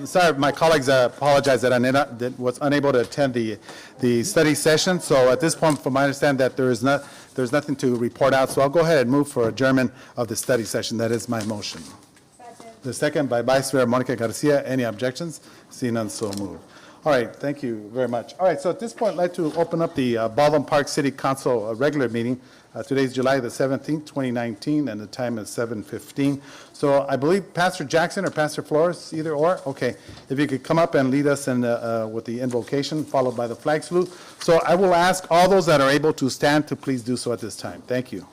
sorry, my colleagues apologize that was unable to attend the study session. So at this point, from my understanding, that there's nothing to report out. So I'll go ahead and move for adjournment of the study session. That is my motion. Second. The second by Vice Mayor Monica Garcia. Any objections? Seeing none, so moved. All right, thank you very much. All right, so at this point, I'd like to open up the Baldwin Park City Council regular meeting. Today's July the 17th, 2019, and the time is 7:15. So I believe Pastor Jackson or Pastor Flores, either or. Okay, if you could come up and lead us in with the invocation, followed by the flag salute. So I will ask all those that are able to stand to please do so at this time. Thank you.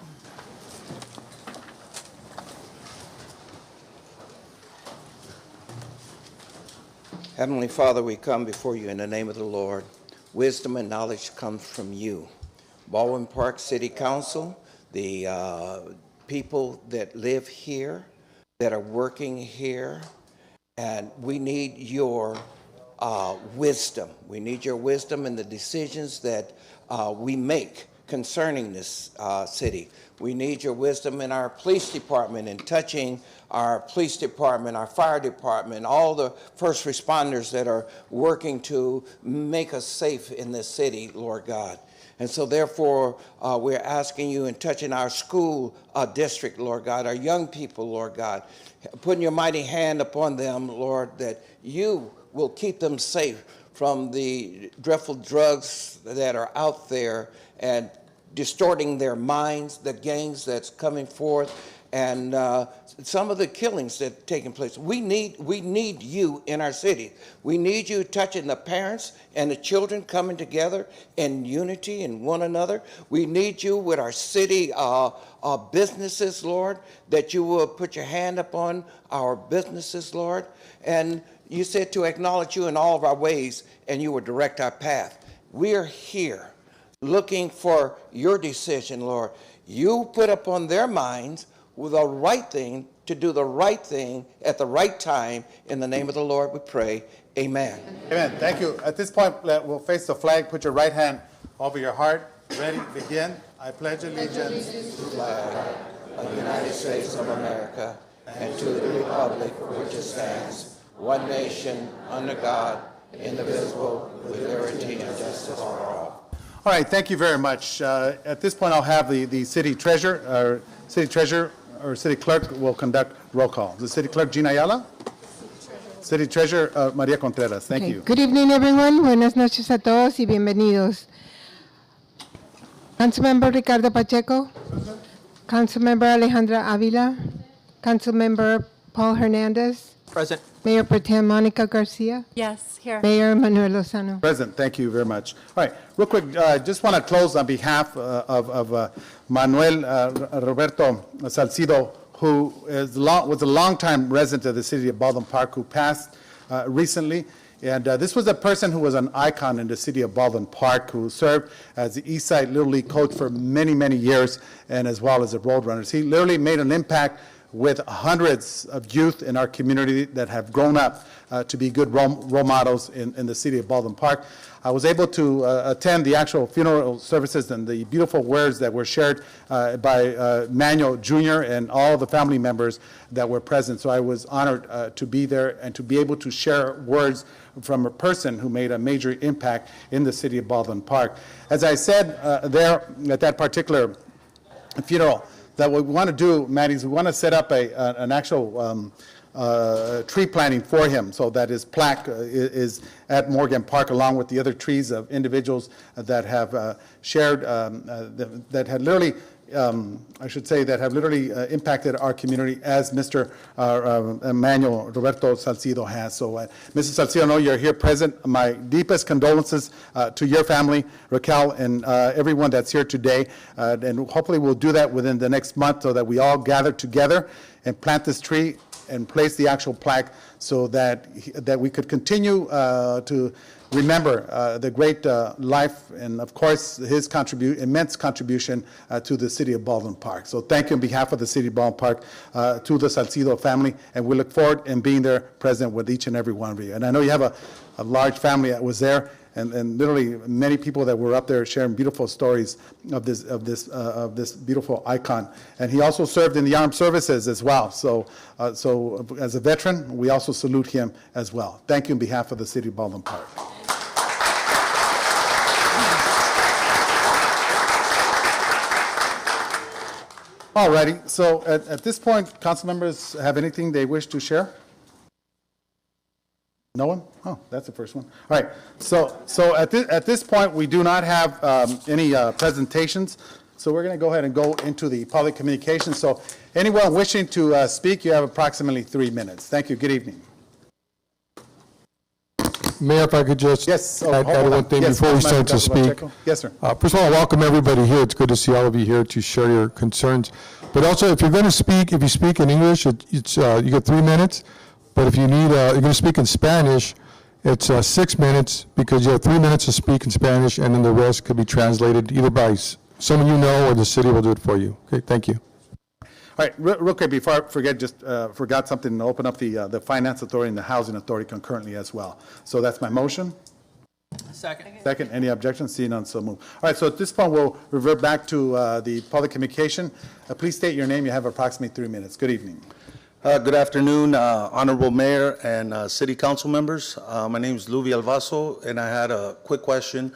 Heavenly Father, we come before you in the name of the Lord. Wisdom and knowledge comes from you. Baldwin Park City Council, the people that live here, that are working here, and we need your wisdom. We need your wisdom in the decisions that we make concerning this city. We need your wisdom in our police department, in touching our police department, our fire department, all the first responders that are working to make us safe in this city, Lord God. And so therefore, we're asking you and touching our school district, Lord God, our young people, Lord God, putting your mighty hand upon them, Lord, that you will keep them safe from the dreadful drugs that are out there and distorting their minds, the gangs that's coming forth, and some of the killings that are taking place. We need you in our city. We need you touching the parents and the children coming together in unity and one another. We need you with our city businesses, Lord, that you will put your hand upon our businesses, Lord. And you said to acknowledge you in all of our ways, and you will direct our path. We are here looking for your decision, Lord. You put upon their minds with the right thing, to do the right thing at the right time. In the name of the Lord we pray. Amen. Amen. Thank you. At this point, we'll face the flag. Put your right hand over your heart. Ready? Begin. I pledge allegiance to the flag of the United States of America and to the republic for which it stands, one nation, under God, indivisible, with liberty and justice for all. All right, thank you very much. At this point, I'll have the city treasurer or city clerk will conduct roll call. The city clerk, Gina Ayala. City treasurer, Maria Contreras. Thank you. Good evening, everyone. Buenas noches a todos y bienvenidos. Councilmember Ricardo Pacheco. Councilmember Alejandra Avila. Councilmember Paul Hernandez. Present. Mayor Pro Tem Monica Garcia. Yes, here. Mayor Manuel Lozano. Present. Thank you very much. All right, real quick, just want to close on behalf of Manuel Roberto Salcido, who was a longtime resident of the city of Baldwin Park, who passed recently. And this was a person who was an icon in the city of Baldwin Park, who served as the East Side Little League coach for many, many years, and as well as the Roadrunners. He literally made an impact with hundreds of youth in our community that have grown up to be good role models in the city of Baldwin Park. I was able to attend the actual funeral services and the beautiful words that were shared by Manuel Jr. and all the family members that were present. So I was honored to be there and to be able to share words from a person who made a major impact in the city of Baldwin Park. As I said there at that particular funeral, that what we want to do, Maddie, is we want to set up an actual tree planting for him, so that his plaque is at Morgan Park, along with the other trees of individuals that have shared, that had literally, I should say, that have literally impacted our community, as Mr. Emmanuel Roberto Salcido has. So, Mrs. Salcido, I know you're here present. My deepest condolences to your family, Raquel, and everyone that's here today. And hopefully we'll do that within the next month, so that we all gather together and plant this tree and place the actual plaque, so that we could continue to remember the great life and, of course, his immense contribution to the city of Baldwin Park. So thank you on behalf of the city of Baldwin Park to the Salcido family, and we look forward in being there present with each and every one of you. And I know you have a large family that was there, and literally many people that were up there sharing beautiful stories of this beautiful icon. And he also served in the armed services as well. So as a veteran, we also salute him as well. Thank you on behalf of the City of Baldwin Park. All righty, so at this point, council members have anything they wish to share? No one? Oh, that's the first one. All right, so at this point, we do not have any presentations, so we're going to go ahead and go into the public communications. So anyone wishing to speak, you have approximately 3 minutes. Thank you, good evening. Mayor, if I could just Yes. add one thing before we start to speak. Yes, sir. First of all, I welcome everybody here. It's good to see all of you here to share your concerns. But also, if you're going to speak, if you speak in English, it's you get 3 minutes. But if you need, you're going to speak in Spanish, it's 6 minutes, because you have 3 minutes to speak in Spanish, and then the rest could be translated either by someone you know or the city will do it for you. Okay, thank you. All right, real quick, before I forget, just forgot something, to open up the Finance Authority and the Housing Authority concurrently as well. So that's my motion. Second. Second, any objections? Seeing none, so move. All right, so at this point, we'll revert back to the public communication. Please state your name. You have approximately 3 minutes. Good evening. Good afternoon, Honorable Mayor and City Council members. My name is Luvi Alvaso, and I had a quick question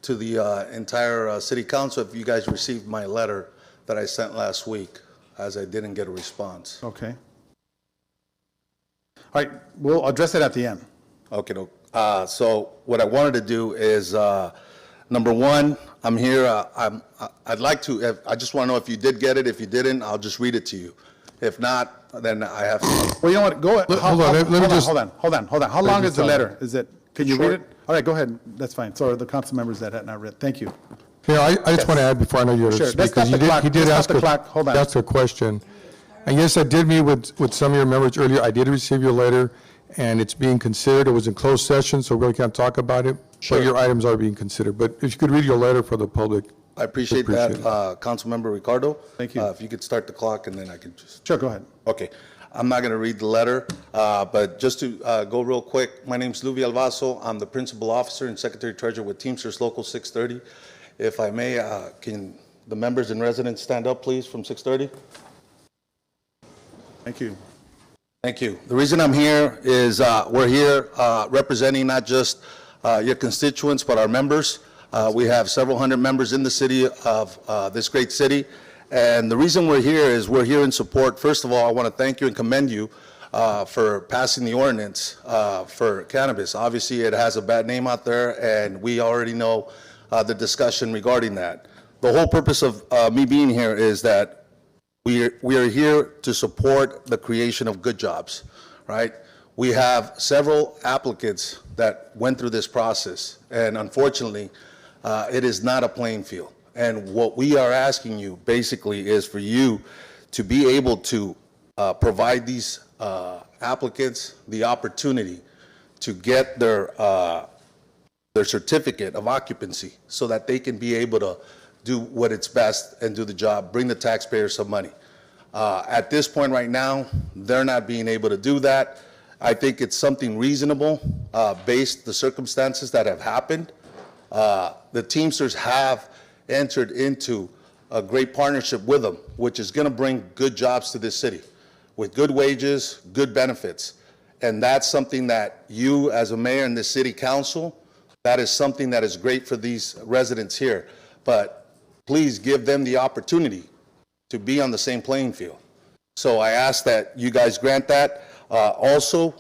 to the entire City Council. If you guys received my letter that I sent last week, as I didn't get a response. Okay. All right, we'll address it at the end. Okay, so what I wanted to do is, number one, I'm here, I'd like to, I just want to know if you did get it. If you didn't, I'll just read it to you. If not, then I have to. Well, you know what, go ahead. Hold on, let me just. Hold on. How long is the letter? Is it, can you read Short. it? All right, go ahead. That's fine. So the council members that had not read. Thank you. Yeah, I just want to add before I know you're Sure, to speak, let's stop because the clock. he did Let's ask stop the clock. Hold on. ask a question. And yes, I did meet with some of your members earlier. I did receive your letter, and it's being considered. It was in closed session, so we really can't talk about it. Sure. But your items are being considered. But if you could read your letter for the public. I appreciate that, Councilmember Ricardo. Thank you. If you could start the clock, and then I can just. Sure, go ahead. Okay, I'm not going to read the letter, but just to go real quick, my name's Luvi Alvaso. I'm the Principal Officer and Secretary Treasurer with Teamsters Local 630. If I may, can the members and residents stand up, please, from 630? Thank you. Thank you. The reason I'm here is we're here representing not just your constituents, but our members. We have several hundred members in the city of this great city. And the reason we're here is we're here in support. First of all, I want to thank you and commend you for passing the ordinance for cannabis. Obviously, it has a bad name out there, and we already know the discussion regarding that. The whole purpose of me being here is that we are here to support the creation of good jobs, right? We have several applicants that went through this process, and unfortunately, it is not a playing field. And what we are asking you basically is for you to be able to provide these applicants the opportunity to get their certificate of occupancy so that they can be able to do what it's best and do the job, bring the taxpayers some money. At this point right now, they're not being able to do that. I think it's something reasonable based the circumstances that have happened. The Teamsters have entered into a great partnership with them, which is going to bring good jobs to this city with good wages, good benefits. And that's something that you as a mayor and the city council, that is something that is great for these residents here. But please give them the opportunity to be on the same playing field. So I ask that you guys grant that. Also,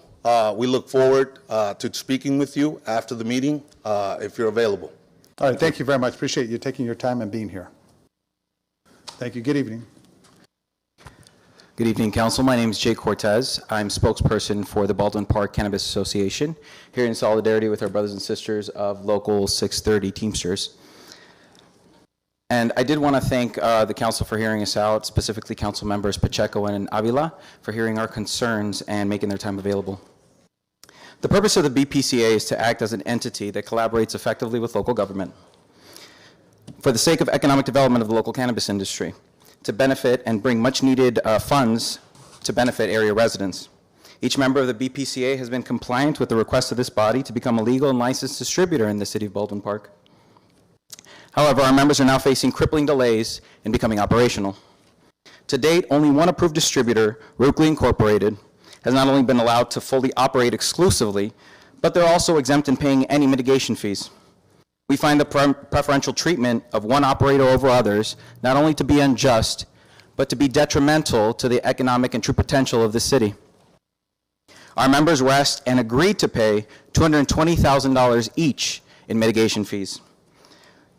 we look forward to speaking with you after the meeting if you're available. All right, thank you very much. Appreciate you taking your time and being here. Thank you. Good evening. Good evening, Council. My name is Jay Cortez. I'm spokesperson for the Baldwin Park Cannabis Association, here in solidarity with our brothers and sisters of Local 630 Teamsters. And I did want to thank the Council for hearing us out, specifically Council members Pacheco and Avila, for hearing our concerns and making their time available. The purpose of the BPCA is to act as an entity that collaborates effectively with local government for the sake of economic development of the local cannabis industry, to benefit and bring much needed funds to benefit area residents. Each member of the BPCA has been compliant with the request of this body to become a legal and licensed distributor in the city of Baldwin Park. However, our members are now facing crippling delays in becoming operational. To date, only one approved distributor, Rookley Incorporated, has not only been allowed to fully operate exclusively, but they're also exempt in paying any mitigation fees. We find the preferential treatment of one operator over others not only to be unjust, but to be detrimental to the economic and true potential of the city. Our members were asked and agreed to pay $220,000 each in mitigation fees.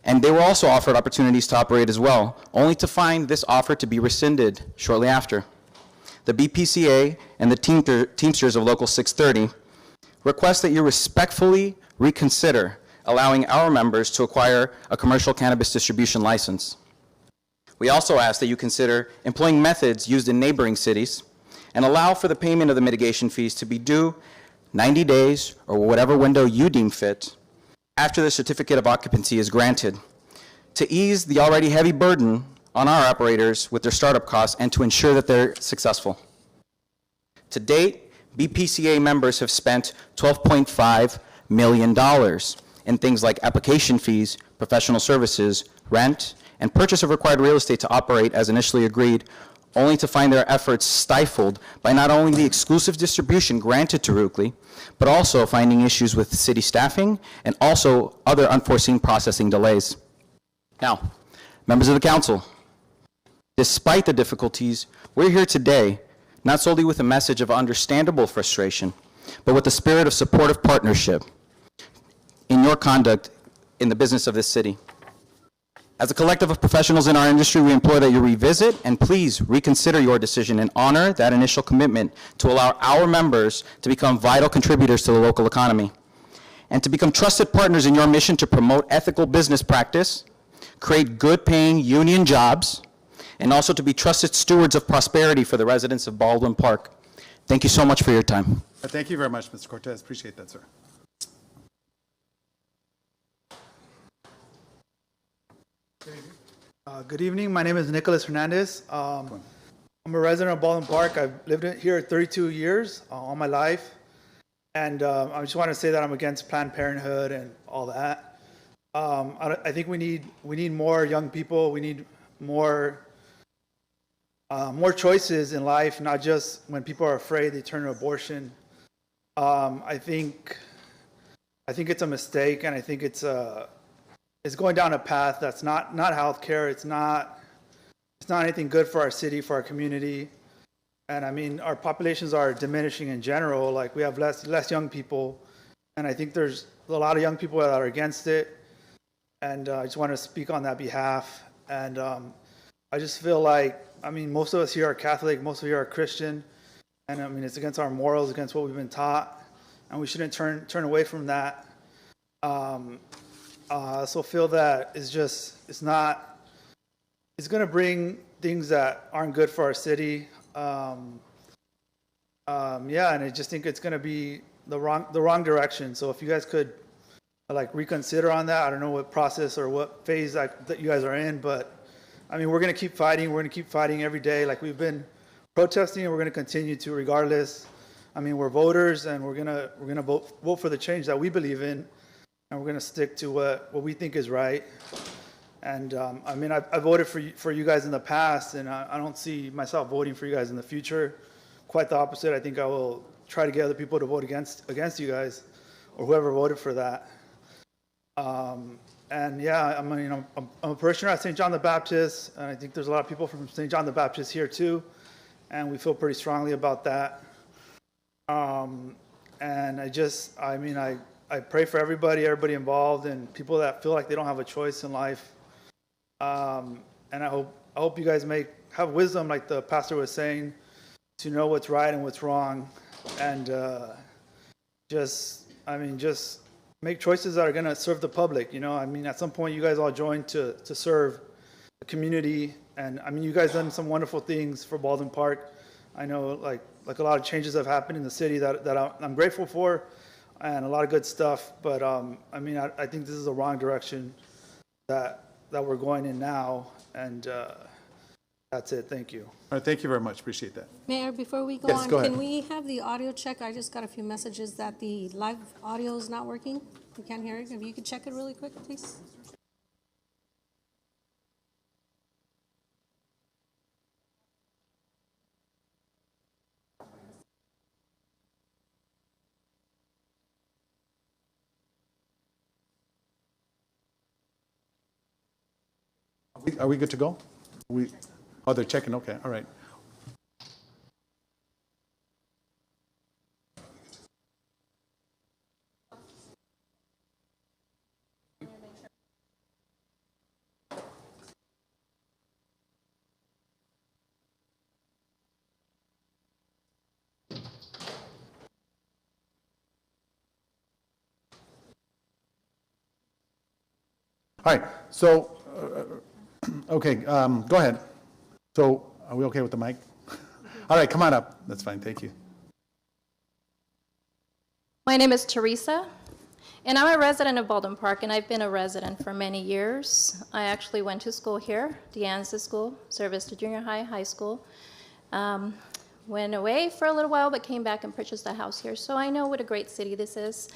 And they were also offered opportunities to operate as well, only to find this offer to be rescinded shortly after. The BPCA and the Teamsters of Local 630 request that you respectfully reconsider allowing our members to acquire a commercial cannabis distribution license. We also ask that you consider employing methods used in neighboring cities and allow for the payment of the mitigation fees to be due 90 days or whatever window you deem fit after the certificate of occupancy is granted, to ease the already heavy burden on our operators with their startup costs and to ensure that they're successful. To date, BPCA members have spent $12.5 million in things like application fees, professional services, rent, and purchase of required real estate to operate as initially agreed, only to find their efforts stifled by not only the exclusive distribution granted to Rookley, but also finding issues with city staffing and also other unforeseen processing delays. Now, members of the council, despite the difficulties, we're here today not solely with a message of understandable frustration, but with the spirit of supportive partnership in your conduct in the business of this city. As a collective of professionals in our industry, we implore that you revisit and please reconsider your decision and honor that initial commitment to allow our members to become vital contributors to the local economy and to become trusted partners in your mission to promote ethical business practice, create good-paying union jobs, and also to be trusted stewards of prosperity for the residents of Baldwin Park. Thank you so much for your time. Thank you very much, Mr. Cortez. Appreciate that, sir. Good evening. My name is Nicholas Hernandez. I'm a resident of Baldwin Park. I've lived here 32 years, all my life. And I just want to say that I'm against Planned Parenthood and all that. I think we need more young people. We need more choices in life, not just when people are afraid they turn to abortion. I think it's a mistake, and I think it's going down a path that's not healthcare. It's not anything good for our city, for our community. And I mean, our populations are diminishing in general. Like, we have less young people, and I think there's a lot of young people that are against it. And I just want to speak on that behalf. And I just feel like, I mean, most of us here are Catholic, most of you are Christian, and I mean, it's against our morals, against what we've been taught, and we shouldn't turn away from that. I also feel that it's going to bring things that aren't good for our city. And I just think it's going to be the wrong direction. So if you guys could like reconsider on that, I don't know what process or what phase that you guys are in, but I mean, we're going to keep fighting. We're going to keep fighting every day. Like, we've been protesting, and we're going to continue to regardless. I mean, we're voters, and we're going to vote for the change that we believe in, and we're going to stick to what we think is right. And I mean, I voted for you guys in the past, and I don't see myself voting for you guys in the future. Quite the opposite. I think I will try to get other people to vote against you guys, or whoever voted for that. And yeah, I mean, I'm a parishioner at St. John the Baptist, and I think there's a lot of people from St. John the Baptist here too, and we feel pretty strongly about that. And I pray for everybody involved, and people that feel like they don't have a choice in life. And I hope you guys have wisdom, like the pastor was saying, to know what's right and what's wrong, and just make choices that are going to serve the public. You know, I mean, at some point you guys all joined to serve the community, and I mean, you guys done some wonderful things for Baldwin Park. I know like a lot of changes have happened in the city that I'm grateful for, and a lot of good stuff. But I mean, I think this is the wrong direction that we're going in now, and That's it. Thank you. All right, thank you very much. Appreciate that. Mayor, before we go Yes, on, go ahead. can we have the audio check? I just got a few messages that the live audio is not working. We can't hear it. If you could check it really quick, please. Are we good to go? Oh, they're checking, okay, all right. All right, so, okay, go ahead. So, are we okay with the mic? All right, come on up. That's fine, thank you. My name is Teresa, and I'm a resident of Baldwin Park, and I've been a resident for many years. I actually went to school here, DeAnza School, service to junior high, high school. Went away for a little while, but came back and purchased a house here. So I know what a great city this is.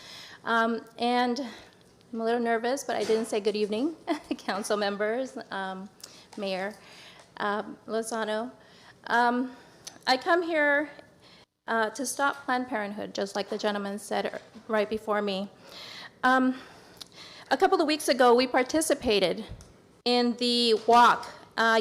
And I'm a little nervous, but I didn't say good evening, council members, Mayor Lozano. I come here to stop Planned Parenthood, just like the gentleman said right before me. A couple of weeks ago, we participated in the walk,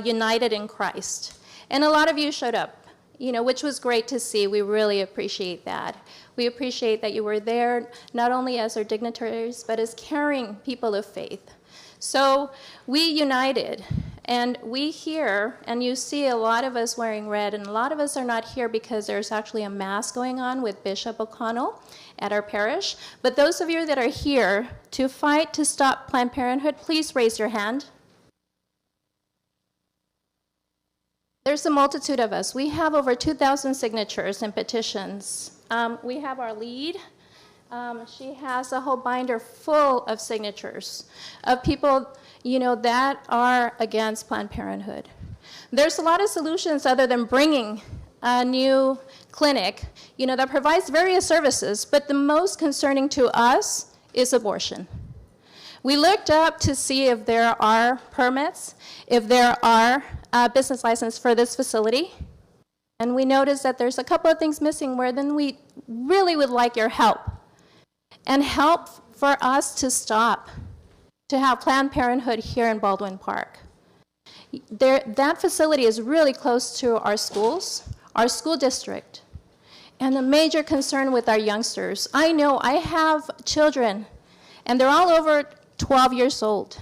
United in Christ, and a lot of you showed up, which was great to see. We really appreciate that. We appreciate that you were there, not only as our dignitaries, but as caring people of faith. So we united, and we here, and you see a lot of us wearing red, and a lot of us are not here because there's actually a mass going on with Bishop O'Connell at our parish. But those of you that are here to fight to stop Planned Parenthood, please raise your hand. There's a multitude of us. We have over 2,000 signatures and petitions. We have our lead. She has a whole binder full of signatures of people, that are against Planned Parenthood. There's a lot of solutions other than bringing a new clinic, that provides various services, but the most concerning to us is abortion. We looked up to see if there are permits, if there are business license for this facility, and we noticed that there's a couple of things missing where then we really would like your help, and help for us to stop, to have Planned Parenthood here in Baldwin Park. That facility is really close to our schools, our school district, and a major concern with our youngsters. I know I have children, and they're all over 12 years old.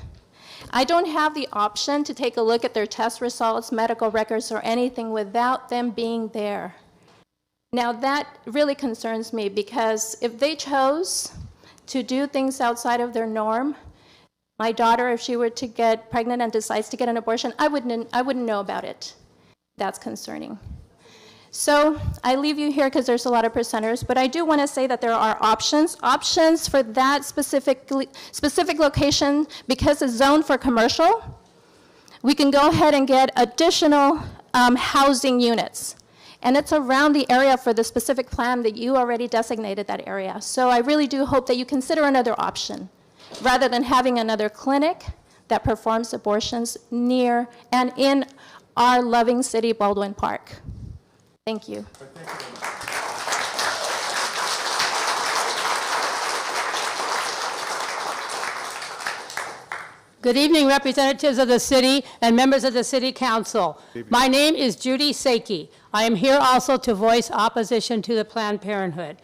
I don't have the option to take a look at their test results, medical records, or anything without them being there. Now that really concerns me because if they chose to do things outside of their norm, my daughter, if she were to get pregnant and decides to get an abortion, I wouldn't know about it. That's concerning. So I leave you here because there's a lot of presenters, but I do want to say that there are options for that specific location because it's zoned for commercial. We can go ahead and get additional housing units. And it's around the area for the specific plan that you already designated that area. So I really do hope that you consider another option rather than having another clinic that performs abortions near and in our loving city, Baldwin Park. Thank you. Good evening, representatives of the city and members of the City Council. My name is Judy Saki. I am here also to voice opposition to the Planned Parenthood.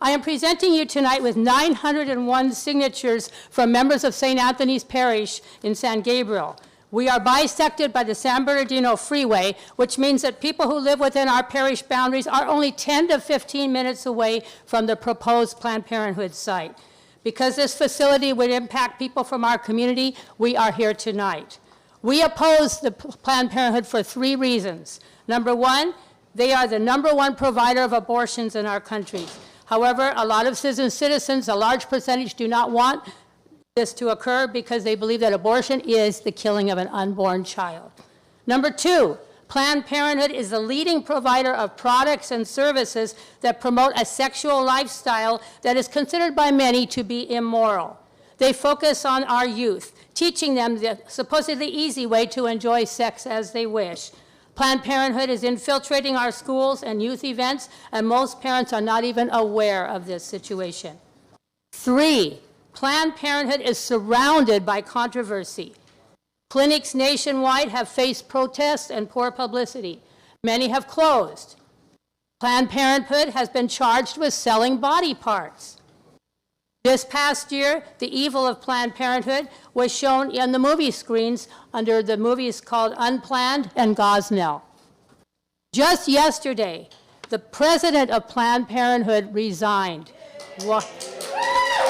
I am presenting you tonight with 901 signatures from members of St. Anthony's Parish in San Gabriel. We are bisected by the San Bernardino Freeway, which means that people who live within our parish boundaries are only 10 to 15 minutes away from the proposed Planned Parenthood site. Because this facility would impact people from our community, we are here tonight. We oppose the Planned Parenthood for 3 reasons. Number one, they are the #1 provider of abortions in our country. However, a lot of citizens, a large percentage, do not want this to occur because they believe that abortion is the killing of an unborn child. Number two, Planned Parenthood is the leading provider of products and services that promote a sexual lifestyle that is considered by many to be immoral. They focus on our youth, teaching them the supposedly easy way to enjoy sex as they wish. Planned Parenthood is infiltrating our schools and youth events, and most parents are not even aware of this situation. 3, Planned Parenthood is surrounded by controversy. Clinics nationwide have faced protests and poor publicity. Many have closed. Planned Parenthood has been charged with selling body parts. This past year, the evil of Planned Parenthood was shown in the movie screens under the movies called Unplanned and Gosnell. Just yesterday, the president of Planned Parenthood resigned.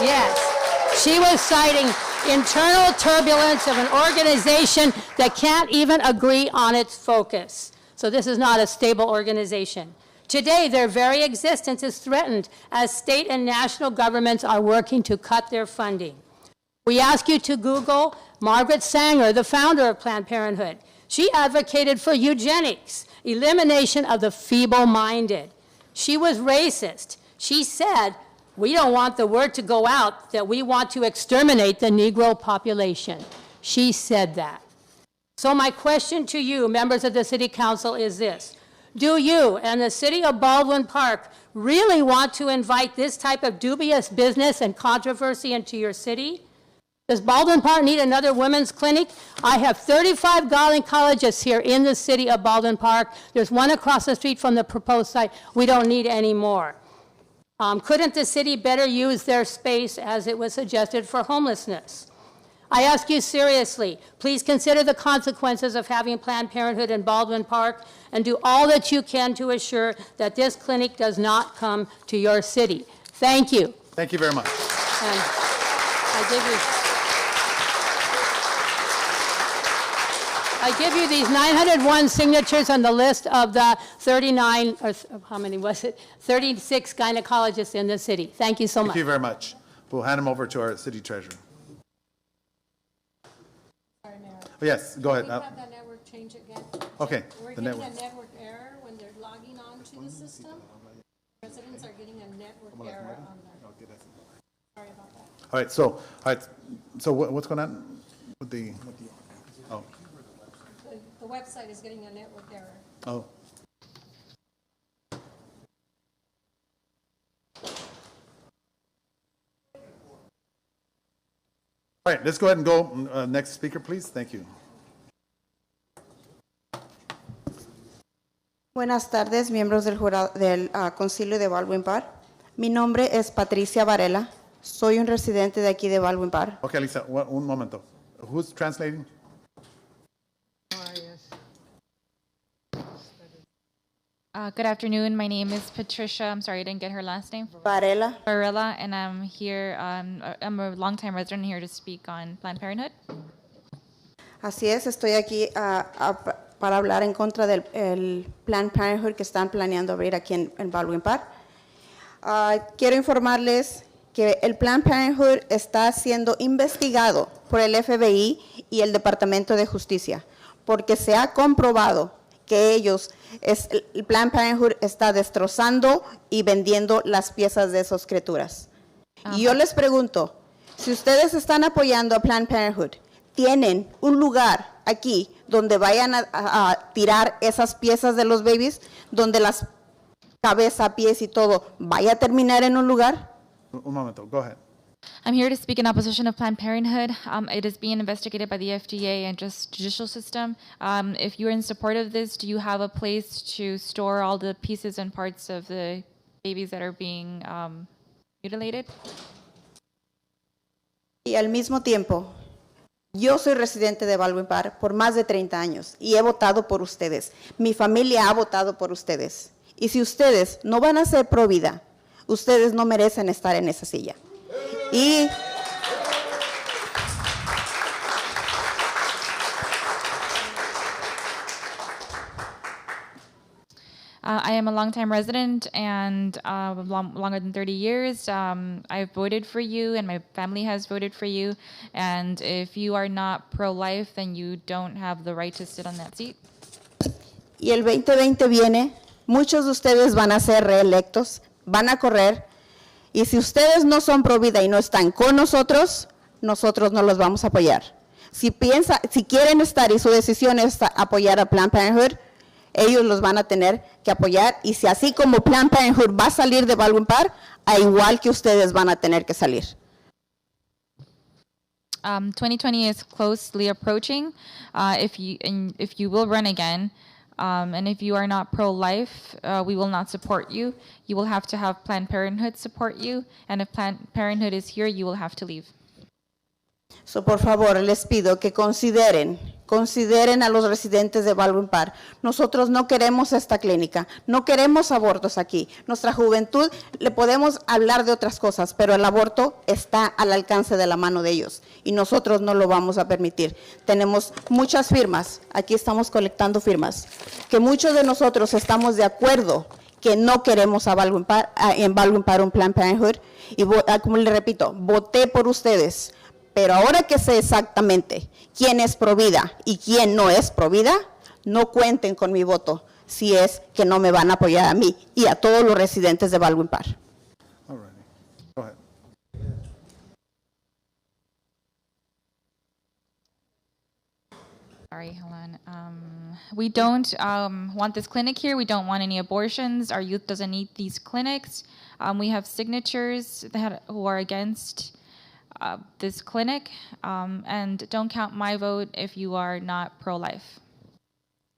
Yes, she was citing internal turbulence of an organization that can't even agree on its focus. So this is not a stable organization. Today, their very existence is threatened as state and national governments are working to cut their funding. We ask you to Google Margaret Sanger, the founder of Planned Parenthood. She advocated for eugenics, elimination of the feeble-minded. She was racist. She said, we don't want the word to go out that we want to exterminate the Negro population. She said that. So my question to you, members of the City Council, is this. Do you and the City of Baldwin Park really want to invite this type of dubious business and controversy into your city? Does Baldwin Park need another women's clinic? I have 35 gynecologists here in the City of Baldwin Park. There's one across the street from the proposed site. We don't need any more. Couldn't the city better use their space as it was suggested for homelessness? I ask you seriously, please consider the consequences of having Planned Parenthood in Baldwin Park and do all that you can to assure that this clinic does not come to your city. Thank you. Thank you very much. And I give you these 901 signatures on the list of the 39, or how many was it? 36 gynecologists in the city. Thank you so much. Thank you very much. We'll hand them over to our city treasurer. Sorry, Mayor. Oh, yes, go ahead. Can we have that network change again? Okay. We're the getting network. a network error when they're logging on to the system. Residents are getting a network error on there. Sorry about that. All right, so what's going on with the, oh, The website is getting a network error. oh. All right, let's go ahead and go, next speaker, please. Thank you. Buenas tardes, miembros del Concilio de Baldwin Park. Mi nombre es Patricia Varela. Soy un residente de aquí de Baldwin Park. Okay, Lisa, un momento. Who's translating? Good afternoon. My name is Patricia. I'm sorry, I didn't get her last name. Varela. Varela, and I'm here. I'm a longtime resident here to speak on Planned Parenthood. Así es, estoy aquí para hablar en contra del Planned Parenthood que están planeando abrir aquí en Baldwin Park. Quiero informarles que el Planned Parenthood está siendo investigado por el FBI y el Departamento de Justicia, porque se ha comprobado que el Planned Parenthood está destrozando y vendiendo las piezas de esas criaturas. Y yo les pregunto, si ustedes están apoyando a Planned Parenthood, ¿tienen un lugar aquí donde vayan a tirar esas piezas de los babies, donde las cabezas, pies y todo vaya a terminar en un lugar? Un momento, go ahead. I'm here to speak in opposition of Planned Parenthood. It is being investigated by the FDA and just judicial system. If you're in support of this, do you have a place to store all the pieces and parts of the babies that are being mutilated? Y al mismo tiempo, yo soy residente de Baldwin Park por más de 30 años y he votado por ustedes. Mi familia ha votado por ustedes. Y si ustedes no van a ser pro vida, ustedes no merecen estar en esa silla. Y I am a longtime resident and longer than 30 years. I've voted for you and my family has voted for you. And if you are not pro-life, then you don't have the right to sit on that seat. y el 2020 viene, muchos de ustedes van a ser reelectos, van a correr, y si ustedes no son pro vida y no están con nosotros, nosotros no los vamos a apoyar. Si quieren estar y su decisión es apoyar a Planned Parenthood, ellos los van a tener que apoyar, y si así como Planned Parenthood va a salir de Baldwin Park, a igual que ustedes van a tener que salir. 2020 is closely approaching. If you will run again, and if you are not pro-life, we will not support you. You will have to have Planned Parenthood support you, and if Planned Parenthood is here, you will have to leave. So, por favor, les pido que consideren a los residentes de Baldwin Park. Nosotros no queremos esta clínica, no queremos abortos aquí. Nuestra juventud, le podemos hablar de otras cosas, pero el aborto está al alcance de la mano de ellos y nosotros no lo vamos a permitir. Tenemos muchas firmas, aquí estamos colectando firmas, que muchos de nosotros estamos de acuerdo que no queremos en Baldwin Park un Planned Parenthood, y como les repito, voté por ustedes. Pero ahora que sé exactamente quién es pro vida y quién no es pro vida, no cuenten con mi voto si es que no me van a apoyar a mí y a todos los residentes de Baldwin Park. All right. Go ahead. Sorry, hold on. We don't want this clinic here. We don't want any abortions. Our youth doesn't need these clinics. We have signatures who are against this clinic, and don't count my vote if you are not pro-life.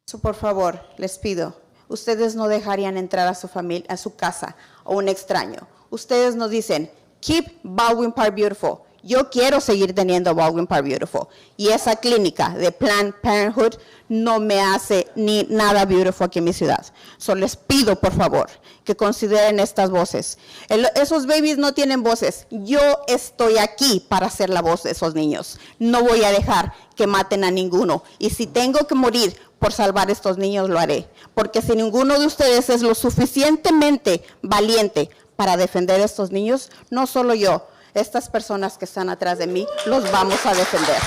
So, por favor, les pido, ustedes no dejarían entrar a su familia, a su casa, o un extraño. Ustedes nos dicen, keep Baldwin Park beautiful. Yo quiero seguir teniendo Baldwin Park beautiful. Y esa clínica de Planned Parenthood no me hace ni nada beautiful aquí en mi ciudad. So, les pido, por favor, que consideren estas voces. Esos babies no tienen voces. Yo estoy aquí para ser la voz de esos niños. No voy a dejar que maten a ninguno. Y si tengo que morir por salvar a estos niños, lo haré. Porque si ninguno de ustedes es lo suficientemente valiente para defender a estos niños, no solo yo, estas personas que están atrás de mí, los vamos a defender.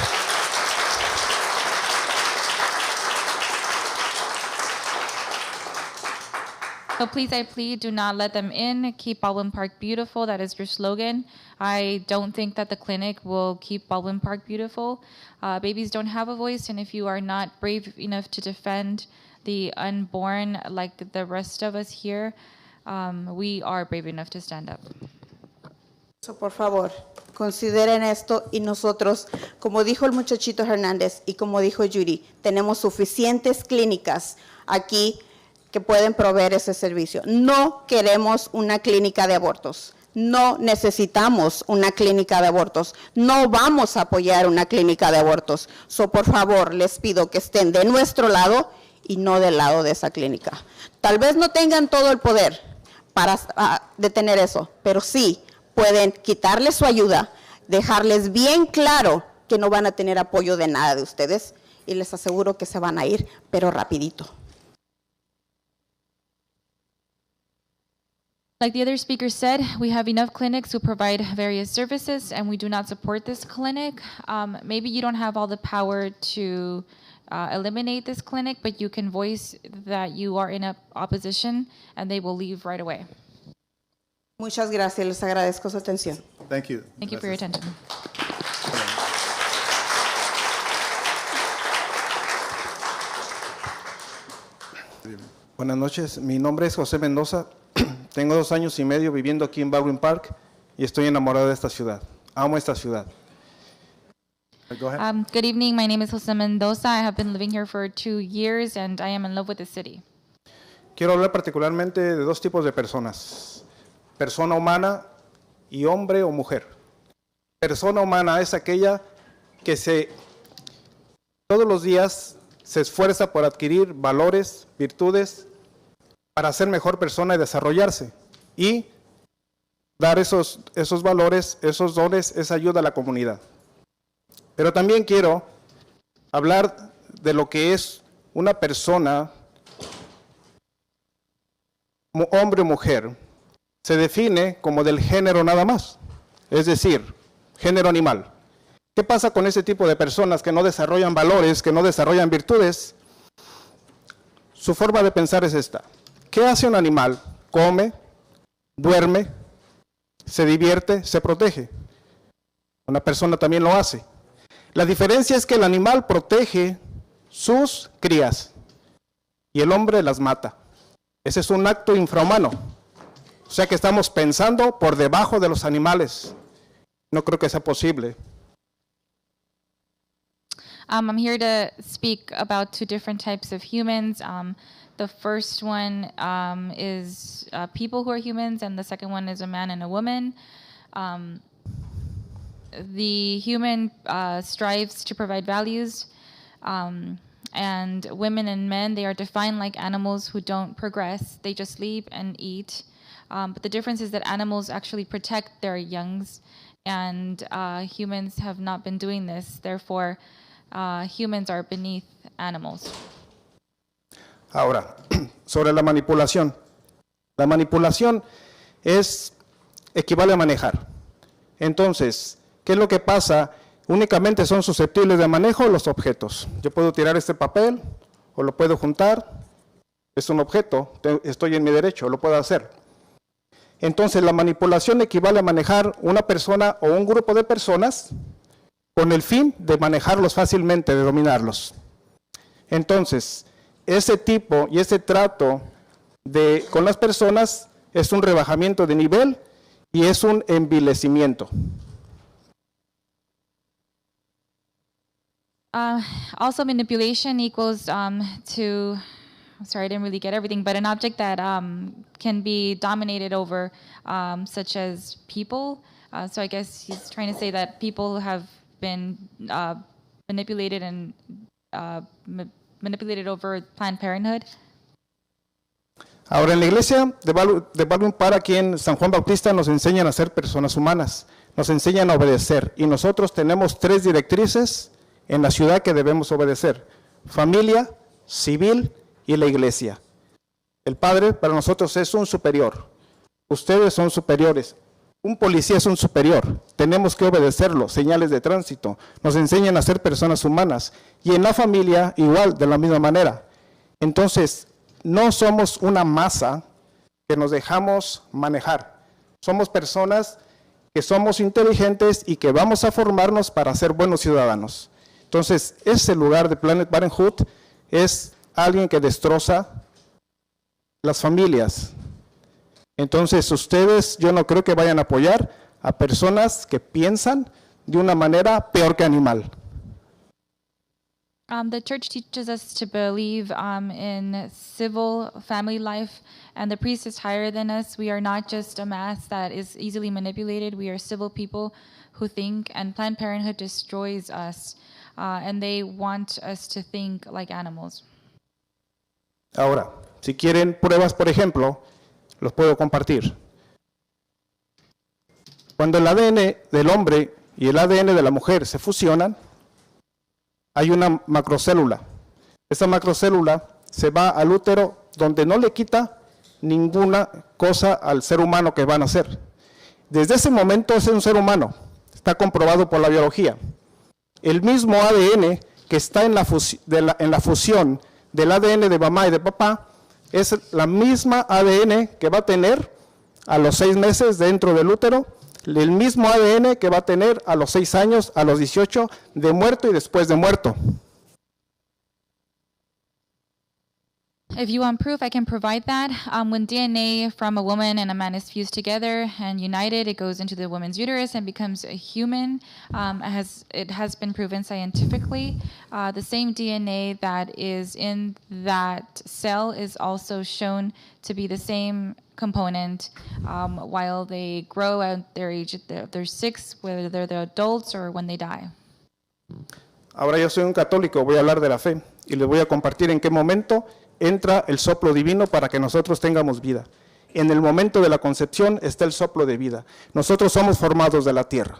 So please, I plead, do not let them in. Keep Baldwin Park beautiful. That is your slogan. I don't think that the clinic will keep Baldwin Park beautiful. Babies don't have a voice, and if you are not brave enough to defend the unborn like the rest of us here, we are brave enough to stand up. So, por favor, consideren esto, y nosotros, como dijo el muchachito Hernández y como dijo Judy, tenemos suficientes clínicas aquí que pueden proveer ese servicio. No queremos una clínica de abortos. No necesitamos una clínica de abortos. No vamos a apoyar una clínica de abortos. So, por favor, les pido que estén de nuestro lado y no del lado de esa clínica. Tal vez no tengan todo el poder para detener eso, pero sí pueden quitarles su ayuda, dejarles bien claro que no van a tener apoyo de nada de ustedes, y les aseguro que se van a ir, pero rapidito. Like the other speaker said, we have enough clinics who provide various services, and we do not support this clinic. Maybe you don't have all the power to eliminate this clinic, but you can voice that you are in opposition, and they will leave right away. Muchas gracias, les agradezco su atención. Thank you. Thank you for your attention. Buenas noches, mi nombre es José Mendoza. Tengo 2 años y medio viviendo aquí en Baldwin Park y estoy enamorado de esta ciudad. Amo esta ciudad. Go ahead. Good evening. My name is Jose Mendoza. I have been living here for 2 years, and I am in love with the city. Quiero hablar particularmente de 2 tipos de personas: persona humana y hombre o mujer. Persona humana es aquella que todos los días se esfuerza por adquirir valores, virtudes, para ser mejor persona y desarrollarse, y dar esos valores, esos dones, esa ayuda a la comunidad. Pero también quiero hablar de lo que es una persona, hombre o mujer. Se define como del género nada más, es decir, género animal. ¿Qué pasa con ese tipo de personas que no desarrollan valores, que no desarrollan virtudes? Su forma de pensar es esta. ¿Qué hace un animal? Come, duerme, se divierte, se protege. Una persona también lo hace. La diferencia es que el animal protege sus crías y el hombre las mata. Ese es un acto infrahumano. O sea que estamos pensando por debajo de los animales. No creo que sea posible. I'm here to speak about two different types of humans. The first one is people who are humans, and the second one is a man and a woman. The human strives to provide values, and women and men, they are defined like animals who don't progress. They just sleep and eat. But the difference is that animals actually protect their youngs, and humans have not been doing this. Therefore, humans are beneath animals. Ahora, sobre la manipulación. La manipulación equivale a manejar. Entonces, ¿qué es lo que pasa? Únicamente son susceptibles de manejo los objetos. Yo puedo tirar este papel o lo puedo juntar. Es un objeto, estoy en mi derecho, lo puedo hacer. Entonces, la manipulación equivale a manejar una persona o un grupo de personas con el fin de manejarlos fácilmente, de dominarlos. Entonces, ese tipo y ese trato con las personas es un rebajamiento de nivel y es un envilecimiento. Also, manipulation equals to, sorry, I didn't really get everything, but an object that can be dominated over, such as people. So I guess he's trying to say that people have been manipulated and manipulated over Planned Parenthood. Ahora, en la iglesia de Baldwin Park, aquí en San Juan Bautista, nos enseñan a ser personas humanas, nos enseñan a obedecer, y nosotros tenemos 3 directrices en la ciudad que debemos obedecer: familia, civil y la iglesia. El padre para nosotros es un superior, ustedes son superiores, un policía es un superior, tenemos que obedecerlo, señales de tránsito, nos enseñan a ser personas humanas, y en la familia igual, de la misma manera. Entonces, no somos una masa que nos dejamos manejar, somos personas que somos inteligentes y que vamos a formarnos para ser buenos ciudadanos. Entonces, ese lugar de Planned Parenthood es alguien que destroza las familias. Entonces, ustedes, yo no creo que vayan a apoyar a personas que piensan de una manera peor que animal. The church teaches us to believe in civil family life, and the priest is higher than us. We are not just a mass that is easily manipulated. We are civil people who think, and Planned Parenthood destroys us, and they want us to think like animals. Ahora, si quieren pruebas, por ejemplo, los puedo compartir. Cuando el ADN del hombre y el ADN de la mujer se fusionan, hay una macrocélula. Esa macrocélula se va al útero, donde no le quita ninguna cosa al ser humano que van a hacer. Desde ese momento es un ser humano, está comprobado por la biología. El mismo ADN que está en la fusión del ADN de mamá y de papá es la misma ADN que va a tener a los 6 meses dentro del útero, el mismo ADN que va a tener a los 6 años, a los 18, de muerto y después de muerto. If you want proof, I can provide that. When DNA from a woman and a man is fused together and united, it goes into the woman's uterus and becomes a human. It has been proven scientifically. The same DNA that is in that cell is also shown to be the same component while they grow at their age, they're 6, whether they're adults or when they die. Ahora yo soy un católico, voy a hablar de la fe y les voy a compartir en qué momento entra el soplo divino para que nosotros tengamos vida. En el momento de la concepción está el soplo de vida. Nosotros somos formados de la tierra.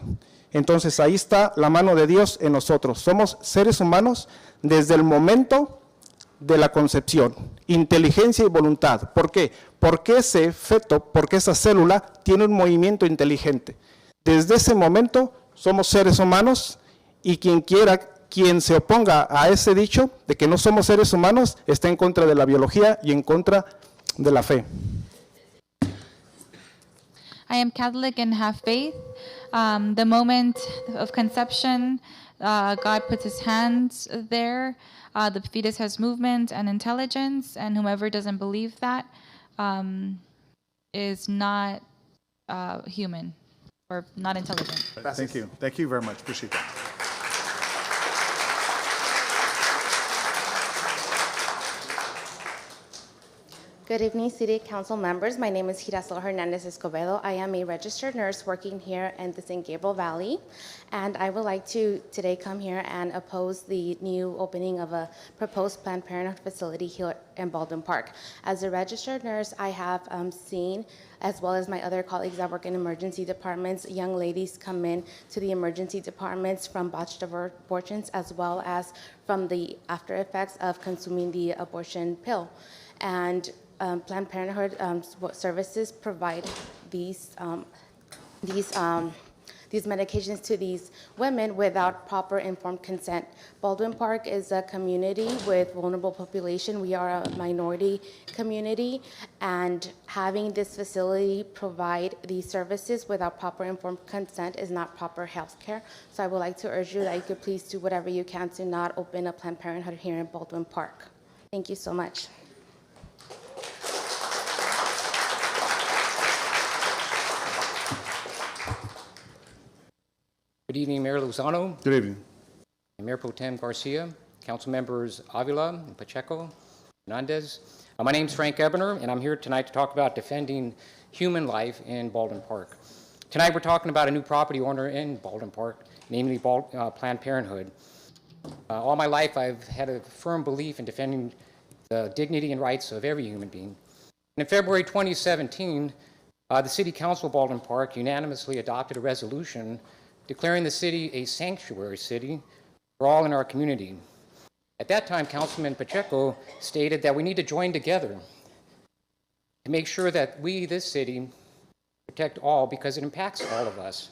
Entonces ahí está la mano de Dios en nosotros. Somos seres humanos desde el momento de la concepción. Inteligencia y voluntad. ¿Por qué? Porque ese feto, porque esa célula tiene un movimiento inteligente. Desde ese momento somos seres humanos y quien quiera quien se oponga a ese dicho de que no somos seres humanos está en contra de la biología y en contra de la fe. I am Catholic and have faith. The moment of conception, God puts his hands there. The fetus has movement and intelligence, and whomever doesn't believe that is not human or not intelligent. Thank you. Thank you very much. Appreciate that. Good evening, City Council members. My name is Girasol Hernandez Escobedo. I am a registered nurse working here in the San Gabriel Valley, and I would like to today come here and oppose the new opening of a proposed Planned Parenthood facility here in Baldwin Park. As a registered nurse, I have seen, as well as my other colleagues that work in emergency departments, young ladies come in to the emergency departments from botched abortions, as well as from the after effects of consuming the abortion pill. And Planned Parenthood services provide these medications to these women without proper informed consent. Baldwin Park is a community with vulnerable population. We are a minority community, and having this facility provide these services without proper informed consent is not proper health care. So I would like to urge you that you could please do whatever you can to not open a Planned Parenthood here in Baldwin Park. Thank you so much. Good evening, Mayor Lozano. Good evening. Mayor Pro Tem Garcia, Council Members Avila and Pacheco, Hernandez. My name is Frank Ebener, and I'm here tonight to talk about defending human life in Baldwin Park. Tonight we're talking about a new property owner in Baldwin Park, namely Planned Parenthood. All my life I've had a firm belief in defending the dignity and rights of every human being. And in February 2017, the City Council of Baldwin Park unanimously adopted a resolution declaring the city a sanctuary city for all in our community. At that time, Councilman Pacheco stated that we need to join together to make sure that we, this city, protect all because it impacts all of us.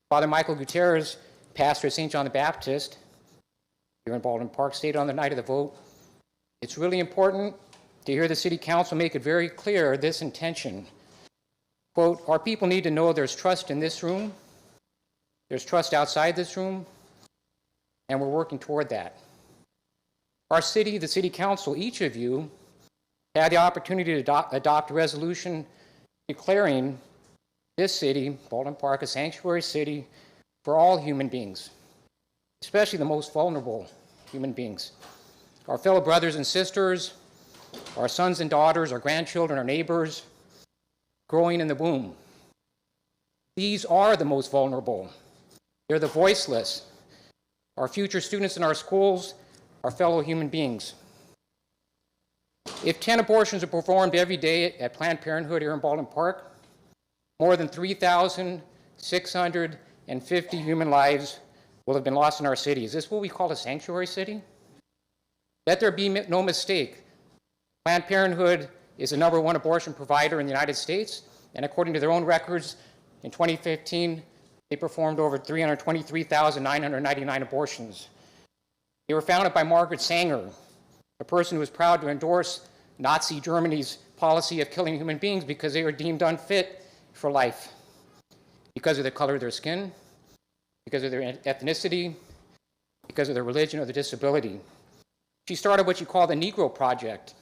Father Michael Gutierrez, pastor at St. John the Baptist here in Baldwin Park, stated on the night of the vote, "It's really important to hear the City Council make it very clear this intention. Quote, our people need to know there's trust in this room, there's trust outside this room, and we're working toward that." Our city, the City Council, each of you had the opportunity to adopt a resolution declaring this city, Baldwin Park, a sanctuary city for all human beings, especially the most vulnerable human beings. Our fellow brothers and sisters, our sons and daughters, our grandchildren, our neighbors, growing in the womb. These are the most vulnerable. They're the voiceless. Our future students in our schools are fellow human beings. If 10 abortions are performed every day at Planned Parenthood here in Baldwin Park, more than 3,650 human lives will have been lost in our city. Is this what we call a sanctuary city? Let there be no mistake. Planned Parenthood is the #1 abortion provider in the United States, and according to their own records, in 2015, they performed over 323,999 abortions. They were founded by Margaret Sanger, a person who was proud to endorse Nazi Germany's policy of killing human beings because they were deemed unfit for life, because of the color of their skin, because of their ethnicity, because of their religion or their disability. She started what she called the Negro Project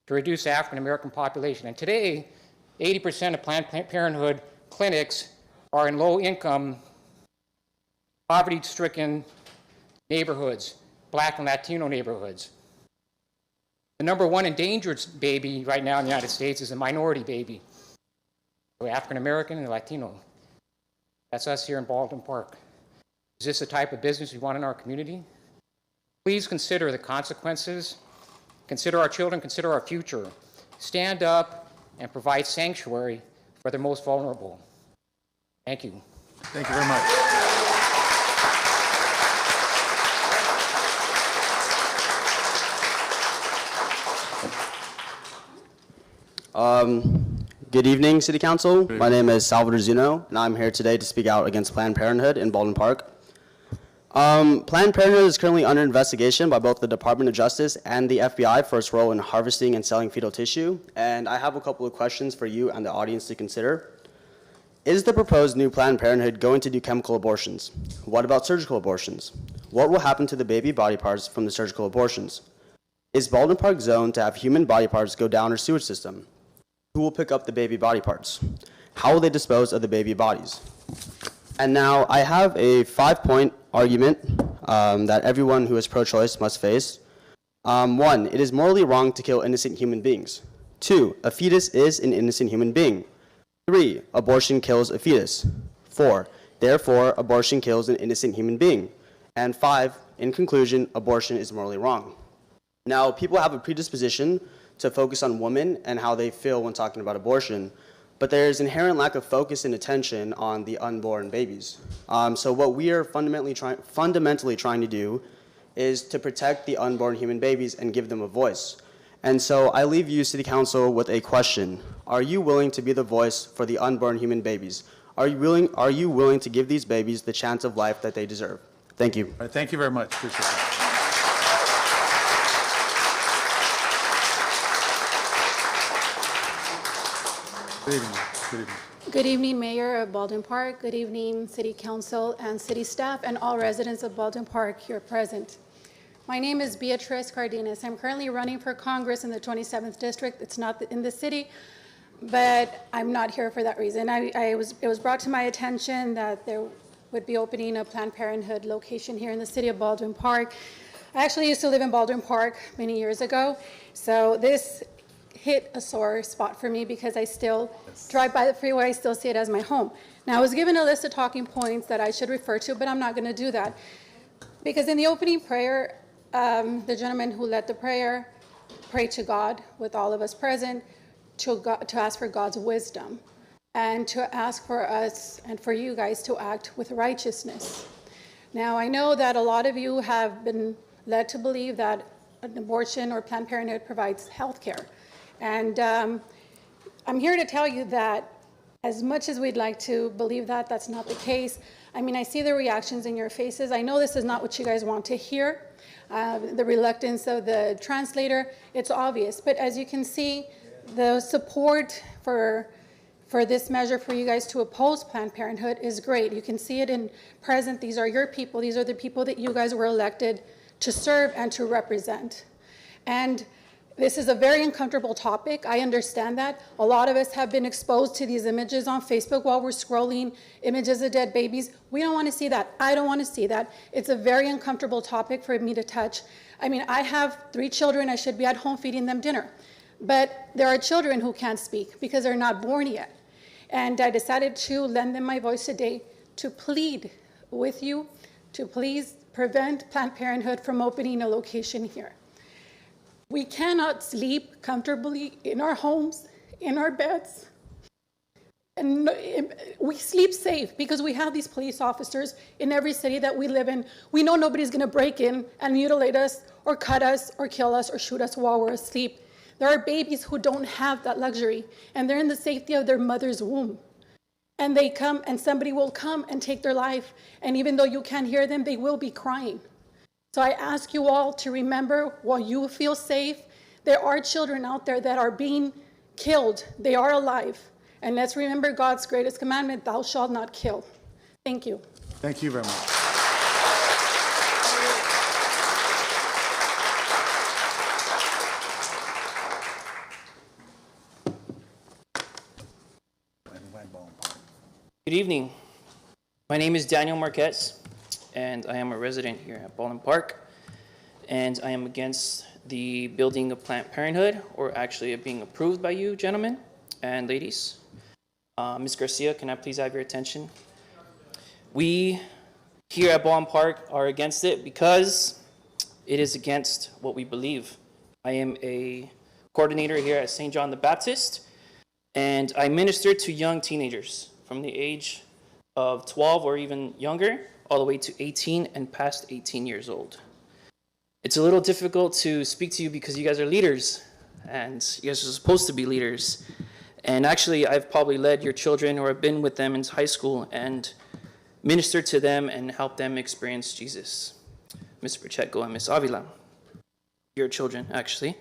to reduce the African American population. And today, 80% of Planned Parenthood clinics are in low-income, poverty-stricken neighborhoods, Black and Latino neighborhoods. The #1 endangered baby right now in the United States is a minority baby, African American and Latino. That's us here in Baldwin Park. Is this the type of business we want in our community? Please consider the consequences. Consider our children, consider our future. Stand up and provide sanctuary for the most vulnerable. Thank you. Thank you very much. Good evening, City Council. My name is Salvador Zuno, and I'm here today to speak out against Planned Parenthood in Baldwin Park. Planned Parenthood is currently under investigation by both the Department of Justice and the FBI for its role in harvesting and selling fetal tissue, and I have a couple of questions for you and the audience to consider. Is the proposed new Planned Parenthood going to do chemical abortions? What about surgical abortions? What will happen to the baby body parts from the surgical abortions? Is Baldwin Park zoned to have human body parts go down our sewage system? Who will pick up the baby body parts? How will they dispose of the baby bodies? And now I have a 5-point argument that everyone who is pro-choice must face. 1, it is morally wrong to kill innocent human beings. 2, a fetus is an innocent human being. 3, abortion kills a fetus. 4, therefore, abortion kills an innocent human being. And 5, in conclusion, abortion is morally wrong. Now, people have a predisposition to focus on women and how they feel when talking about abortion, but there is inherent lack of focus and attention on the unborn babies. So what we are fundamentally trying to do is to protect the unborn human babies and give them a voice. And so I leave you, City Council, with a question. Are you willing to be the voice for the unborn human babies? Are you willing to give these babies the chance of life that they deserve? Thank you. All right, thank you very much. Appreciate that. Good evening. Good evening. Good evening, Mayor of Baldwin Park. Good evening, City Council and City staff and all residents of Baldwin Park here present. My name is Beatriz Cardenas. I'm currently running for Congress in the 27th District. It's not in the city, but I'm not here for that reason. It was brought to my attention that there would be opening a Planned Parenthood location here in the city of Baldwin Park. I actually used to live in Baldwin Park many years ago, so this hit a sore spot for me because I still drive by the freeway, I still see it as my home. Now, I was given a list of talking points that I should refer to, but I'm not going to do that. Because in the opening prayer, the gentleman who led the prayer prayed to God with all of us present to ask for God's wisdom and to ask for us and for you guys to act with righteousness. Now, I know that a lot of you have been led to believe that an abortion or Planned Parenthood provides health care. And I'm here to tell you that as much as we'd like to believe that, that's not the case. I mean, I see the reactions in your faces. I know this is not what you guys want to hear. The reluctance of the translator, it's obvious. But as you can see, the support for this measure for you guys to oppose Planned Parenthood is great. You can see it in present. These are your people. These are the people that you guys were elected to serve and to represent. And this is a very uncomfortable topic. I understand that. A lot of us have been exposed to these images on Facebook while we're scrolling images of dead babies. We don't want to see that. I don't want to see that. It's a very uncomfortable topic for me to touch. I mean, I have 3 children. I should be at home feeding them dinner. But there are children who can't speak because they're not born yet. And I decided to lend them my voice today to plead with you to please prevent Planned Parenthood from opening a location here. We cannot sleep comfortably in our homes, in our beds. And we sleep safe because we have these police officers in every city that we live in. We know nobody's going to break in and mutilate us or cut us or kill us or shoot us while we're asleep. There are babies who don't have that luxury, and they're in the safety of their mother's womb. And they come, and somebody will come and take their life. And even though you can't hear them, they will be crying. So I ask you all to remember, while you feel safe, there are children out there that are being killed. They are alive. And let's remember God's greatest commandment, thou shalt not kill. Thank you. Thank you very much. Good evening. My name is Daniel Marquez, and I am a resident here at Baldwin Park. And I am against the building of Planned Parenthood, or actually it being approved by you, gentlemen and ladies. Ms. Garcia, can I please have your attention? We here at Baldwin Park are against it because it is against what we believe. I am a coordinator here at St. John the Baptist, and I minister to young teenagers from the age of 12 or even younger, all the way to 18 and past 18 years old. It's a little difficult to speak to you because you guys are leaders, and you guys are supposed to be leaders. And actually, I've probably led your children or have been with them in high school, and minister to them and help them experience Jesus. Mr. Pacheco and Ms. Avila, your children, actually.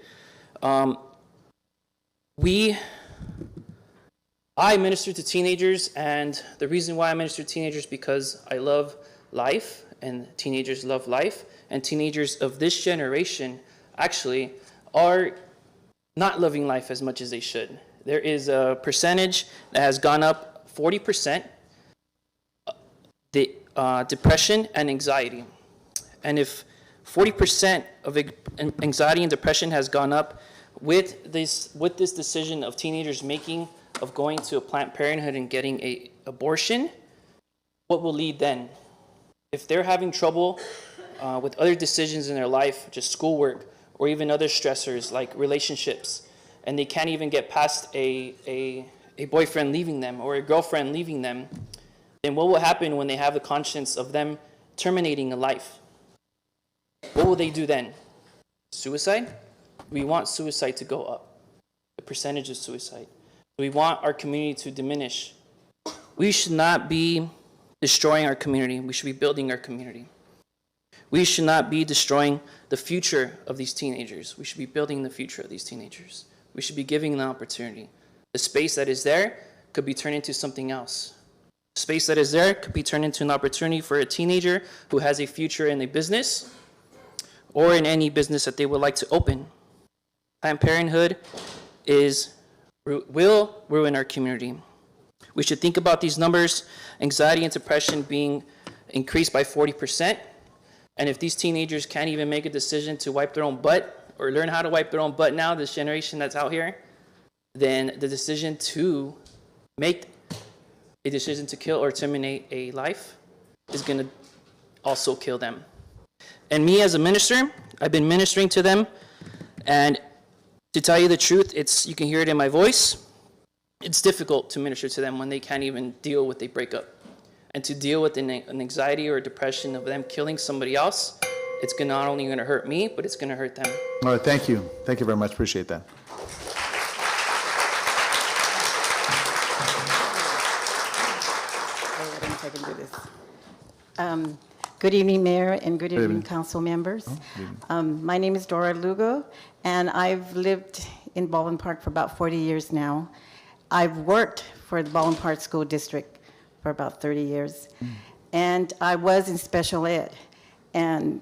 I minister to teenagers, and the reason why I minister to teenagers is because I love life, and teenagers love life, and teenagers of this generation actually are not living life as much as they should. There is a percentage that has gone up 40%, depression and anxiety. And if 40% of anxiety and depression has gone up with this decision of teenagers making of going to a Planned Parenthood and getting an abortion, what will lead then? If they're having trouble with other decisions in their life, just schoolwork, or even other stressors like relationships, and they can't even get past a boyfriend leaving them or a girlfriend leaving them, then what will happen when they have the conscience of them terminating a life? What will they do then? Suicide? We want suicide to go up, the percentage of suicide. We want our community to diminish. We should not be destroying our community. We should be building our community. We should not be destroying the future of these teenagers. We should be building the future of these teenagers. We should be giving them an opportunity. The space that is there could be turned into something else. The space that is there could be turned into an opportunity for a teenager who has a future in a business or in any business that they would like to open. Planned Parenthood will ruin our community. We should think about these numbers, anxiety and depression being increased by 40%. And if these teenagers can't even make a decision to wipe their own butt or learn how to wipe their own butt now, this generation that's out here, then the decision to make a decision to kill or terminate a life is going to also kill them. And me as a minister, I've been ministering to them, and to tell you the truth, you can hear it in my voice, it's difficult to minister to them when they can't even deal with a breakup. And to deal with an anxiety or depression of them killing somebody else, it's not only going to hurt me, but it's going to hurt them. All right, thank you. Thank you very much. Appreciate that. Good evening, Mayor, and good evening, council members. My name is Dora Lugo, and I've lived in Baldwin Park for about 40 years now. I've worked for the Baldwin Park School District for about 30 years, and I was in special ed, and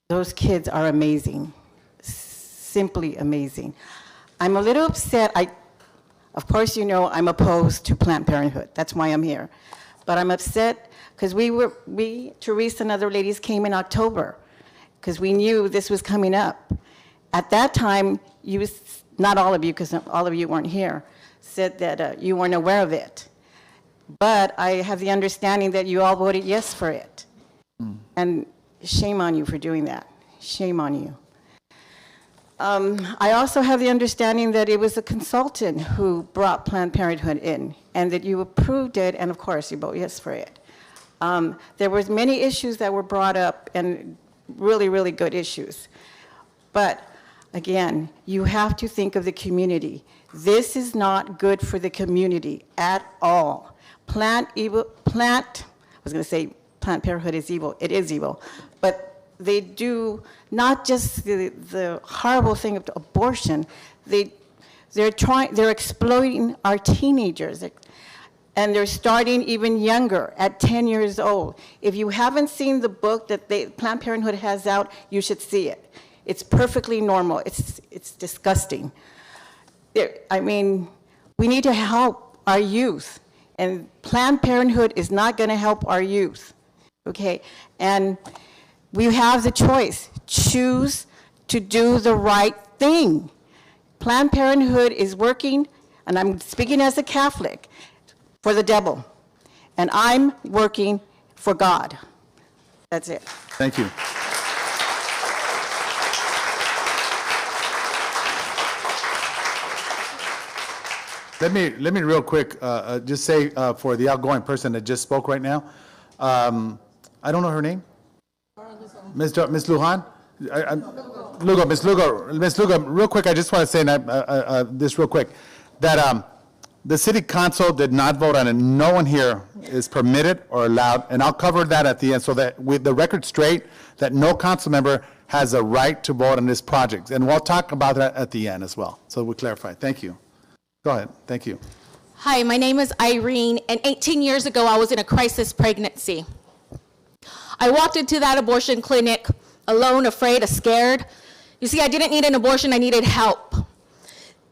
those kids are amazing, simply amazing. I'm a little upset. Of course, you know I'm opposed to Planned Parenthood. That's why I'm here. But I'm upset because Teresa and other ladies came in October because we knew this was coming up. At that time, not all of you, because all of you weren't here, said that you weren't aware of it. But I have the understanding that you all voted yes for it. And shame on you for doing that. Shame on you. I also have the understanding that it was a consultant who brought Planned Parenthood in, and that you approved it, and of course you voted yes for it. There was many issues that were brought up, and really, really good issues. But again, you have to think of the community. This is not good for the community at all. Planned Parenthood is evil. It is evil. But they do not just the horrible thing of abortion. They're exploiting our teenagers, and they're starting even younger, at 10 years old. If you haven't seen the book that Planned Parenthood has out, you should see it. It's perfectly normal. It's disgusting. I mean, we need to help our youth, and Planned Parenthood is not going to help our youth, okay? And we have the choice. Choose to do the right thing. Planned Parenthood is working, and I'm speaking as a Catholic, for the devil. And I'm working for God. That's it. Thank you. Let me real quick just say for the outgoing person that just spoke right now, I don't know her name. Ms. Lujan? Ms. Lugo, real quick, I just want to say this real quick, that The city council did not vote on it. No one here is permitted or allowed, and I'll cover that at the end so that with the record straight, that no council member has a right to vote on this project. And we'll talk about that at the end as well. So we clarify. Thank you. Go ahead. Thank you. Hi, my name is Irene, and 18 years ago, I was in a crisis pregnancy. I walked into that abortion clinic alone, afraid, scared. You see, I didn't need an abortion, I needed help.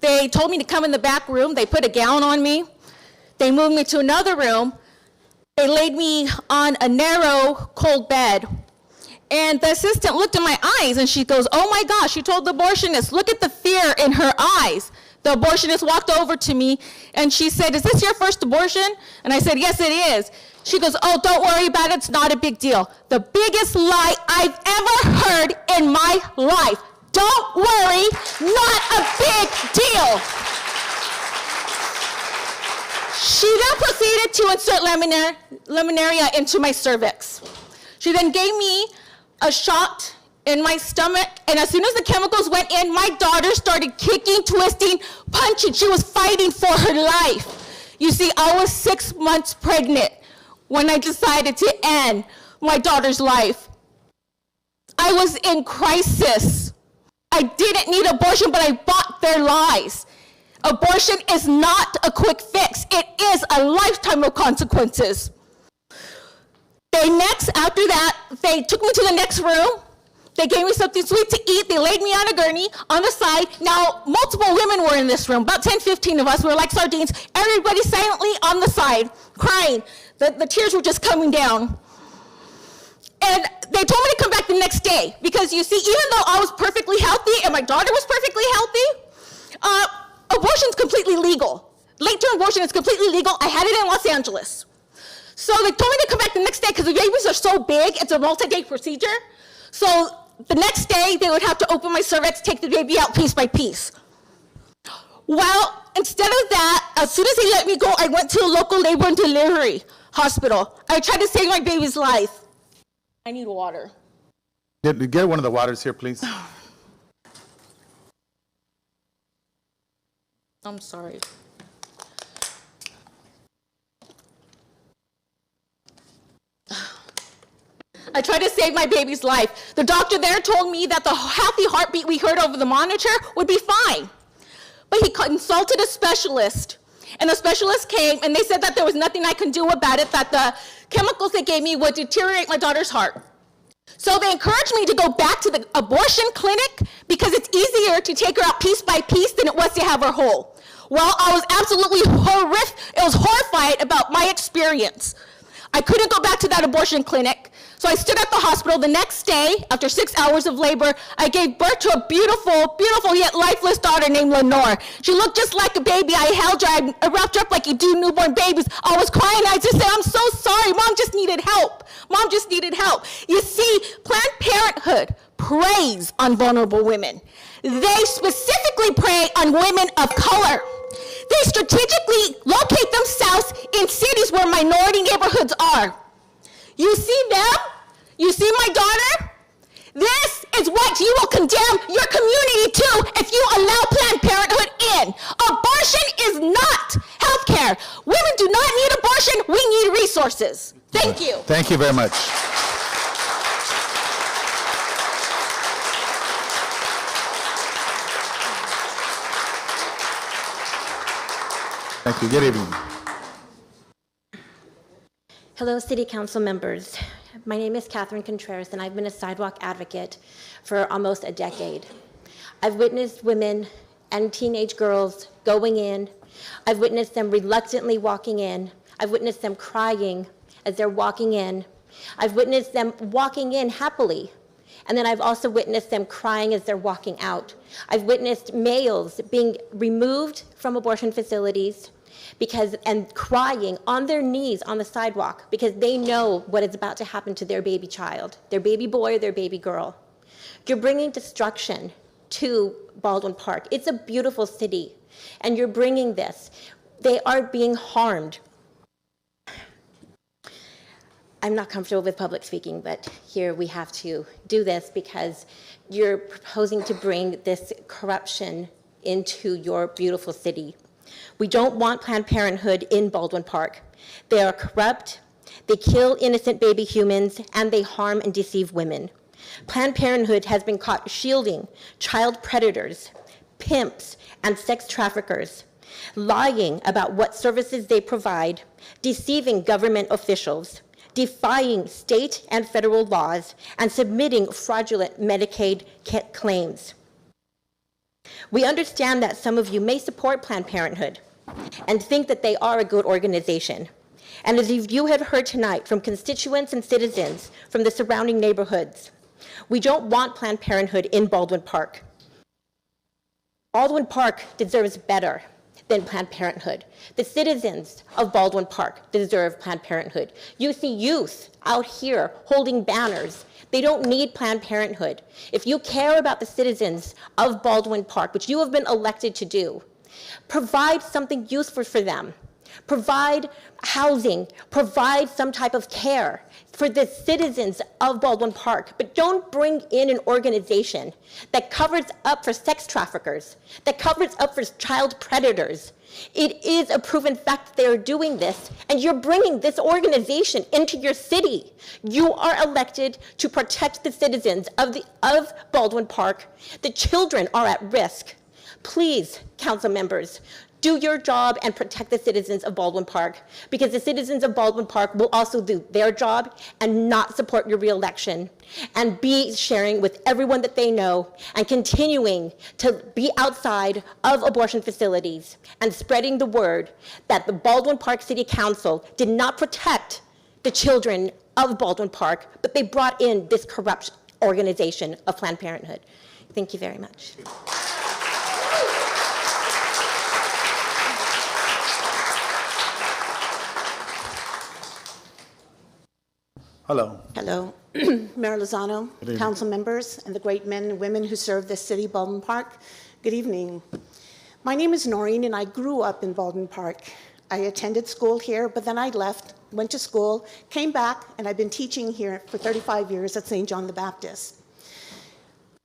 They told me to come in the back room. They put a gown on me. They moved me to another room. They laid me on a narrow, cold bed. And the assistant looked in my eyes and she goes, "Oh my gosh," she told the abortionist, "look at the fear in her eyes." The abortionist walked over to me and she said, "Is this your first abortion?" And I said, "Yes, it is." She goes, "Oh, don't worry about it, it's not a big deal." The biggest lie I've ever heard in my life. Don't worry, not a big deal. She then proceeded to insert laminaria into my cervix. She then gave me a shot in my stomach, and as soon as the chemicals went in, my daughter started kicking, twisting, punching. She was fighting for her life. You see, I was 6 months pregnant when I decided to end my daughter's life. I was in crisis. I didn't need abortion, but I bought their lies. Abortion is not a quick fix. It is a lifetime of consequences. After that, they took me to the next room. They gave me something sweet to eat. They laid me on a gurney on the side. Now, multiple women were in this room, about 10, 15 of us. We were like sardines. Everybody silently on the side, crying. The tears were just coming down. And they told me to come back the next day because, you see, even though I was perfectly healthy and my daughter was perfectly healthy, abortion's completely legal. Late-term abortion is completely legal. I had it in Los Angeles. So they told me to come back the next day because the babies are so big, it's a multi-day procedure. So the next day, they would have to open my cervix, take the baby out piece by piece. Well, instead of that, as soon as they let me go, I went to a local labor and delivery hospital. I tried to save my baby's life. I need water. Get one of the waters here, please. I'm sorry. I tried to save my baby's life. The doctor there told me that the healthy heartbeat we heard over the monitor would be fine. But he consulted a specialist, and the specialist came, and they said that there was nothing I could do about it, that the chemicals they gave me would deteriorate my daughter's heart. So they encouraged me to go back to the abortion clinic because it's easier to take her out piece by piece than it was to have her whole. Well, I was absolutely horrified about my experience. I couldn't go back to that abortion clinic, so I stood at the hospital the next day. After 6 hours of labor, I gave birth to a beautiful, beautiful yet lifeless daughter named Lenore. She looked just like a baby. I held her, I wrapped her up like you do newborn babies. I was crying, I just said, "I'm so sorry, Mom just needed help. Mom just needed help." You see, Planned Parenthood preys on vulnerable women. They specifically prey on women of color. They strategically locate themselves in cities where minority neighborhoods are. You see them? You see my daughter? This is what you will condemn your community to if you allow Planned Parenthood in. Abortion is not health care. Women do not need abortion. We need resources. Thank you. Thank you very much. Thank you. Good evening. Hello, City Council members. My name is Catherine Contreras, and I've been a sidewalk advocate for almost a decade. I've witnessed women and teenage girls going in. I've witnessed them reluctantly walking in. I've witnessed them crying as they're walking in. I've witnessed them walking in happily. And then I've also witnessed them crying as they're walking out. I've witnessed males being removed from abortion facilities and crying on their knees on the sidewalk because they know what is about to happen to their baby child, their baby boy or their baby girl. You're bringing destruction to Baldwin Park. It's a beautiful city, and you're bringing this. They are being harmed. I'm not comfortable with public speaking, but here we have to do this because you're proposing to bring this corruption into your beautiful city. We don't want Planned Parenthood in Baldwin Park. They are corrupt, they kill innocent baby humans, and they harm and deceive women. Planned Parenthood has been caught shielding child predators, pimps, and sex traffickers, lying about what services they provide, deceiving government officials, defying state and federal laws, and submitting fraudulent Medicaid claims. We understand that some of you may support Planned Parenthood and think that they are a good organization. And as you have heard tonight from constituents and citizens from the surrounding neighborhoods, we don't want Planned Parenthood in Baldwin Park. Baldwin Park deserves better than Planned Parenthood. The citizens of Baldwin Park deserve Planned Parenthood. You see youth out here holding banners. They don't need Planned Parenthood. If you care about the citizens of Baldwin Park, which you have been elected to do, provide something useful for them. Provide housing, provide some type of care for the citizens of Baldwin Park, but don't bring in an organization that covers up for sex traffickers, that covers up for child predators. It is a proven fact that they are doing this, and you're bringing this organization into your city. You are elected to protect the citizens of Baldwin Park. The children are at risk. Please, council members, do your job and protect the citizens of Baldwin Park, because the citizens of Baldwin Park will also do their job and not support your reelection, and be sharing with everyone that they know and continuing to be outside of abortion facilities and spreading the word that the Baldwin Park City Council did not protect the children of Baldwin Park, but they brought in this corrupt organization of Planned Parenthood. Thank you very much. Hello. Hello, Mayor Lozano, council members, and the great men and women who serve this city, Baldwin Park. Good evening. My name is Noreen, and I grew up in Baldwin Park. I attended school here, but then I left, went to school, came back, and I've been teaching here for 35 years at St. John the Baptist.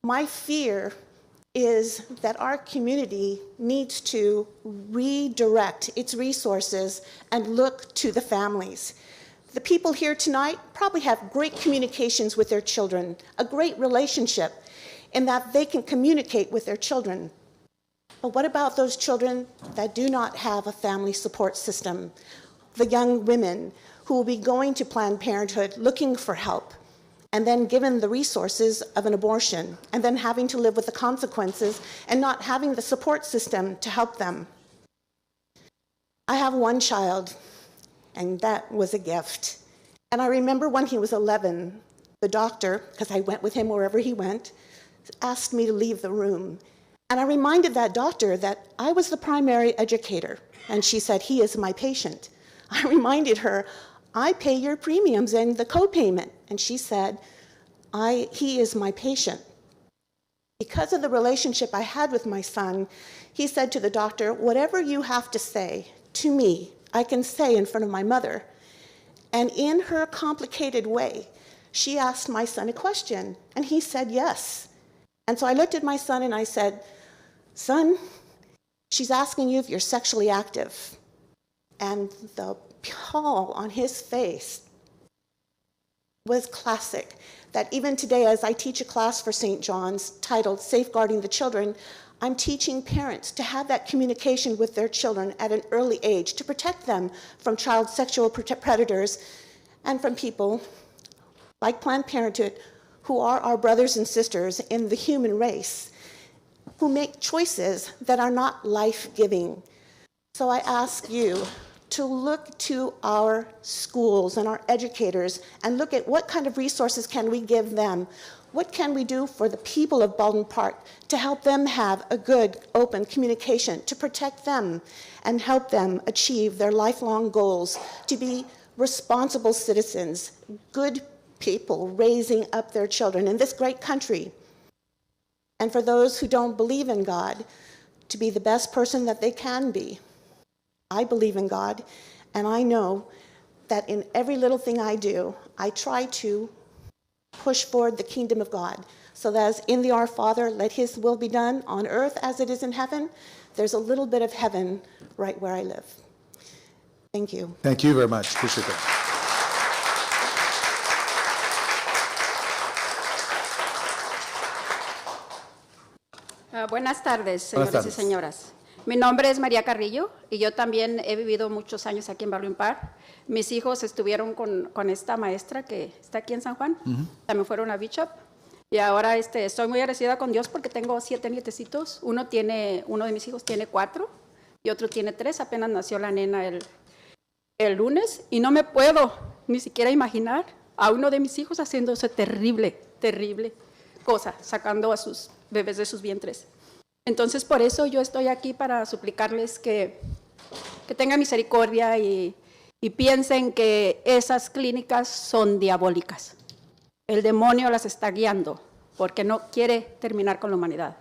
My fear is that our community needs to redirect its resources and look to the families. The people here tonight probably have great communications with their children, a great relationship in that they can communicate with their children. But what about those children that do not have a family support system? The young women who will be going to Planned Parenthood looking for help, and then given the resources of an abortion, and then having to live with the consequences and not having the support system to help them. I have one child, and that was a gift. And I remember when he was 11, the doctor, because I went with him wherever he went, asked me to leave the room. And I reminded that doctor that I was the primary educator, and she said, "He is my patient." I reminded her, "I pay your premiums and the co-payment," and she said, "He is my patient." Because of the relationship I had with my son, he said to the doctor, "Whatever you have to say to me, I can say in front of my mother." And in her complicated way, she asked my son a question, and he said yes. And so I looked at my son and I said, "Son, she's asking you if you're sexually active." And the pall on his face was classic. That even today, as I teach a class for St. John's titled Safeguarding the Children, I'm teaching parents to have that communication with their children at an early age to protect them from child sexual predators and from people like Planned Parenthood, who are our brothers and sisters in the human race, who make choices that are not life-giving. So I ask you to look to our schools and our educators and look at what kind of resources can we give them. What can we do for the people of Baldwin Park to help them have a good, open communication, to protect them and help them achieve their lifelong goals, to be responsible citizens, good people raising up their children in this great country. And for those who don't believe in God, to be the best person that they can be. I believe in God, and I know that in every little thing I do, I try to push forward the kingdom of God. So that as in the Our Father, let his will be done on earth as it is in heaven, there's a little bit of heaven right where I live. Thank you. Thank you very much. Appreciate that. Buenas tardes, Buenas señores tardes. y señoras. Mi nombre es María Carrillo y yo también he vivido muchos años aquí en Baldwin Park. Mis hijos estuvieron con esta maestra que está aquí en San Juan, también fueron a Bishop. Y ahora estoy muy agradecida con Dios porque tengo 7 nietecitos. Uno de mis hijos tiene 4 y otro tiene 3. Apenas nació la nena el lunes y no me puedo ni siquiera imaginar a uno de mis hijos haciendo esa terrible cosa, sacando a sus bebés de sus vientres. Entonces, por eso yo estoy aquí para suplicarles que tengan misericordia y piensen que esas clínicas son diabólicas. El demonio las está guiando porque no quiere terminar con la humanidad,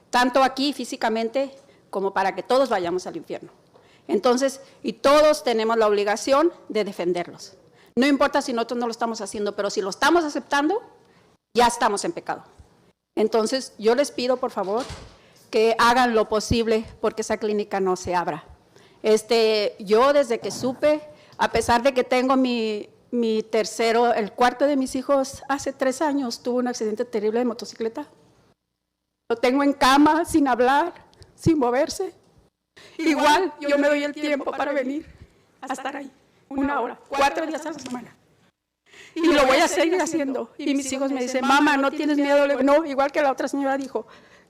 tanto aquí físicamente como para que todos vayamos al infierno. Entonces, y todos tenemos la obligación de defenderlos. No importa si nosotros no lo estamos haciendo, pero si lo estamos aceptando, ya estamos en pecado. Entonces, yo les pido, por favor, que hagan lo posible porque esa clínica no se abra. Yo desde que supe, a pesar de que tengo el cuarto de mis hijos hace 3 años, tuvo un accidente terrible de motocicleta. Lo tengo en cama, sin hablar, sin moverse. Igual yo me doy el tiempo para venir a estar ahí, 1 hora, 4 días a la semana. Y lo voy a seguir haciendo. Y mis hijos me dicen, mamá, ¿no tienes miedo? Le digo, no, igual que la otra señora dijo,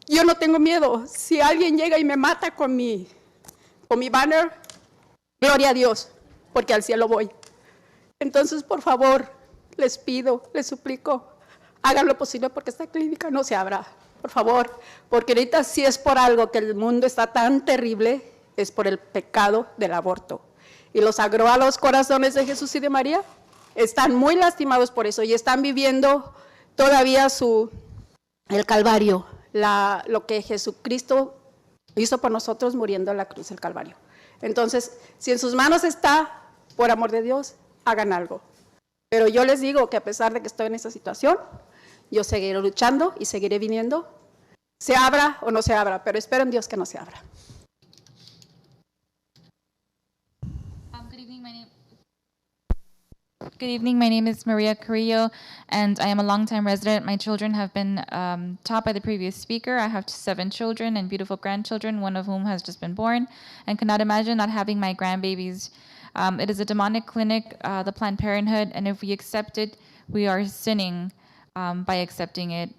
yo no tengo miedo. Si alguien llega y me mata con mi banner, gloria a Dios, porque al cielo voy. Entonces, por favor, les pido, les suplico, hagan lo posible porque esta clínica no se abra, por favor, porque ahorita si es por algo que el mundo está tan terrible, es por el pecado del aborto. Y los sagrados corazones de Jesús y de María están muy lastimados por eso y están viviendo todavía el Calvario, lo que Jesucristo hizo por nosotros muriendo en la cruz del Calvario. Entonces, si en sus manos está, por amor de Dios, hagan algo. Pero yo les digo que a pesar de que estoy en esa situación, yo seguiré luchando y seguiré viniendo, se abra o no se abra, pero espero en Dios que no se abra. Good evening, my name is Maria Carrillo, and I am a longtime resident. My children have been taught by the previous speaker. I have 7 children and beautiful grandchildren, one of whom has just been born, and cannot imagine not having my grandbabies. It is a demonic clinic, the Planned Parenthood, and if we accept it, we are sinning by accepting it.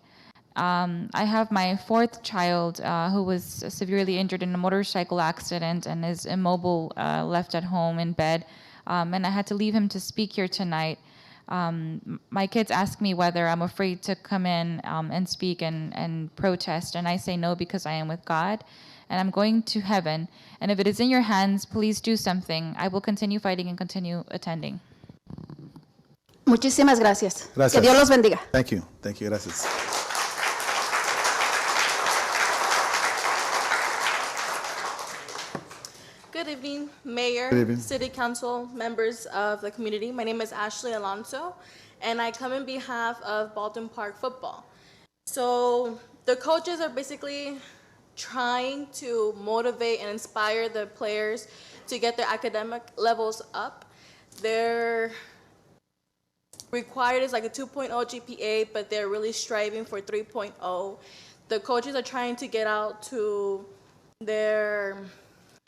I have my 4th child who was severely injured in a motorcycle accident and is immobile, left at home in bed. And I had to leave him to speak here tonight. My kids ask me whether I'm afraid to come in and speak and protest, and I say no because I am with God, and I'm going to heaven. And if it is in your hands, please do something. I will continue fighting and continue attending. Muchísimas gracias. Gracias. Que Dios los bendiga. Thank you. Thank you. Gracias. Good evening, Mayor, Good evening. City Council, members of the community. My name is Ashley Alonso, and I come in behalf of Baldwin Park Football. So the coaches are basically trying to motivate and inspire the players to get their academic levels up. They're required is like a 2.0 GPA, but they're really striving for 3.0. The coaches are trying to get out to their,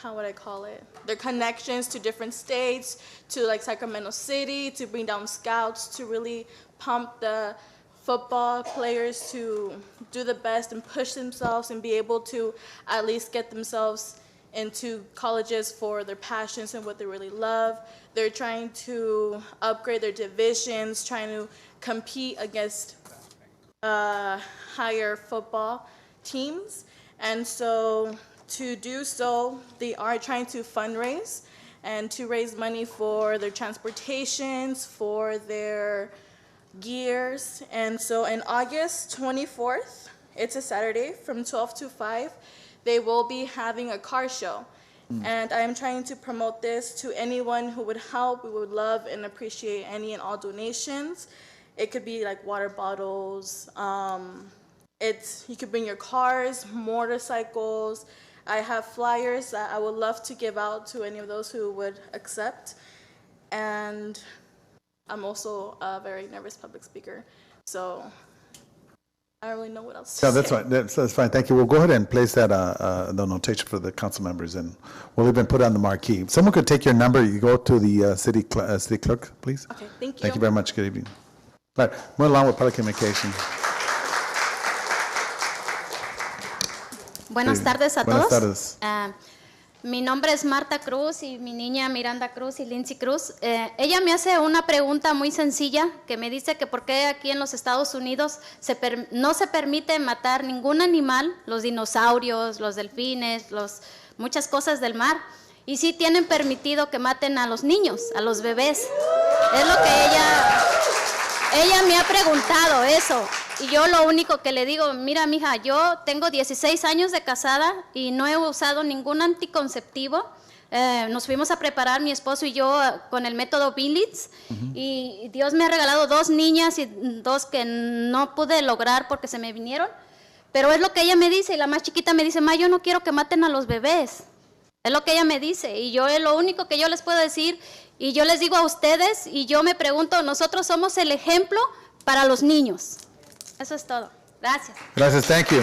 how would I call it? Their connections to different states, to like Sacramento City, to bring down scouts, to really pump the football players to do the best and push themselves and be able to at least get themselves into colleges for their passions and what they really love. They're trying to upgrade their divisions, trying to compete against higher football teams. And so to do so, they are trying to fundraise and to raise money for their transportations, for their gears. And so on August 24th, it's a Saturday, from 12 to 5, they will be having a car show. And I am trying to promote this to anyone who would help. We would love and appreciate any and all donations. It could be like water bottles. You could bring your cars, motorcycles. I have flyers that I would love to give out to any of those who would accept. And I'm also a very nervous public speaker, so I don't really know what else to Yeah, say. that's fine. That's fine. Thank you. We'll go ahead and place that the notation for the council members, and we'll even put it on the marquee. If someone could take your number, you go to the city clerk, please. Okay, thank you. Thank you very much. Good evening. All right, moving along with public communication. Buenas Sí. tardes a Buenas todos. tardes. Mi nombre es Marta Cruz y mi niña Miranda Cruz y Lindsay Cruz. Ella me hace una pregunta muy sencilla que me dice que por qué aquí en los Estados Unidos no se permite matar ningún animal, los dinosaurios, los delfines, muchas cosas del mar, y sí tienen permitido que maten a los niños, a los bebés. Es lo que ella me ha preguntado eso. Y yo lo único que le digo, mira, mija, yo tengo 16 años de casada y no he usado ningún anticonceptivo. Nos fuimos a preparar mi esposo y yo con el método Billings, y Dios me ha regalado 2 niñas y 2 que no pude lograr porque se me vinieron. Pero es lo que ella me dice, y la más chiquita me dice, ma, yo no quiero que maten a los bebés. Es lo que ella me dice, y yo es lo único que yo les puedo decir, y yo les digo a ustedes, y yo me pregunto, nosotros somos el ejemplo para los niños. Eso es todo. Gracias. Gracias. Thank you.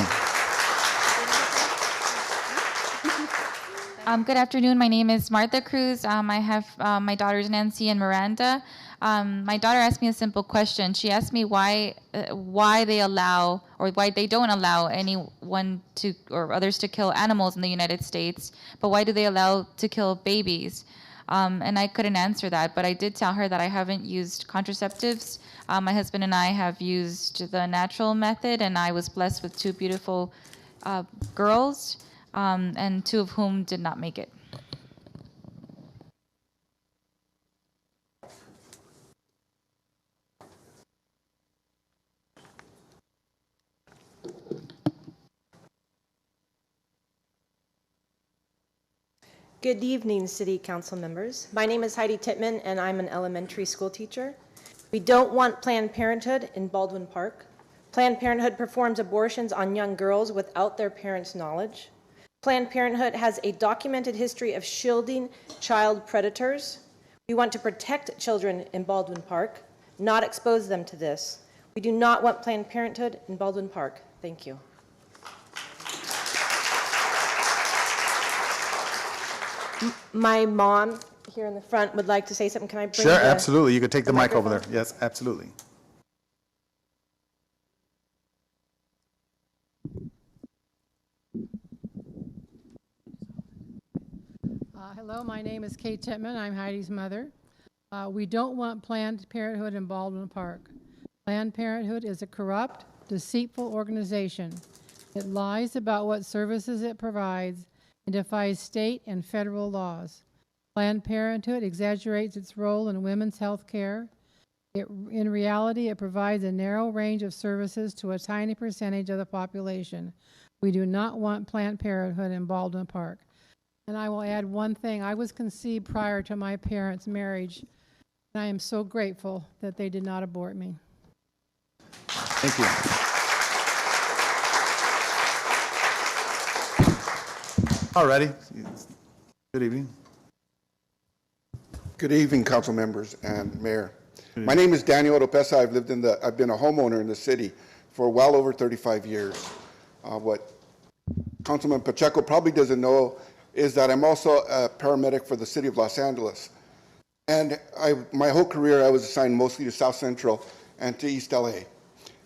Good afternoon. My name is Martha Cruz. I have my daughters Nancy and Miranda. My daughter asked me a simple question. She asked me why they allow, or why they don't allow anyone to, or others to kill animals in the United States, but why do they allow to kill babies? And I couldn't answer that, but I did tell her that I haven't used contraceptives. My husband and I have used the natural method, and I was blessed with 2 beautiful girls, and 2 of whom did not make it. Good evening, City Council members. My name is Heidi Tittman, and I'm an elementary school teacher. We don't want Planned Parenthood in Baldwin Park. Planned Parenthood performs abortions on young girls without their parents' knowledge. Planned Parenthood has a documented history of shielding child predators. We want to protect children in Baldwin Park, not expose them to this. We do not want Planned Parenthood in Baldwin Park. Thank you. My mom here in the front would like to say something. Can I bring Sure, the- absolutely. You could take the mic over there. microphone? Yes, absolutely. Hello, my name is Kate Tittman. I'm Heidi's mother. We don't want Planned Parenthood in Baldwin Park. Planned Parenthood is a corrupt, deceitful organization. It lies about what services it provides and defies state and federal laws. Planned Parenthood exaggerates its role in women's health care. In reality, it provides a narrow range of services to a tiny percentage of the population. We do not want Planned Parenthood in Baldwin Park. And I will add one thing. I was conceived prior to my parents' marriage, and I am so grateful that they did not abort me. Thank you. All righty. Good evening. Good evening, council members and mayor. My name is Daniel Oropesa. I've been a homeowner in the city for well over 35 years. What Councilman Pacheco probably doesn't know is that I'm also a paramedic for the city of Los Angeles. And my whole career, I was assigned mostly to South Central and to East LA.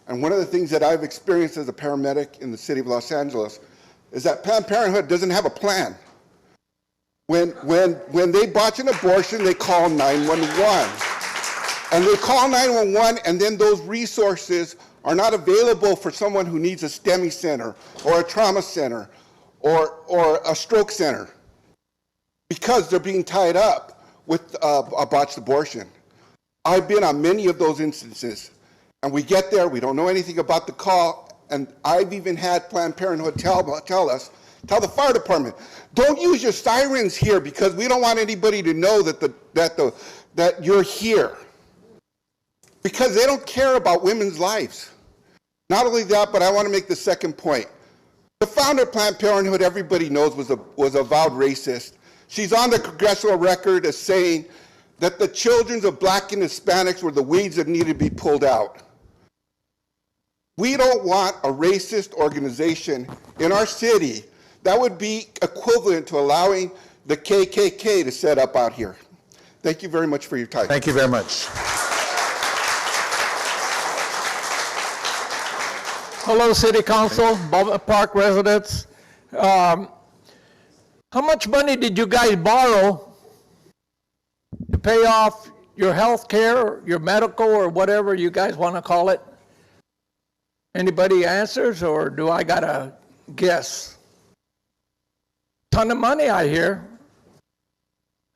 And one of the things that I've experienced as a paramedic in the city of Los Angeles is that Planned Parenthood doesn't have a plan. When they botch an abortion, they call 911. And they call 911, and then those resources are not available for someone who needs a STEMI center or a trauma center or a stroke center because they're being tied up with a botched abortion. I've been on many of those instances, and we get there, we don't know anything about the call, and I've even had Planned Parenthood tell the fire department, don't use your sirens here because we don't want anybody to know that you're here. because they don't care about women's lives. Not only that, but I want to make the second point. The founder of Planned Parenthood, everybody knows, was a avowed racist. She's on the congressional record as saying that the children of Black and Hispanics were the weeds that needed to be pulled out. We don't want a racist organization in our city that would be equivalent to allowing the KKK to set up out here. Thank you very much for your time. Thank you very much. Hello, City Council, Baldwin Park residents. How much money did you guys borrow to pay off your health care, your medical, or whatever you guys want to call it? Anybody answers, or do I got to guess? Ton of money, I hear.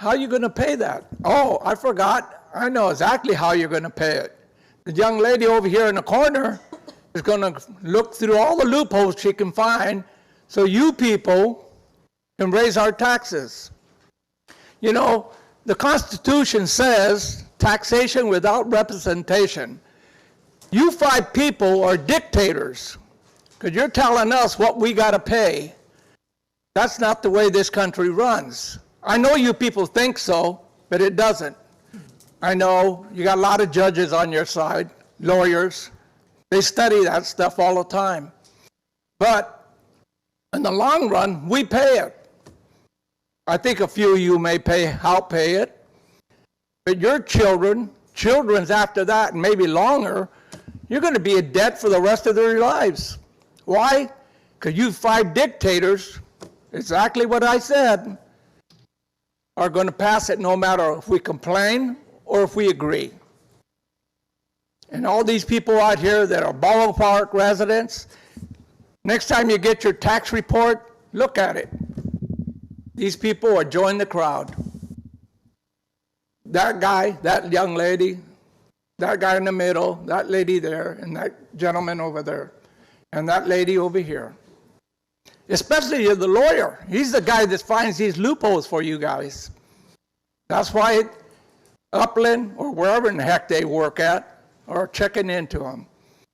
How are you going to pay that? Oh, I forgot. I know exactly how you're going to pay it. The young lady over here in the corner is going to look through all the loopholes she can find so you people can raise our taxes. You know, the Constitution says taxation without representation. You 5 people are dictators because you're telling us what we got to pay. That's not the way this country runs. I know you people think so, but it doesn't. I know you got a lot of judges on your side, lawyers. They study that stuff all the time. But in the long run, we pay it. I think a few of you may help pay it. But your children's after that, and maybe longer, you're going to be in debt for the rest of their lives. Why? Because you 5 dictators, exactly what I said, are going to pass it no matter if we complain or if we agree. And all these people out here that are Baldwin Park residents, next time you get your tax report, look at it. These people are joining the crowd. That guy, that young lady, that guy in the middle, that lady there, and that gentleman over there, and that lady over here. Especially the lawyer. He's the guy that finds these loopholes for you guys. That's why Upland, or wherever in the heck they work at, are checking into them.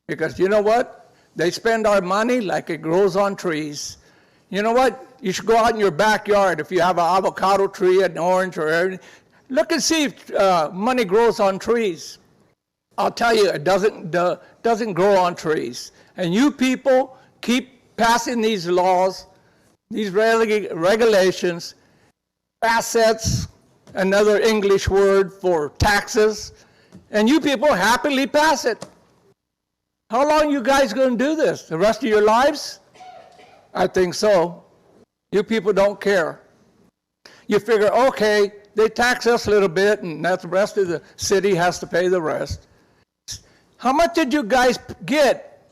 Because you know what? They spend our money like it grows on trees. You know what? You should go out in your backyard if you have an avocado tree, an orange, or everything. Look and see if money grows on trees. I'll tell you, it doesn't grow on trees. And you people keep passing these laws, these regulations, assets, another English word for taxes, and you people happily pass it. How long are you guys going to do this? The rest of your lives? I think so. You people don't care. You figure, okay, they tax us a little bit, and that's the rest of the city has to pay the rest. How much did you guys get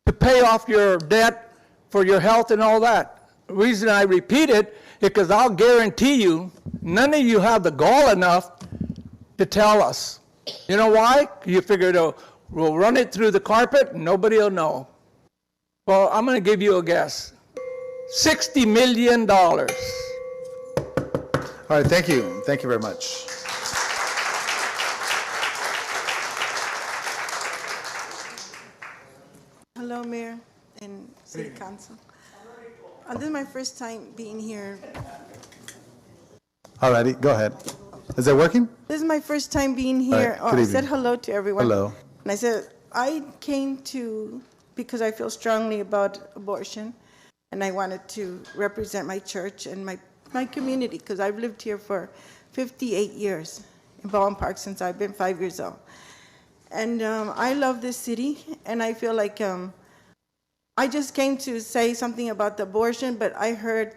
to pay off your debt for your health and all that? The reason I repeat it is because I'll guarantee you, none of you have the gall enough to tell us. You know why? You figure we'll run it through the carpet and nobody will know. Well, I'm going to give you a guess. $60 million. All right, thank you. Thank you very much. Hello, Mayor and City Council. This is my first time being here. All righty, go ahead. Is it working? This is my first time being here. All right, I said hello to everyone. Hello. And I said, I came to, because I feel strongly about abortion, and I wanted to represent my church and my community, because I've lived here for 58 years in Baldwin Park since I've been 5 years old. And I love this city, and I feel like I just came to say something about the abortion, but I've heard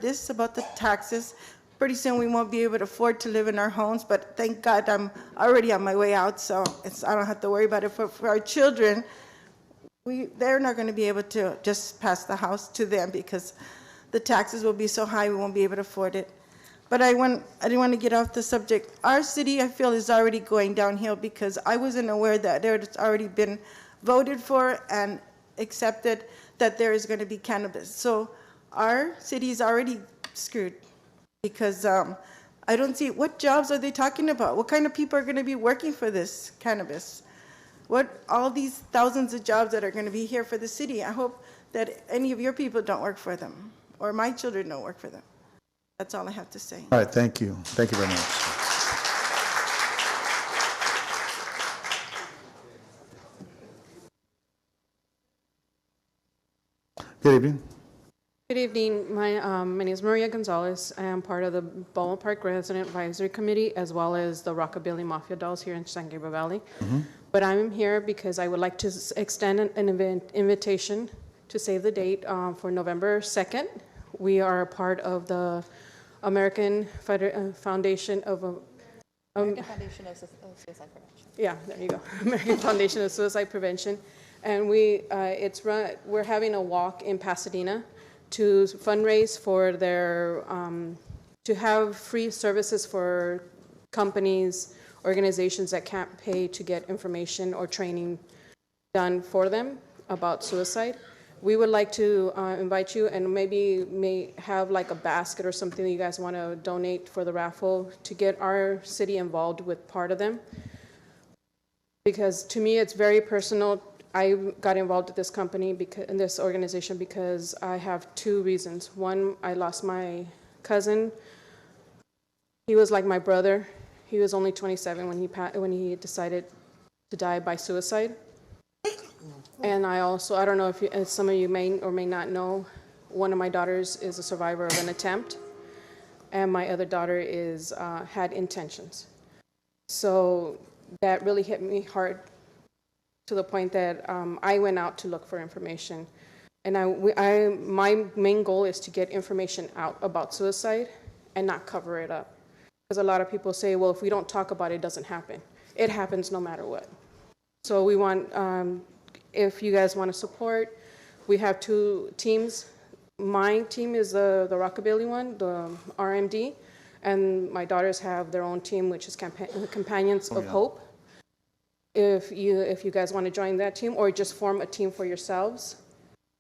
this about the taxes. Pretty soon we won't be able to afford to live in our homes, but thank God I'm already on my way out, so I don't have to worry about it. For our children, they're not going to be able to just pass the house to them because the taxes will be so high we won't be able to afford it. But I didn't want to get off the subject. Our city, I feel, is already going downhill because I wasn't aware that there had already been voted for and accepted that there is going to be cannabis. So our city is already screwed because I don't see, what jobs are they talking about? What kind of people are going to be working for this cannabis? What, all these thousands of jobs that are going to be here for the city, I hope that any of your people don't work for them, or my children don't work for them. That's all I have to say. All right, thank you. Thank you very much. Good evening. Good evening. My name is Maria Gonzalez. I am part of the Baldwin Park Resident Advisory Committee, as well as the Rockabilly Mafia Dolls here in San Gabriel Valley. But I'm here because I would like to extend an invitation to save the date for November 2nd. We are a part of the American Foundation of American Foundation of Suicide Prevention. Yeah, there you go. American Foundation of Suicide Prevention, and we're having a walk in Pasadena to fundraise for their to have free services for companies, organizations that can't pay to get information or training done for them about suicide. We would like to invite you, and maybe may have like a basket or something that you guys want to donate for the raffle to get our city involved with part of them. Because to me, it's very personal. I got involved with this company, in this organization, because I have two reasons. One, I lost my cousin. He was like my brother. He was only 27 when he decided to die by suicide. And I don't know if some of you may or may not know, one of my daughters is a survivor of an attempt, and my other daughter had intentions. So that really hit me hard, to the point that I went out to look for information. And my main goal is to get information out about suicide and not cover it up. Because a lot of people say, well, if we don't talk about it, it doesn't happen. It happens no matter what. So we want, if you guys want to support, we have two teams. My team is the Rockabilly one, the RMD, and my daughters have their own team, which is Companions of Hope. If you guys want to join that team, or just form a team for yourselves,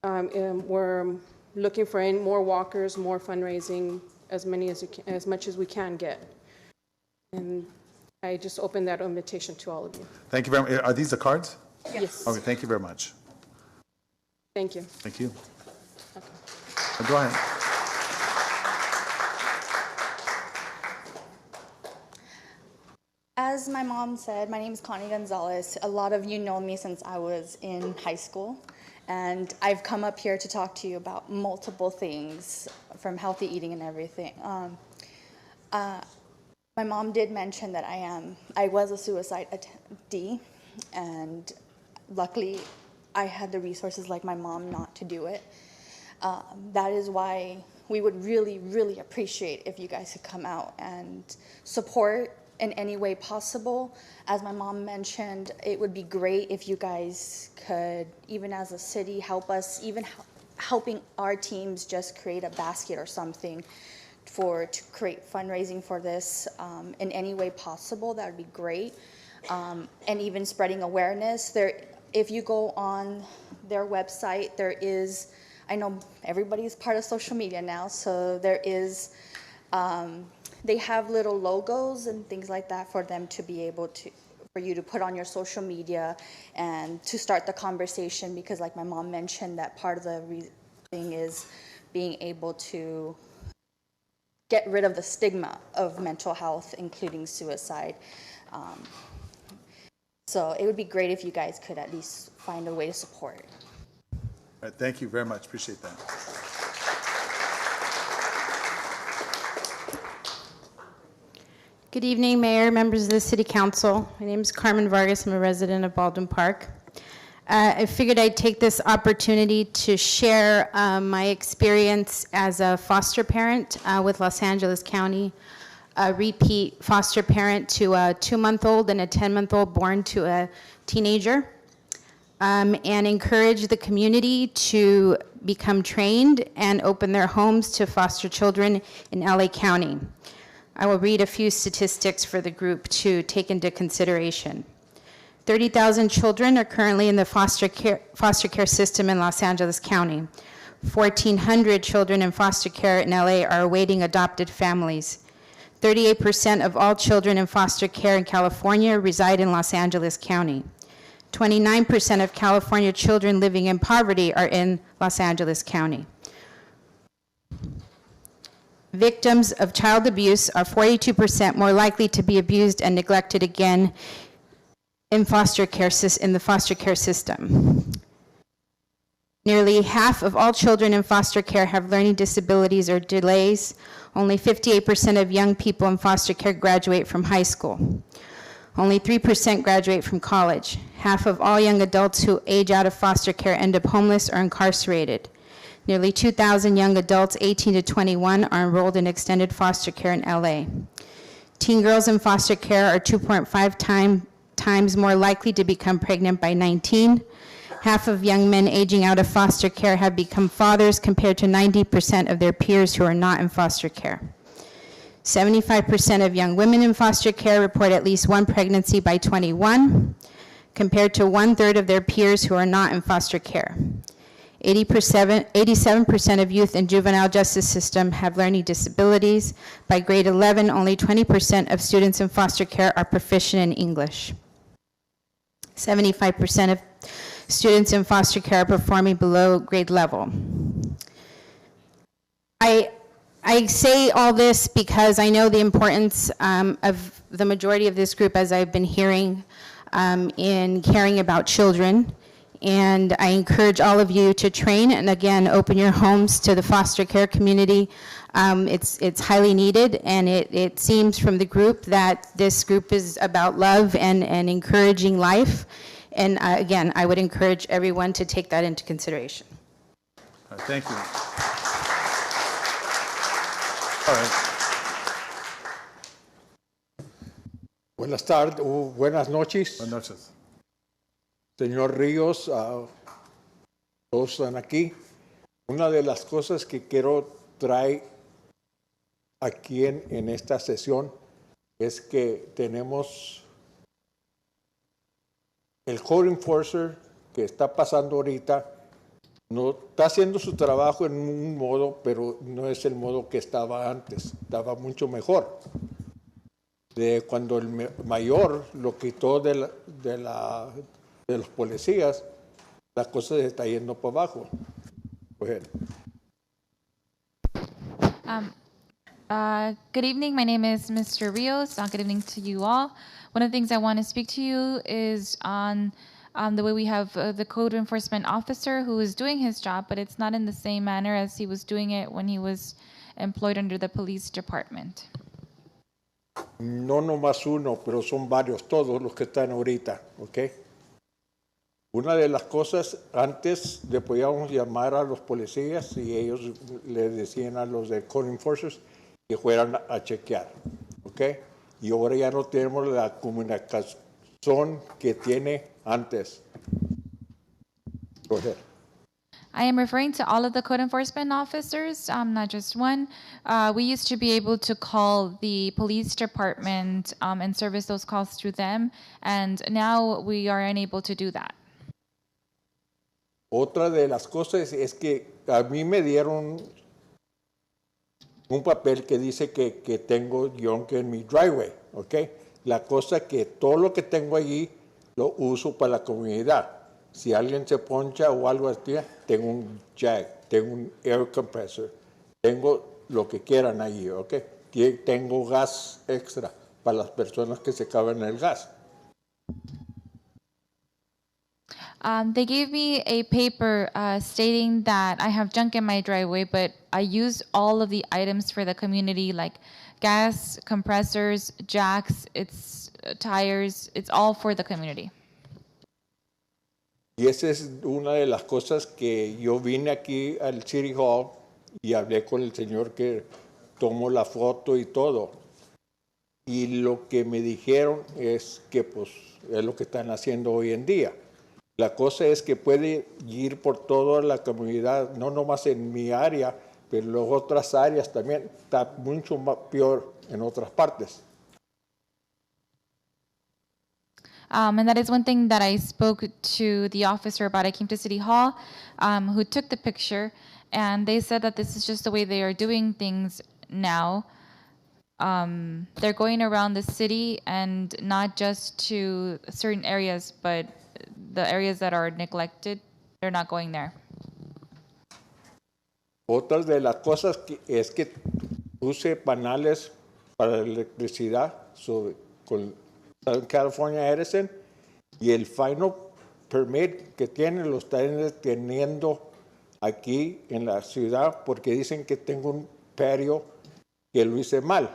and we're looking for more walkers, more fundraising, as much as we can get. And I just opened that invitation to all of you. Thank you very much. Are these the cards? Yes. Okay, thank you very much. Thank you. Thank you. Okay. Go ahead. As my mom said, my name is Connie Gonzalez. A lot of you know me since I was in high school, and I've come up here to talk to you about multiple things, from healthy eating and everything. My mom did mention that I was a suicide attemptee, and luckily I had the resources like my mom not to do it. That is why we would really, really appreciate if you guys could come out and support in any way possible. As my mom mentioned, it would be great if you guys could, even as a city, help us, even helping our teams just create a basket or something to create fundraising for this in any way possible. That would be great. And even spreading awareness. If you go on their website, there is, I know everybody's part of social media now, so there is, they have little logos and things like that for them to be able to, for you to put on your social media and to start the conversation, because like my mom mentioned, that part of the thing is being able to get rid of the stigma of mental health, including suicide. So it would be great if you guys could at least find a way to support. All right, thank you very much. Appreciate that. Good evening, Mayor, members of the City Council. My name is Carmen Vargas. I'm a resident of Baldwin Park. I figured I'd take this opportunity to share my experience as a foster parent with Los Angeles County, a repeat foster parent to a 2-month-old and a 10-month-old born to a teenager, and encourage the community to become trained and open their homes to foster children in LA County. I will read a few statistics for the group to take into consideration. 30,000 children are currently in the foster care system in Los Angeles County. 1,400 children in foster care in LA are awaiting adopted families. 38% of all children in foster care in California reside in Los Angeles County. 29% of California children living in poverty are in Los Angeles County. Victims of child abuse are 42% more likely to be abused and neglected again in the foster care system. Nearly half of all children in foster care have learning disabilities or delays. Only 58% of young people in foster care graduate from high school. Only 3% graduate from college. Half of all young adults who age out of foster care end up homeless or incarcerated. Nearly 2,000 young adults 18 to 21 are enrolled in extended foster care in LA. Teen girls in foster care are 2.5 times more likely to become pregnant by 19. Half of young men aging out of foster care have become fathers compared to 90% of their peers who are not in foster care. 75% of young women in foster care report at least one pregnancy by 21, compared to 1/3 of their peers who are not in foster care. 87% of youth in juvenile justice system have learning disabilities. By grade 11, only 20% of students in foster care are proficient in English. 75% of students in foster care are performing below grade level. I say all this because I know the importance of the majority of this group, as I've been hearing, in caring about children. And I encourage all of you to train and, again, open your homes to the foster care community. It's highly needed, and it seems from the group that this group is about love and encouraging life. And again, I would encourage everyone to take that into consideration. All right, thank you. All right. Buenas tardes, buenas noches. Buenas noches. Señor Ríos, todos están aquí. Una de las cosas que quiero traer aquí en esta sesión es que tenemos el Code Enforcer que está pasando ahorita, no está haciendo su trabajo en un modo, pero no es el modo que estaba antes, estaba mucho mejor. De cuando el mayor lo quitó de los policías, la cosa se está yendo para abajo. Good evening. My name is Mr. Rios. Good evening to you all. One of the things I want to speak to you is on the way we have the code enforcement officer who is doing his job, but it's not in the same manner as he was doing it when he was employed under the police department. No nomás uno, pero son varios, todos los que están ahorita, ¿ok? Una de las cosas, antes le podíamos llamar a los policías y ellos le decían a los de Code Enforcers que fueran a chequear, ¿ok? Y ahora ya no tenemos la comunicación que tiene antes. Go ahead. I am referring to all of the code enforcement officers, not just one. We used to be able to call the police department and service those calls through them, and now we are unable to do that. Otra de las cosas es que a mí me dieron un papel que dice que tengo junk en mi driveway, ¿ok? La cosa que todo lo que tengo allí lo uso para la comunidad. Si alguien se poncha o algo así, tengo un jack, tengo un air compressor, tengo lo que quieran allí, ¿ok? Tengo gas extra para las personas que se acaban el gas. They gave me a paper stating that I have junk in my driveway, but I use all of the items for the community, like gas, compressors, jacks, tires, it's all for the community. Y esa es una de las cosas que yo vine aquí al City Hall y hablé con el señor que tomó la foto y todo. Y lo que me dijeron es que pues es lo que están haciendo hoy en día. La cosa es que puede ir por toda la comunidad, no nomás en mi área, pero en las otras áreas también. Está mucho más peor en otras partes. And that is one thing that I spoke to the officer about. I came to City Hall, who took the picture, and they said that this is just the way they are doing things now. they're going around the city and not just to certain areas, but the areas that are neglected, they're not going there. Otra de las cosas es que puse paneles para la electricidad con Southern California Edison y el final permit que tienen lo están teniendo aquí en la ciudad porque dicen que tengo un patio que lo hice mal,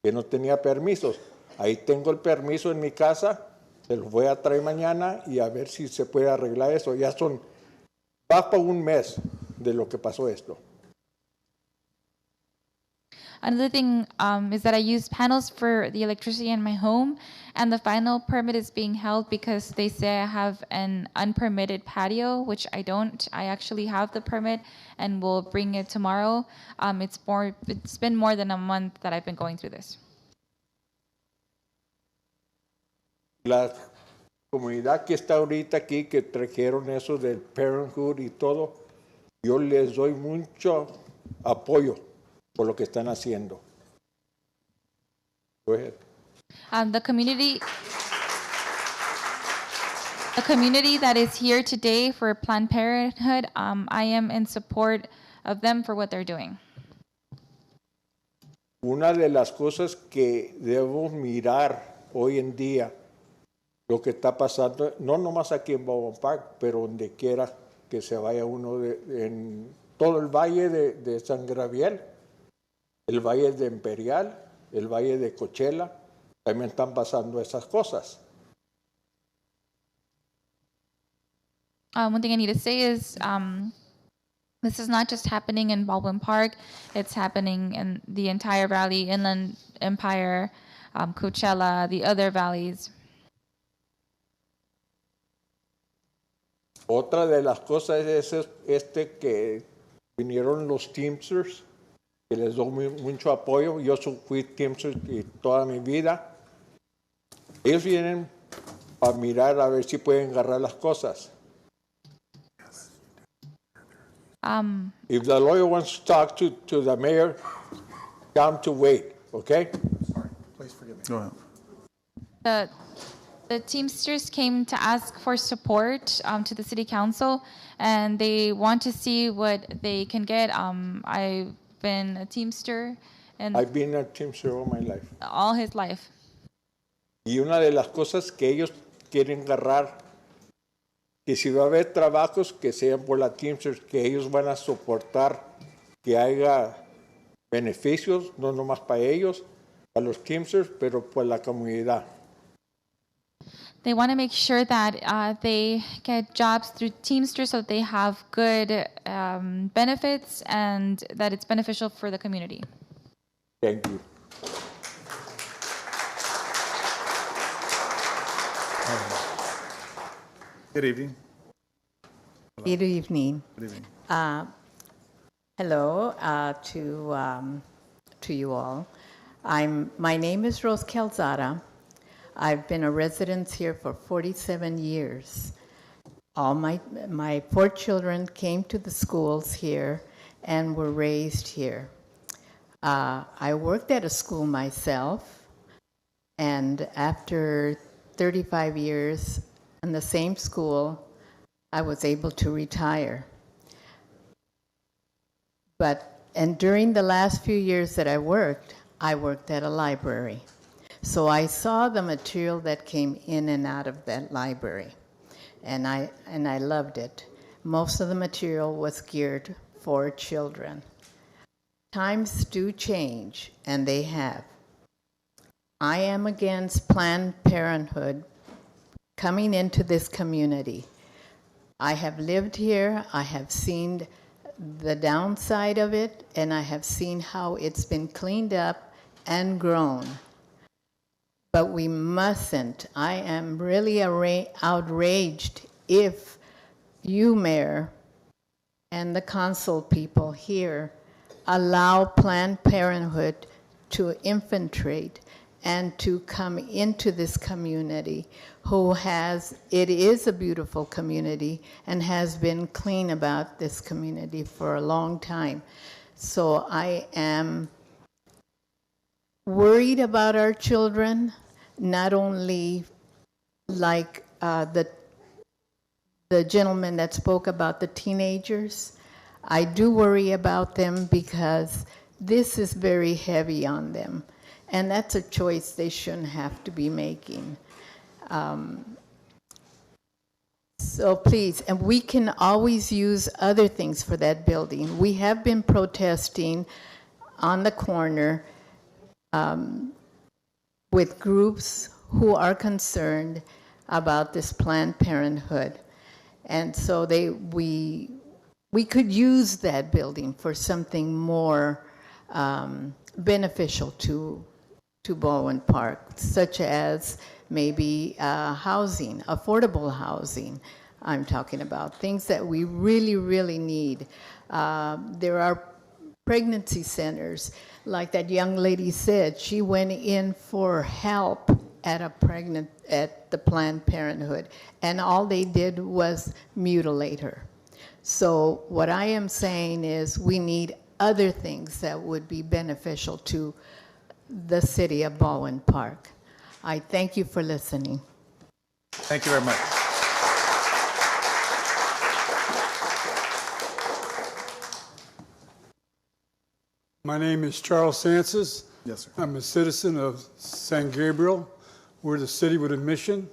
que no tenía permisos. Ahí tengo el permiso en mi casa, se los voy a traer mañana y a ver si se puede arreglar eso. Ya va para un mes de lo que pasó esto. Another thing is that I use panels for the electricity in my home, and the final permit is being held because they say I have an unpermitted patio, which I don't. I actually have the permit and will bring it tomorrow. It's been more than a month that I've been going through this. La comunidad que está ahorita aquí, que trajeron eso del Parenthood y todo, yo les doy mucho apoyo por lo que están haciendo. Go ahead. The community that is here today for Planned Parenthood, I am in support of them for what they're doing. Una de las cosas que debemos mirar hoy en día, lo que está pasando, no nomás aquí en Baldwin Park, pero donde quiera que se vaya uno, en todo el valle de San Gabriel, el valle de Imperial, el valle de Coachella, también están pasando esas cosas. One thing I need to say is this is not just happening in Baldwin Park, it's happening in the entire valley, Inland Empire, Coachella, the other valleys. Otra de las cosas es que vinieron los Teamsters, que les doy mucho apoyo. Yo fui Teamster toda mi vida. Ellos vienen para mirar a ver si pueden agarrar las cosas. If the lawyer wants to talk to the mayor, tell him to wait, okay? Sorry, please forgive me. Go ahead. The Teamsters came to ask for support to the city council, and they want to see what they can get. I've been a Teamster, and I've been a Teamster all my life. All his life. Y una de las cosas que ellos quieren agarrar, que si va a haber trabajos que sean por la Teamsters, que ellos van a soportar que haya beneficios, no nomás para ellos, para los Teamsters, pero para la comunidad. They want to make sure that they get jobs through Teamsters so that they have good benefits and that it's beneficial for the community. Thank you. Good evening. Good evening. Good evening. Hello to you all. My name is Rose Calzada. I've been a resident here for 47 years. All my 4 children came to the schools here and were raised here. I worked at a school myself, and after 35 years in the same school, I was able to retire. And during the last few years that I worked at a library. So I saw the material that came in and out of that library, and I loved it. Most of the material was geared for children. Times do change, and they have. I am against Planned Parenthood coming into this community. I have lived here, I have seen the downside of it, and I have seen how it's been cleaned up and grown. But we mustn't. I am really outraged if you, Mayor, and the council people here allow Planned Parenthood to infiltrate and to come into this community it is a beautiful community and has been clean about this community for a long time. So I am worried about our children, not only like the gentleman that spoke about the teenagers. I do worry about them because this is very heavy on them, and that's a choice they shouldn't have to be making. So please, and we can always use other things for that building. We have been protesting on the corner with groups who are concerned about this Planned Parenthood. And so we could use that building for something more beneficial to Baldwin Park, such as maybe housing, affordable housing. I'm talking about things that we really, really need. There are pregnancy centers, like that young lady said. She went in for help at the Planned Parenthood, and all they did was mutilate her. So what I am saying is we need other things that would be beneficial to the city of Baldwin Park. I thank you for listening. Thank you very much. My name is Charles Sances. Yes, sir. I'm a citizen of San Gabriel. We're the city with a mission,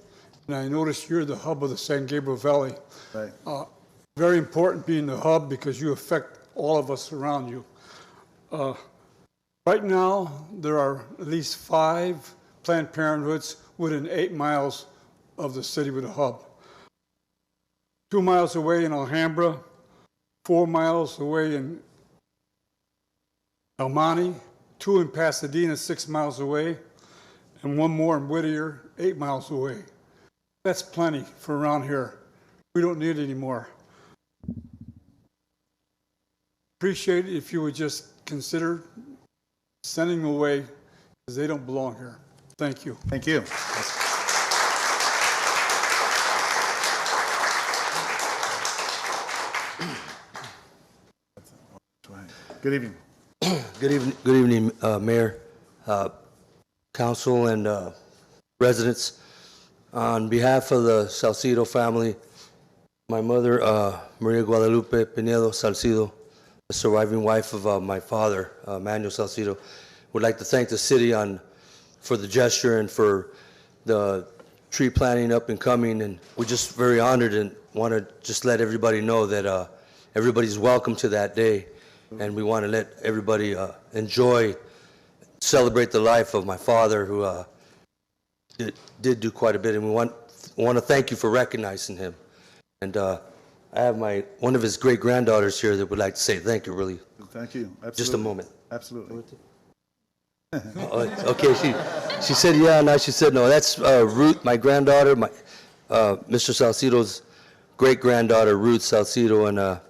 and I noticed you're the hub of the San Gabriel Valley. Right. Very important being the hub because you affect all of us around you. Right now, there are at least 5 Planned Parenthoods within 8 miles of the city with a hub. 2 miles away in Alhambra, 4 miles away in El Monte, 2 in Pasadena, 6 miles away, and 1 more in Whittier, 8 miles away. That's plenty for around here. We don't need any more. Appreciate it if you would just consider sending them away because they don't belong here. Thank you. Thank you. Good evening. Good evening, Mayor, Council, and residents. On behalf of the Salcido family, my mother, Maria Guadalupe Pinedo Salcido, the surviving wife of my father, Manuel Salcido, would like to thank the city for the gesture and for the tree planting up and coming. And we're just very honored and want to just let everybody know that everybody's welcome to that day. And we want to let everybody celebrate the life of my father, who did do quite a bit. And we want to thank you for recognizing him. And I have one of his great granddaughters here that would like to say thank you. Really, thank you. Absolutely. Just a moment. Absolutely. Okay, she said yeah. Now she said no. That's Ruth, my granddaughter, Mr. Salcido's great granddaughter, Ruth Salcido, and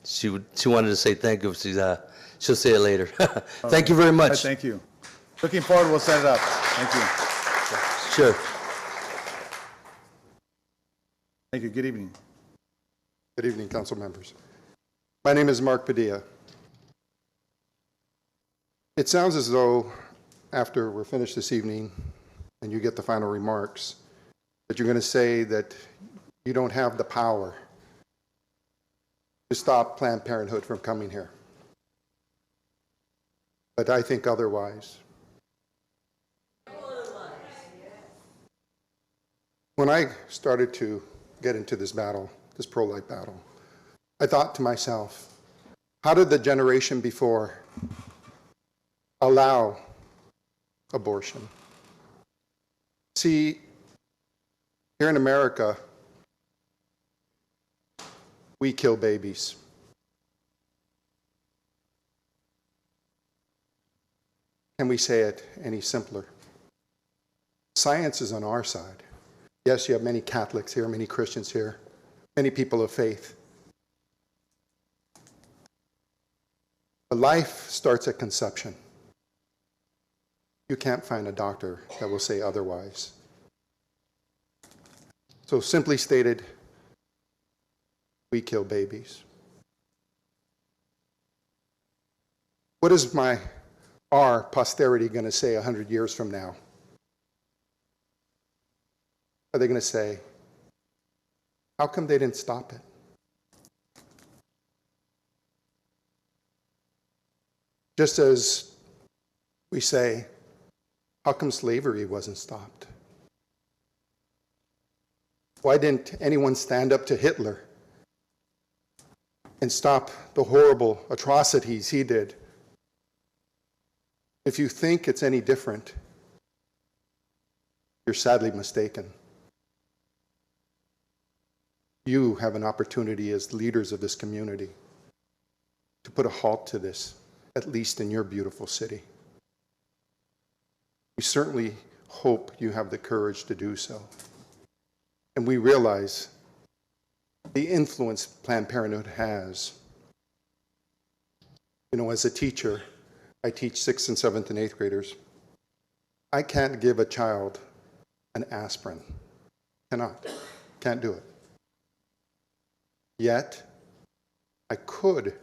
she wanted to say thank you. She'll say it later. Thank you very much. Right, thank you. Looking forward. We'll set it up. Thank you. Sure. Thank you. Good evening. Good evening, council members. My name is Mark Padilla. It sounds as though after we're finished this evening and you get the final remarks, that you're going to say that you don't have the power to stop Planned Parenthood from coming here. But I think otherwise. When I started to get into this battle, this pro-life battle, I thought to myself, how did the generation before allow abortion? See, here in America, we kill babies. Can we say it any simpler? Science is on our side. Yes, you have many Catholics here, many Christians here, many people of faith. But life starts at conception. You can't find a doctor that will say otherwise. So simply stated, we kill babies. What is my our posterity going to say 100 years from now? Are they going to say, how come they didn't stop it? Just as we say, how come slavery wasn't stopped? Why didn't anyone stand up to Hitler and stop the horrible atrocities he did? If you think it's any different, you're sadly mistaken. You have an opportunity as leaders of this community to put a halt to this, at least in your beautiful city. We certainly hope you have the courage to do so. And we realize the influence Planned Parenthood has. You know, as a teacher, I teach 6th and 7th and 8th graders. I can't give a child an aspirin. Can't do it. Yet, I could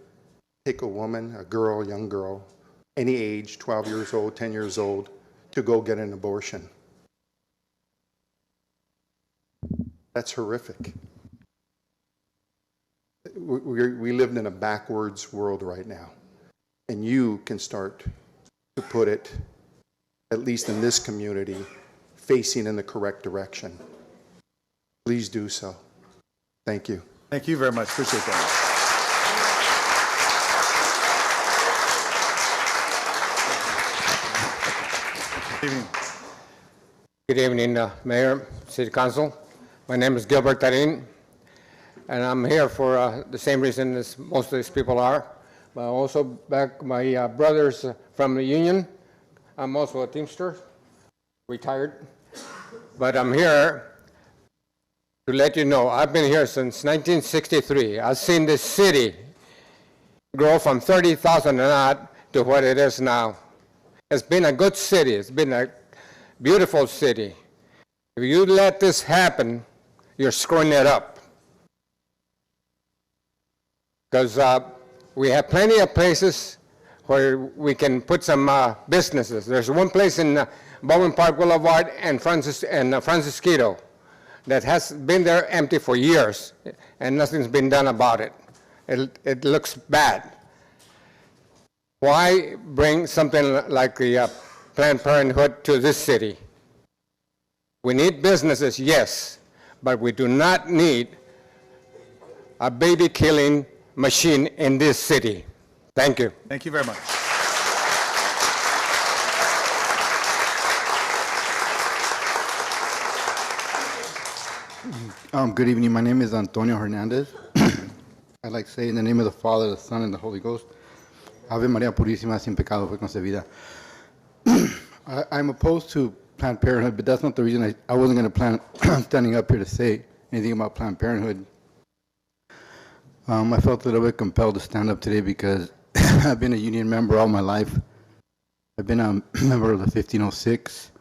take a woman, a girl, young girl, any age, 12 years old, 10 years old, to go get an abortion. That's horrific. We live in a backwards world right now. And you can start to put it, at least in this community, facing in the correct direction. Please do so. Thank you. Thank you very much. Appreciate that. Good evening. Good evening, Mayor, City Council. My name is Gilbert Tarin, and I'm here for the same reason as most of these people are. But also back my brothers from the union. I'm also a Teamster, retired. But I'm here to let you know, I've been here since 1963. I've seen this city grow from 30,000 and odd to what it is now. It's been a good city. It's been a beautiful city. If you let this happen, you're screwing it up. Because we have plenty of places where we can put some businesses. There's one place in Baldwin Park Boulevard and Francisquito that has been there empty for years, and nothing's been done about it. It looks bad. Why bring something like the Planned Parenthood to this city? We need businesses, yes, but we do not need a baby-killing machine in this city. Thank you. Thank you very much. Good evening. My name is Antonio Hernandez. I'd like to say in the name of the Father, the Son, and the Holy Ghost, Ave María Purísima, sin pecado fue concebida. I'm opposed to Planned Parenthood, but that's not the reason I wasn't going to plan standing up here to say anything about Planned Parenthood. I felt a little bit compelled to stand up today because I've been a union member all my life. I've been a member of the 1506,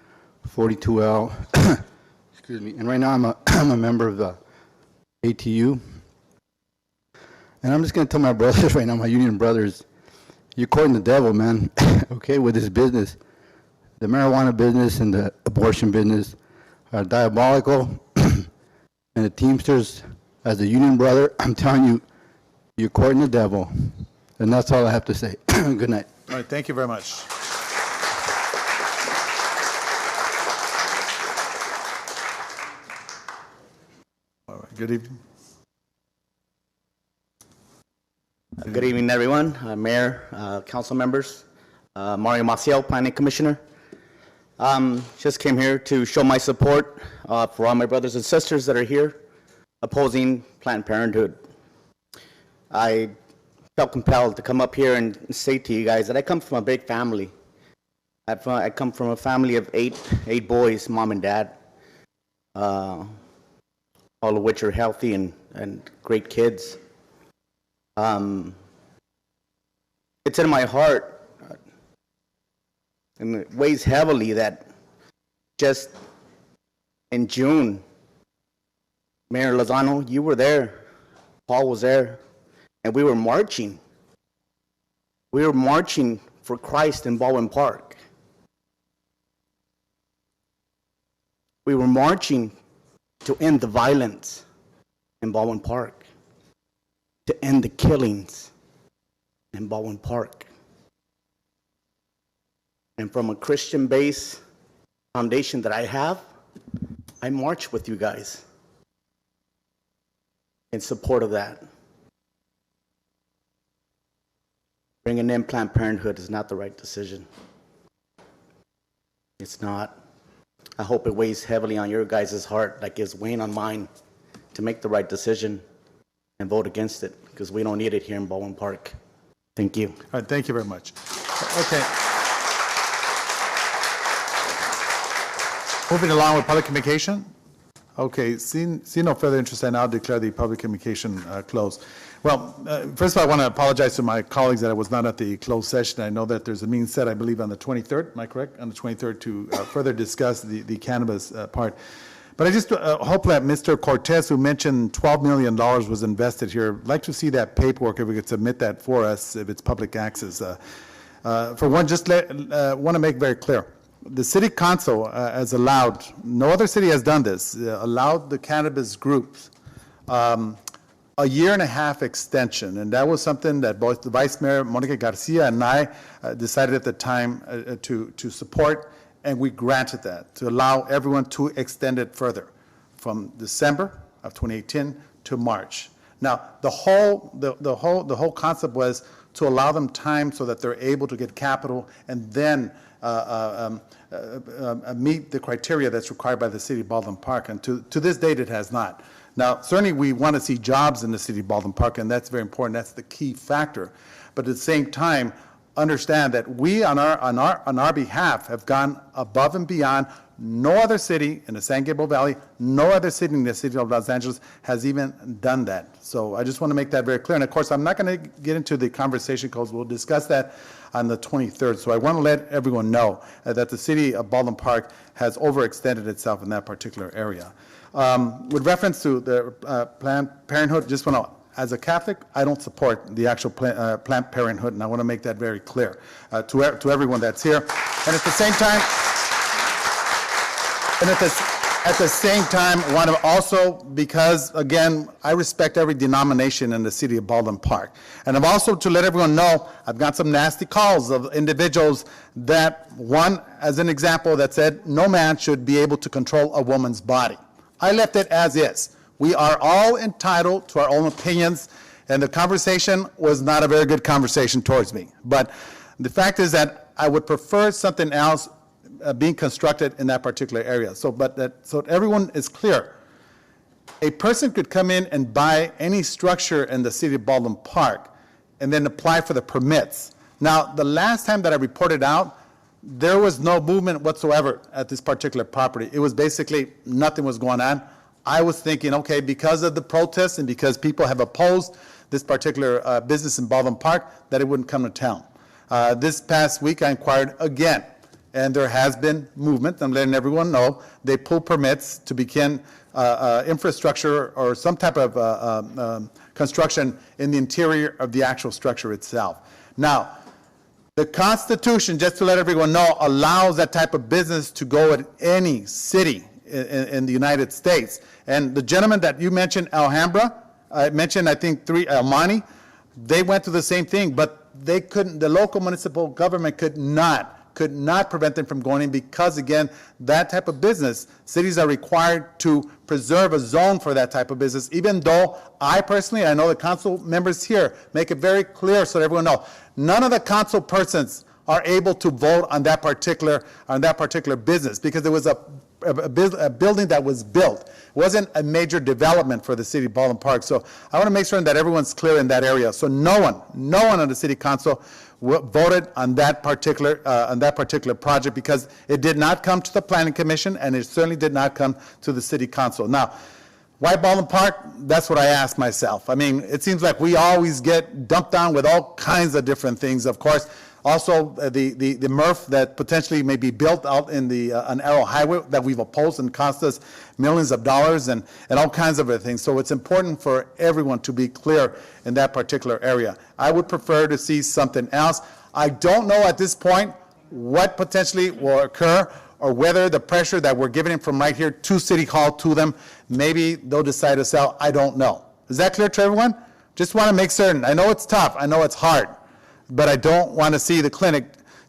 42L, excuse me, and right now I'm a member of the ATU. And I'm just going to tell my brothers right now, my union brothers, you're courting the devil, man, okay, with this business. The marijuana business and the abortion business are diabolical. And the Teamsters, as a union brother, I'm telling you, you're courting the devil. And that's all I have to say. Good night. All right, thank you very much. All right, good evening. Good evening, everyone. Mayor, council members, Mario Maciel, Planning Commissioner. Just came here to show my support for all my brothers and sisters that are here opposing Planned Parenthood. I felt compelled to come up here and say to you guys that I come from a big family. I come from a family of eight boys, mom and dad, all of which are healthy and great kids. It's in my heart, and it weighs heavily that just in June, Mayor Lozano, you were there, Paul was there, and we were marching. We were marching for Christ in Baldwin Park. We were marching to end the violence in Baldwin Park, to end the killings in Baldwin Park. And from a Christian-based foundation that I have, I march with you guys in support of that. Bringing in Planned Parenthood is not the right decision. It's not. I hope it weighs heavily on your guys' heart like it's weighing on mine to make the right decision and vote against it, because we don't need it here in Baldwin Park. Thank you. All right, thank you very much. Okay. Moving along with public communication. Okay, seeing no further interest, I now declare the public communication closed. Well, first of all, I want to apologize to my colleagues that I was not at the closed session. I know that there's a meeting set, I believe, on the 23rd, am I correct? On the 23rd to further discuss the cannabis part. But I just hope that Mr. Cortez, who mentioned $12 million was invested here, I'd like to see that paperwork, if we could submit that for us, if it's public access. For one, just want to make very clear. The city council has allowed, no other city has done this, allowed the cannabis groups a 1.5 year extension. And that was something that both the Vice Mayor, Monica Garcia, and I decided at the time to support, and we granted that, to allow everyone to extend it further from December of 2018 to March. Now, the whole concept was to allow them time so that they're able to get capital and then meet the criteria that's required by the city of Baldwin Park, and to this date it has not. Now, certainly we want to see jobs in the city of Baldwin Park, and that's very important. That's the key factor. But at the same time, understand that we on our behalf have gone above and beyond. No other city in the San Gabriel Valley, no other city in the city of Los Angeles has even done that. So I just want to make that very clear. And of course, I'm not going to get into the conversation because we'll discuss that on the 23rd. So I want to let everyone know that the city of Baldwin Park has overextended itself in that particular area. With reference to the Planned Parenthood, just want to, as a Catholic, I don't support the actual Planned Parenthood, and I want to make that very clear to everyone that's here. And at the same time, want to also, because again, I respect every denomination in the city of Baldwin Park. And I'm also to let everyone know, I've got some nasty calls of individuals that, one, as an example, that said, no man should be able to control a woman's body. I left it as is. We are all entitled to our own opinions, and the conversation was not a very good conversation towards me. But the fact is that I would prefer something else being constructed in that particular area. So everyone is clear. A person could come in and buy any structure in the city of Baldwin Park and then apply for the permits. Now, the last time that I reported out, there was no movement whatsoever at this particular property. It was basically nothing was going on. I was thinking, okay, because of the protests and because people have opposed this particular business in Baldwin Park, that it wouldn't come to town. This past week, I inquired again, and there has been movement. I'm letting everyone know. They pulled permits to begin infrastructure or some type of construction in the interior of the actual structure itself. Now, the Constitution, just to let everyone know, allows that type of business to go at any city in the United States. And the gentleman that you mentioned, Alhambra, I mentioned, I think, El Monte, they went through the same thing, but they couldn't, the local municipal government could not prevent them from going in because, again, that type of business, cities are required to preserve a zone for that type of business, even though I personally, I know the council members here, make it very clear so that everyone knows, none of the council persons are able to vote on that particular business because there was a building that was built. It wasn't a major development for the city of Baldwin Park. So I want to make sure that everyone's clear in that area. So no one on the city council voted on that particular project because it did not come to the Planning Commission and it certainly did not come to the city council. Now, why Baldwin Park? That's what I ask myself. I mean, it seems like we always get dumped on with all kinds of different things. Of course, also the MRF that potentially may be built out in the on Arrow Highway that we've opposed and cost us millions of dollars and all kinds of other things. So it's important for everyone to be clear in that particular area. I would prefer to see something else. I don't know at this point what potentially will occur or whether the pressure that we're giving from right here to City Hall to them, maybe they'll decide to sell. I don't know. Is that clear to everyone? Just want to make certain. I know it's tough. I know it's hard. But I don't want to see the clinic,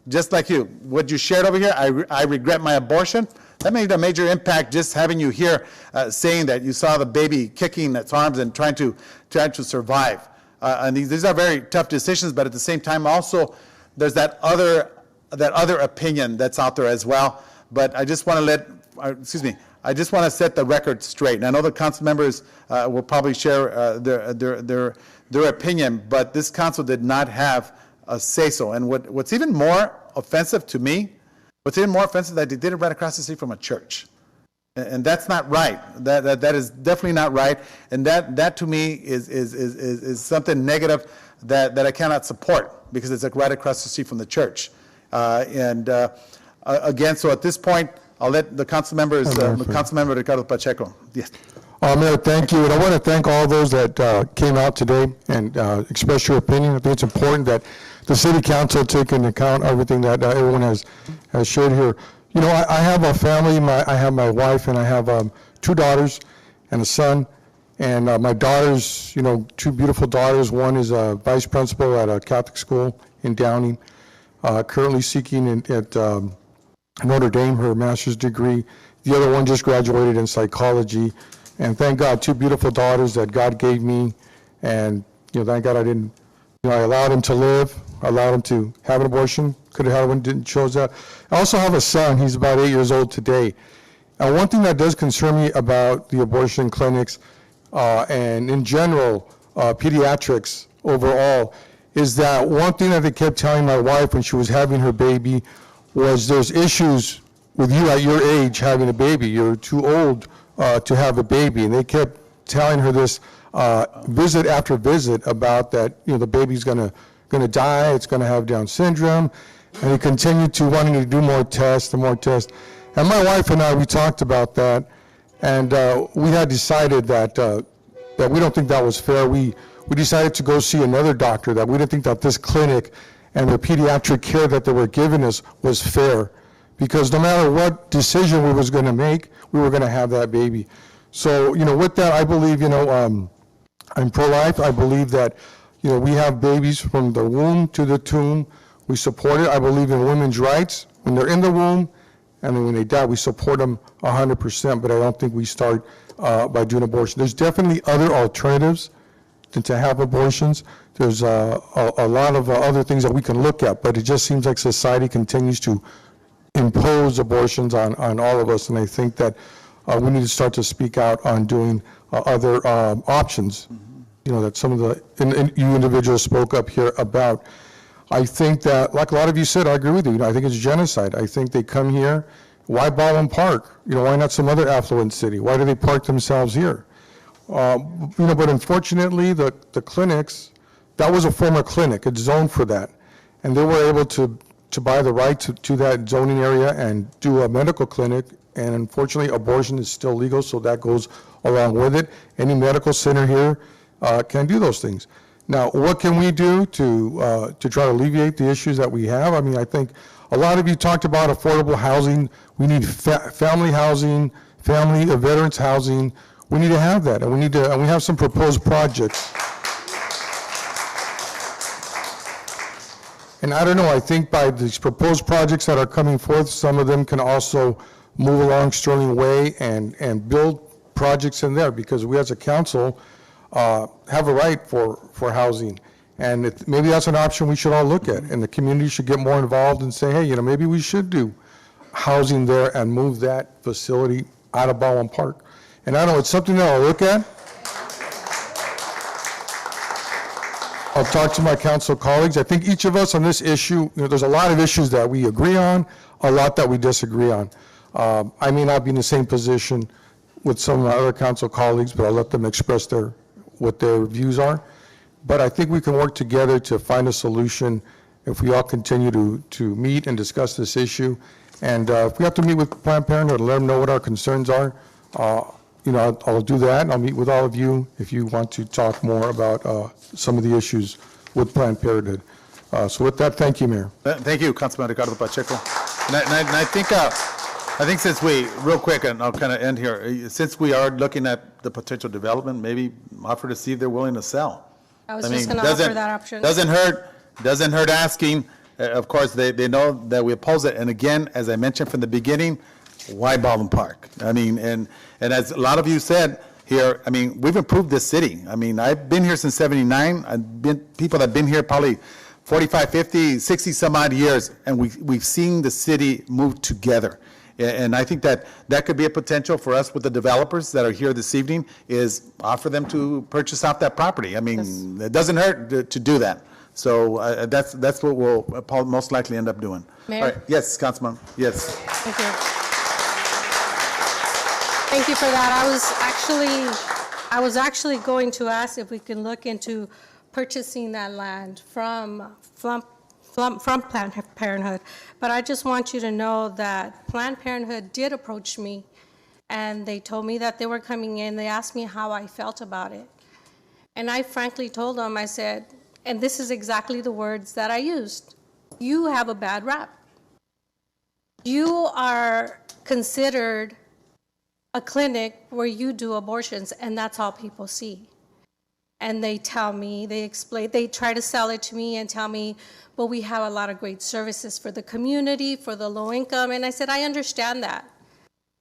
just like you. What you shared over here, I regret my abortion. That made a major impact just having you here saying that you saw the baby kicking its arms and trying to survive. And these are very tough decisions, but at the same time also there's that other opinion that's out there as well. But I just want to I just want to set the record straight. And I know the council members will probably share their opinion, but this council did not have a say-so. And what's even more offensive to me, what's even more offensive that they did it right across the street from a church. And that's not right. That is definitely not right. And that to me is something negative that I cannot support, because it's like right across the street from the church. Again, so at this point, I'll let the council members, Councilmember Ricardo Pacheco. Yes. Mayor, thank you. And I want to thank all those that came out today and expressed your opinion. I think it's important that the city council take into account everything that everyone has shared here. You know, I have a family. I have my wife, and I have 2 daughters and a son. And my daughters, you know, 2 beautiful daughters. One is a vice principal at a Catholic school in Downey, currently seeking at Notre Dame her master's degree. The other one just graduated in psychology. And thank God, 2 beautiful daughters that God gave me. And, you know, thank God I allowed them to live. I allowed them to have an abortion. Could have had one, didn't chose that. I also have a son. He's about 8 years old today. And one thing that does concern me about the abortion clinics and in general, pediatrics overall, is that one thing that they kept telling my wife when she was having her baby was there's issues with you at your age having a baby. You're too old to have a baby. And they kept telling her this visit after visit about that, you know, the baby's gonna die, it's gonna have Down syndrome. And they continued to wanting to do more tests and more tests. And my wife and I, we talked about that, and we had decided that we don't think that was fair. We decided to go see another doctor, that we didn't think that this clinic and the pediatric care that they were giving us was fair, because no matter what decision we was going to make, we were going to have that baby. So, you know, with that, I believe, you know, I'm pro-life. I believe that, you know, we have babies from the womb to the tomb. We support it. I believe in women's rights when they're in the womb, and then when they die, we support them 100%, but I don't think we start by doing abortion. There's definitely other alternatives than to have abortions. There's a lot of other things that we can look at, but it just seems like society continues to impose abortions on all of us, and I think that we need to start to speak out on doing other options, you know, that some of the you individuals spoke up here about. I think that, like a lot of you said, I agree with you. You know, I think it's genocide. I think they come here. Why Baldwin Park? You know, why not some other affluent city? Why do they park themselves here? You know, but unfortunately, the clinics, that was a former clinic. It's zoned for that, and they were able to buy the right to that zoning area and do a medical clinic. And unfortunately, abortion is still legal, so that goes along with it. Any medical center here can do those things. Now, what can we do to try to alleviate the issues that we have? I mean, I think a lot of you talked about affordable housing. We need family housing, family of veterans housing. We need to have that, and we have some proposed projects. And I don't know, I think by these proposed projects that are coming forth, some of them can also move along Sterling Way and build projects in there, because we as a council have a right for housing. And maybe that's an option we should all look at, and the community should get more involved and say, hey, you know, maybe we should do housing there and move that facility out of Baldwin Park. And I don't know, it's something that I'll look at. I'll talk to my council colleagues. I think each of us on this issue, you know, there's a lot of issues that we agree on, a lot that we disagree on. I may not be in the same position with some of my other council colleagues, but I'll let them express what their views are. But I think we can work together to find a solution if we all continue to meet and discuss this issue. And if we have to meet with Planned Parenthood and let them know what our concerns are, you know, I'll do that, and I'll meet with all of you if you want to talk more about some of the issues with Planned Parenthood. So with that, thank you, Mayor. Thank you, Councilman Ricardo Pacheco. And I think since real quick, and I'll kind of end here, since we are looking at the potential development, maybe offer to see if they're willing to sell. I was just going to offer that option. Doesn't hurt asking. Of course, they know that we oppose it. And again, as I mentioned from the beginning, why Baldwin Park? I mean, and as a lot of you said here, I mean, we've improved this city. I mean, I've been here since '79. People that have been here probably 45, 50, 60 some odd years, and we've seen the city move together. And I think that could be a potential for us with the developers that are here this evening, is offer them to purchase off that property. I mean, It doesn't hurt to do that. So that's what we'll most likely end up doing. Mayor? All right. Yes, Councilman. Yes. Thank you. Thank you for that. I was actually going to ask if we can look into purchasing that land from Planned Parenthood, but I just want you to know that Planned Parenthood did approach me, and they told me that they were coming in. They asked me how I felt about it, and I frankly told them, I said, and this is exactly the words that I used, you have a bad rap. You are considered a clinic where you do abortions, and that's all people see. And they tell me, they explain, they try to sell it to me and tell me, but we have a lot of great services for the community, for the low income. And I said, I understand that.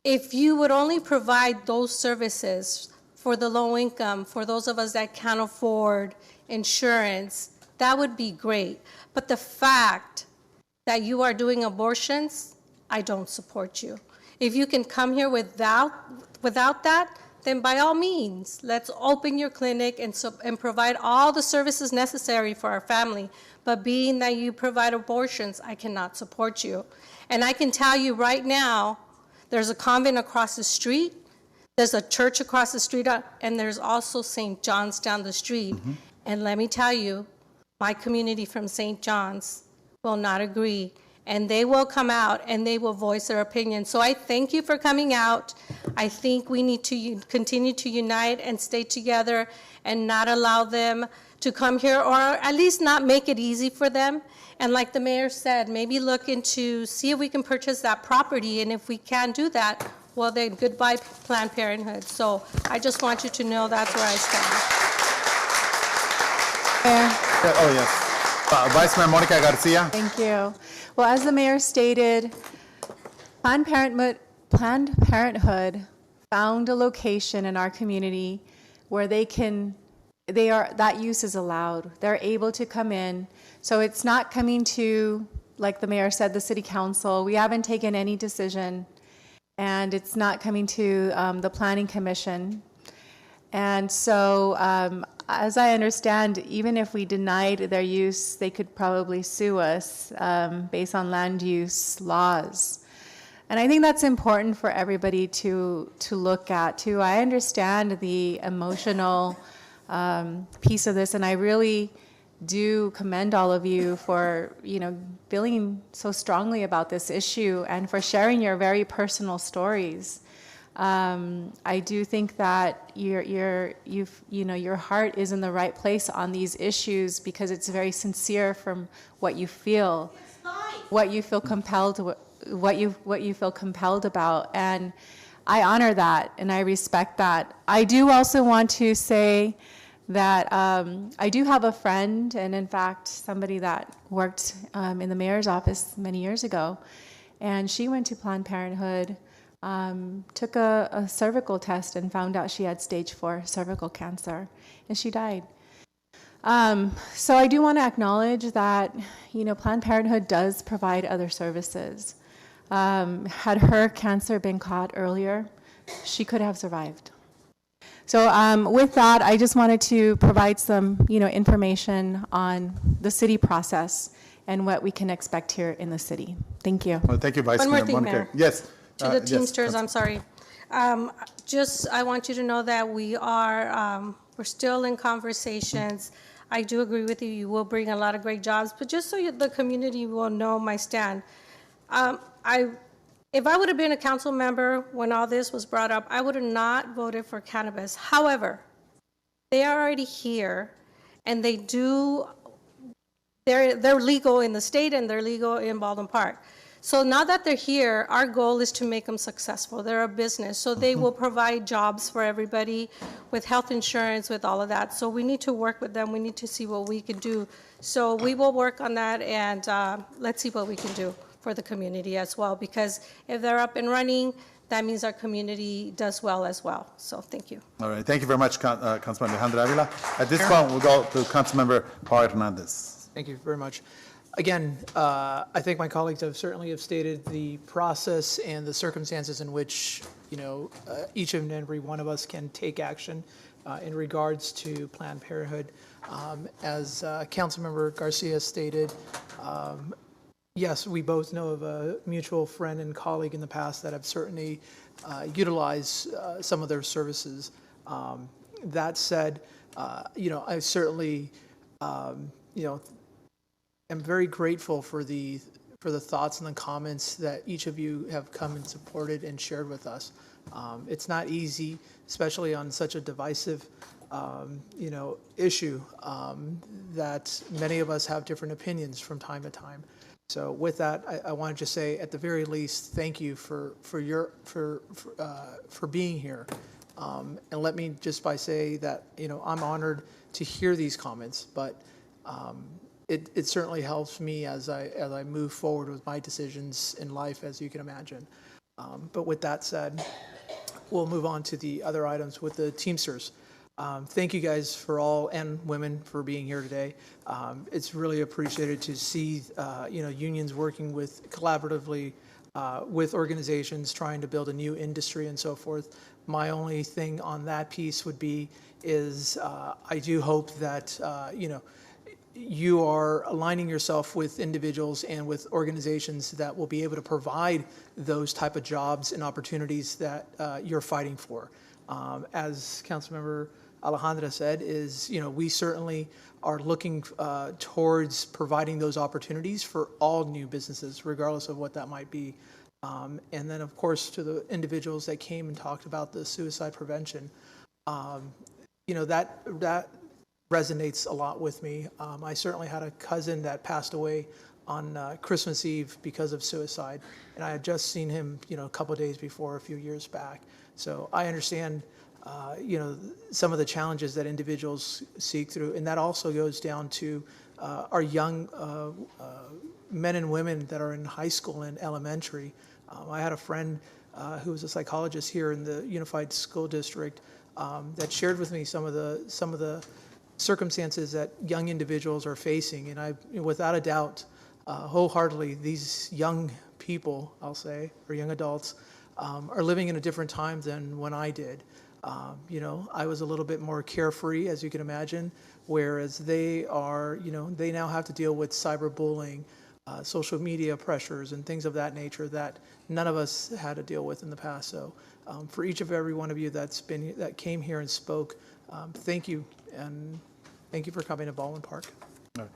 If you would only provide those services for the low income, for those of us that can't afford insurance, that would be great. But the fact that you are doing abortions, I don't support you. If you can come here without that, then by all means, let's open your clinic and provide all the services necessary for our family. But being that you provide abortions, I cannot support you. And I can tell you right now, there's a convent across the street, there's a church across the street, and there's also St. John's down the street. Mm-hmm. And let me tell you, my community from St. John's will not agree. And they will come out and they will voice their opinion. So I thank you for coming out. I think we need to continue to unite and stay together and not allow them to come here, or at least not make it easy for them. And like the mayor said, maybe look into, see if we can purchase that property. And if we can't do that, well then goodbye Planned Parenthood. So I just want you to know that's where I stand. Oh, yes. Vice Mayor Monica Garcia. Thank you. Well, as the mayor stated, Planned Parenthood found a location in our community where that use is allowed. They're able to come in. So it's not coming to, like the mayor said, the city council. We haven't taken any decision, and it's not coming to the planning commission. And so as I understand, even if we denied their use, they could probably sue us based on land use laws. And I think that's important for everybody to look at too. I understand the emotional piece of this, and I really do commend all of you for feeling so strongly about this issue and for sharing your very personal stories. I do think that your heart is in the right place on these issues because it's very sincere from what you feel, what you feel compelled about, and I honor that and I respect that. I do also want to say that I do have a friend, and in fact somebody that worked in the mayor's office many years ago, and she went to Planned Parenthood. Took a cervical test and found out she had stage 4 cervical cancer, and she died. So I do want to acknowledge that, Planned Parenthood does provide other services. Had her cancer been caught earlier, she could have survived. So with that, I just wanted to provide some, information on the city process and what we can expect here in the city. Thank you. Well, thank you, Vice Mayor Monica. Yes. To the Teamsters, yes. I'm sorry. I want you to know that we're still in conversations. I do agree with you. You will bring a lot of great jobs, but just so the community will know my stand. If I would have been a council member when all this was brought up, I would have not voted for cannabis. However, they are already here, and they do they're legal in the state and they're legal in Baldwin Park. So now that they're here, our goal is to make them successful. They're a business, so they will provide jobs for everybody with health insurance, with all of that. So we need to work with them. We need to see what we can do. So we will work on that, and let's see what we can do for the community as well, because if they're up and running, that means our community does well as well. So thank you. All right, thank you very much, Councilman Alejandra Avila. At this point, we'll go to Councilmember Paul Hernandez. Thank you very much. Again, I think my colleagues have certainly stated the process and the circumstances in which, each and every one of us can take action in regards to Planned Parenthood. As Councilmember Garcia stated, yes, we both know of a mutual friend and colleague in the past that have certainly utilized some of their services. That said, I certainly, I'm very grateful for the thoughts and the comments that each of you have come and supported and shared with us. It's not easy, especially on such a divisive, issue that many of us have different opinions from time to time. So with that, I want to just say, at the very least, thank you for being here. And let me just by say that I'm honored to hear these comments, but. It certainly helps me as I move forward with my decisions in life, as you can imagine. But with that said, we'll move on to the other items with the Teamsters. Thank you guys for all, and women, for being here today. It's really appreciated to see unions working collaboratively with organizations trying to build a new industry and so forth. My only thing on that piece would be I do hope that you are aligning yourself with individuals and with organizations that will be able to provide those type of jobs and opportunities that you're fighting for. As Councilmember Alejandra said, we certainly are looking towards providing those opportunities for all new businesses, regardless of what that might be. And then, of course, to the individuals that came and talked about the suicide prevention, that resonates a lot with me. I certainly had a cousin that passed away on Christmas Eve because of suicide, and I had just seen him, a couple of days before, a few years back. So I understand, some of the challenges that individuals seek through, and that also goes down to our young men and women that are in high school and elementary. I had a friend who was a psychologist here in the Unified School District that shared with me some of the circumstances that young individuals are facing, and I, without a doubt, wholeheartedly, these young people, I'll say, or young adults, are living in a different time than when I did. I was a little bit more carefree, as you can imagine, whereas they are, they now have to deal with cyberbullying, social media pressures, and things of that nature that none of us had to deal with in the past. So, for each of every one of you that came here and spoke, thank you, and thank you for coming to Baldwin Park. All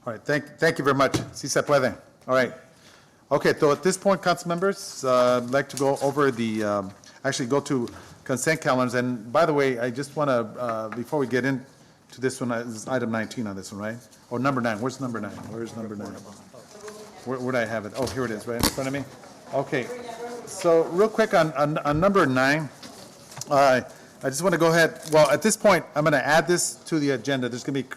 right. Thank you very much. Si se puede. All right. Okay, so at this point, council members, I'd like to go over actually go to consent calendars. And by the way, I just want to, before we get into this one, this is item 19 on this one, right? Or number 9. Where's number 9? Where's number 9? Where did I have it? Oh, here it is, right in front of me. Okay. So real quick on number 9, I just want to go ahead. Well, at this point, I'm going to add this to the agenda. There's going to be,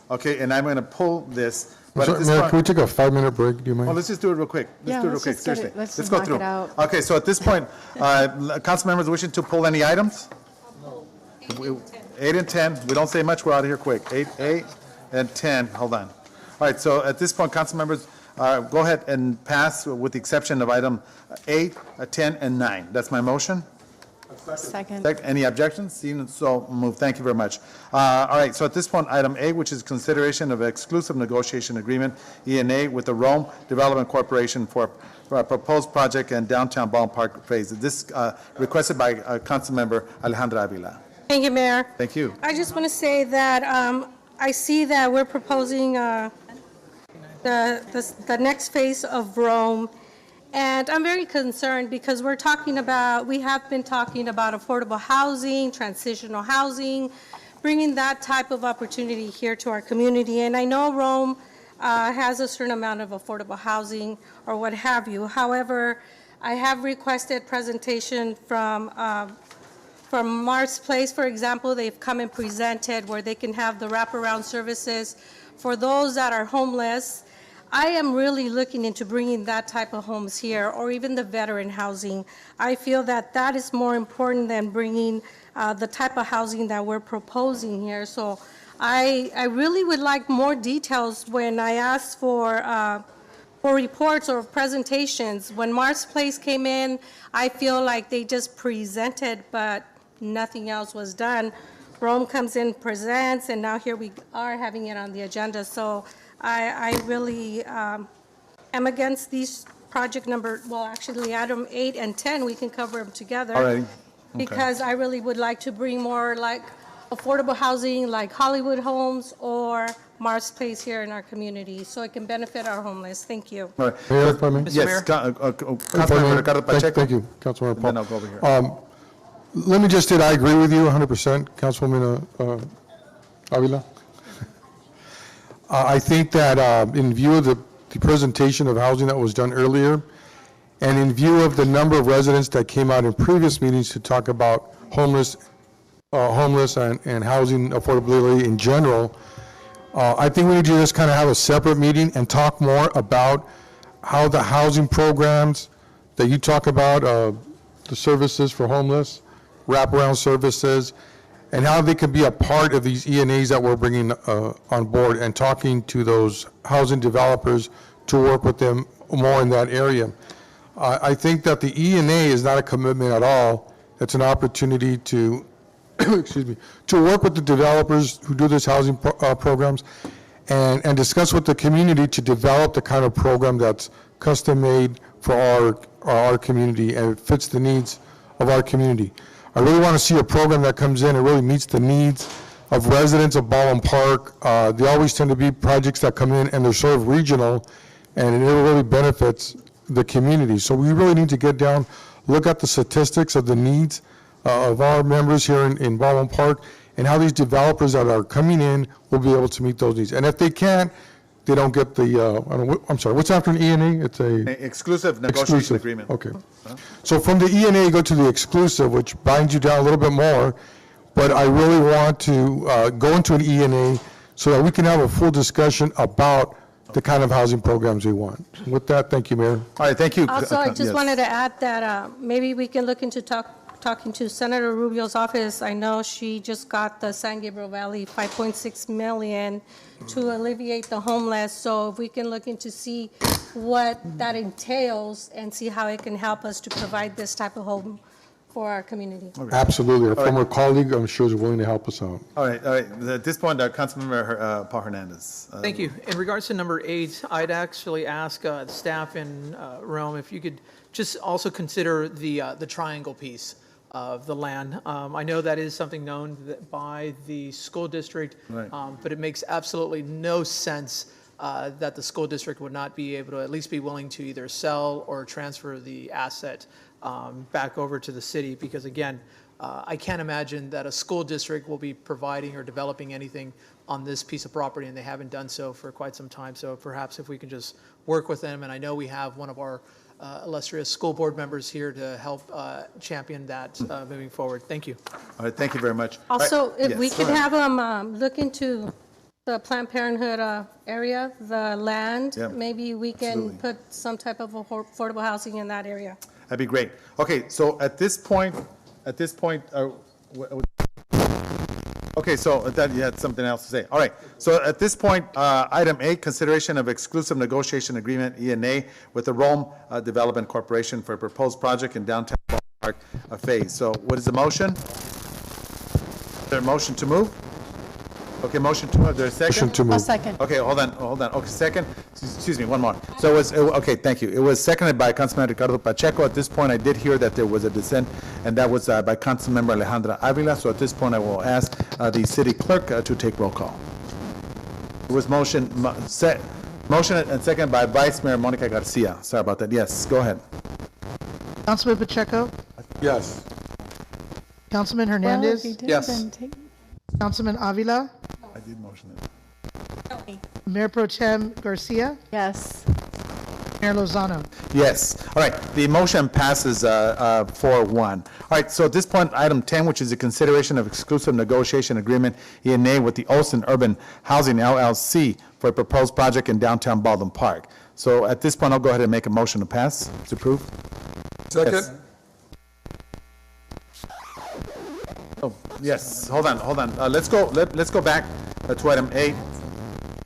okay, and I'm going to pull this. But at this Mayor, point, can we take a 5-minute break? Do you mind? well, let's just do it real quick. Let's do it real quick. Seriously. Let's go knock through. it out. Okay, so at this point, council members wishing to pull any items? No. 8 and 10. We don't say much. We're out of here quick. 8 and 10. Hold on. All right. So at this point, council members, go ahead and pass with the exception of item 8, 10, and 9. That's my motion. Second. Any objections? Seen, so moved. Thank you very much. All right, so at this point, item A, which is consideration of exclusive negotiation agreement, E&A, with the Rome Development Corporation for a proposed project in downtown Baldwin Park phase. This requested by Councilmember Alejandra Avila. Thank you, Mayor. Thank you. I just want to say that I see that we're proposing the next phase of Rome. And I'm very concerned because we have been talking about affordable housing, transitional housing, bringing that type of opportunity here to our community. And I know Rome has a certain amount of affordable housing or what have you. However, I have requested presentation from Mars Place, for example. They've come and presented where they can have the wraparound services for those that are homeless. I am really looking into bringing that type of homes here, or even the veteran housing. I feel that that is more important than bringing the type of housing that we're proposing here. So I really would like more details when I asked for reports or presentations. When Mars Place came in, I feel like they just presented, but nothing else was done. Rome comes in, presents, and now here we are having it on the agenda. So I really am against these project actually item 8 and 10, we can cover them together. All right. Okay. Because I really would like to bring more like affordable housing like Hollywood Homes or Mars Place here in our community, so it can benefit our homeless. Thank you. All right. Mayor, if I may? Yes, Councilmember Ricardo Pacheco. Thank you, Councilmember Paul. Then I'll go over here. Let me just state, I agree with you 100%, Councilwoman Avila. I think that in view of the presentation of housing that was done earlier, and in view of the number of residents that came out in previous meetings to talk about homeless and housing affordability in general, I think we need to just kind of have a separate meeting and talk more about how the housing programs that you talk about, the services for homeless, wraparound services, and how they can be a part of these ENAs that we're bringing on board, and talking to those housing developers to work with them more in that area. I think that the ENA is not a commitment at all. It's an opportunity to, excuse me, to work with the developers who do these housing programs and discuss with the community to develop the kind of program that's custom-made for our community and it fits the needs of our community. I really want to see a program that comes in and really meets the needs of residents of Baldwin Park. They always tend to be projects that come in and they're sort of regional, and it really benefits the community. So we really need to get down, look at the statistics of the needs of our members here in Baldwin Park, and how these developers that are coming in will be able to meet those needs. And if they can't, they don't get the, I'm sorry, what's after an ENA? It's a exclusive negotiation agreement. Okay. So from the ENA, you go to the exclusive, which binds you down a little bit more, but I really want to go into an ENA so that we can have a full discussion about the kind of housing programs we want. With that, thank you, Mayor. All right, thank you. Also, I just wanted to add that maybe we can look into talking to Senator Rubio's office. I know she just got the San Gabriel Valley $5.6 million to alleviate the homeless. So if we can look into see what that entails and see how it can help us to provide this type of home for our community. Absolutely. A former colleague, I'm sure, is willing to help us out. All right. At this point, Councilmember Paul Hernandez. Thank you. In regards to number 8, I'd actually ask staff in Rome if you could just also consider the triangle piece of the land. I know that is something known by the school district, Right. But it makes absolutely no sense that the school district would not be able to at least be willing to either sell or transfer the asset back over to the city, because again, I can't imagine that a school district will be providing or developing anything on this piece of property, and they haven't done so for quite some time. So perhaps if we can just work with them, and I know we have one of our illustrious school board members here to help champion that moving forward. Thank you. All right, thank you very much. Also, All right. if we Yes, could go ahead. have them look into the Planned Parenthood area, the land, Yeah, maybe we can absolutely. put some type of affordable housing in that area. That'd be great. Okay, so at this point, okay, so that you had something else to say. All right, so at this point, item 8, consideration of exclusive negotiation agreement, ENA, with the Rome Development Corporation for a proposed project in downtown Park phase. So what is the motion? Is there a motion to move? Okay, motion to move. There's a second? Motion to move. A second. Okay, hold on. Okay, second. Excuse me, one more. So it was, okay, thank you. It was seconded by Councilman Ricardo Pacheco. At this point, I did hear that there was a dissent, and that was by Councilmember Alejandra Avila. So at this point, I will ask the city clerk to take roll call. It was motion and second by Vice Mayor Monica Garcia. Sorry about that. Yes, go ahead. Councilman Pacheco? Yes. Councilman Hernandez? Yes. Councilman Avila? I did motion it. Mayor Pro Tem Garcia, Yes. Mayor Lozano. Yes. All right, the motion passes 4-1. All right, so at this point, item 10, which is the consideration of exclusive negotiation agreement, ENA, with the Olsen Urban Housing LLC for a proposed project in downtown Baldwin Park. So at this point, I'll go ahead and make a motion to pass, to approve. Second. Yes. Oh, yes, hold on. Let's go back to item 8.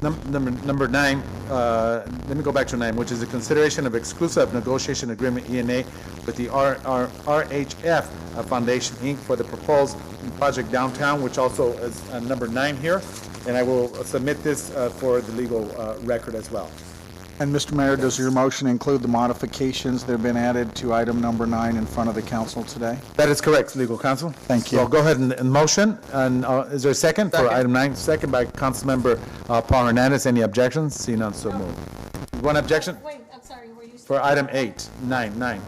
Number 9, let me go back to 9, which is the consideration of exclusive negotiation agreement, ENA, with the RHF Foundation, Inc. for the proposed project downtown, which also is number 9 here, and I will submit this for the legal record as well. And Mr. Mayor, does your motion include the modifications that have been added to item number 9 in front of the council today? That is correct, legal counsel. Thank you. So I'll go ahead and motion, and is there a second for item 9? Second by Councilmember Paul Hernandez. Any objections? Seeing none, so moved. One objection? Wait, I'm sorry, were you? For item 8, 9.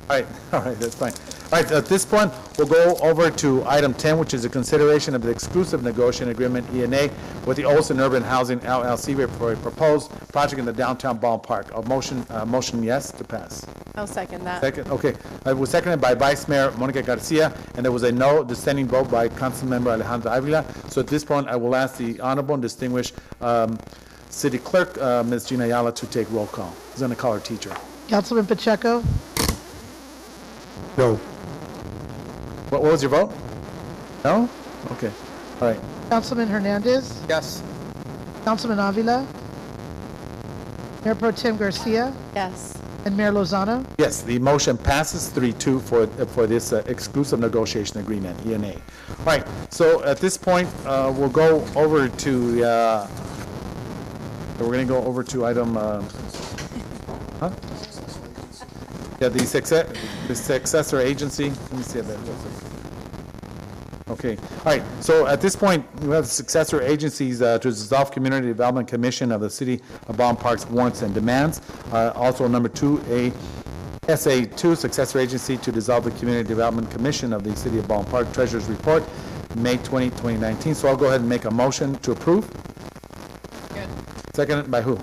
All right, that's fine. All right, at this point, we'll go over to item 10, which is a consideration of the exclusive negotiation agreement, ENA, with the Olsen Urban Housing LLC for a proposed project in the downtown ballpark. A motion yes to pass. I'll second that. Second, okay. It was seconded by Vice Mayor Monica Garcia, and there was a no dissenting vote by Councilmember Alejandra Avila. So at this point, I will ask the honorable and distinguished City Clerk, Ms. Gina Ayala, to take roll call. She's going to call her teacher. Councilman Pacheco, No. What was your vote? No? Okay. All right. Councilman Hernandez, Yes. Councilman Avila, Mayor Pro Tem Garcia, Yes. and Mayor Lozano. Yes, the motion passes 3-2 for this exclusive negotiation agreement, ENA. All right, so at this point, we'll go over to, we're going to go over to item, huh? Yeah, the successor agency. Let me see if that looks like. Okay, all right, so at this point, we have successor agencies to dissolve Community Development Commission of the City of Baldwin Park's warrants and demands. Also, number 2, SA2, successor agency to dissolve the Community Development Commission of the City of Baldwin Park Treasurer's Report, May 20, 2019. So I'll go ahead and make a motion to approve. Good. Seconded by who?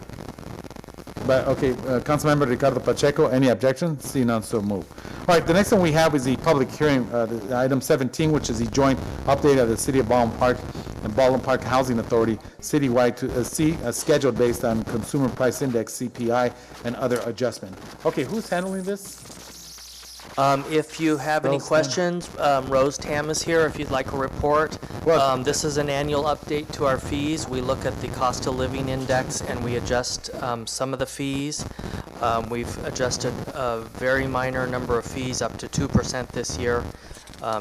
Okay, Councilmember Ricardo Pacheco. Any objection? See none, so move. All right, the next one we have is the public hearing, item 17, which is the joint update of the City of Baldwin Park and Baldwin Park Housing Authority citywide to see a schedule based on Consumer Price Index, CPI, and other adjustment. Okay, who's handling this? If you have any questions, Rose Tam is here if you'd like a report. This is an annual update to our fees. We look at the cost of living index and we adjust some of the fees. We've adjusted a very minor number of fees, up to 2% this year,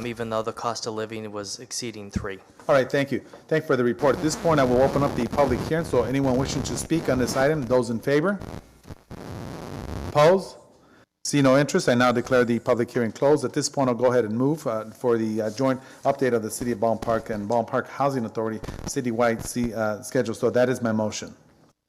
even though the cost of living was exceeding 3%. All right, thank you. Thank you for the report. At this point, I will open up the public hearing, so anyone wishing to speak on this item, those in favor? Opposed? See no interest. I now declare the public hearing closed. At this point, I'll go ahead and move for the joint update of the City of Baldwin Park and Baldwin Park Housing Authority citywide schedule. So that is my motion.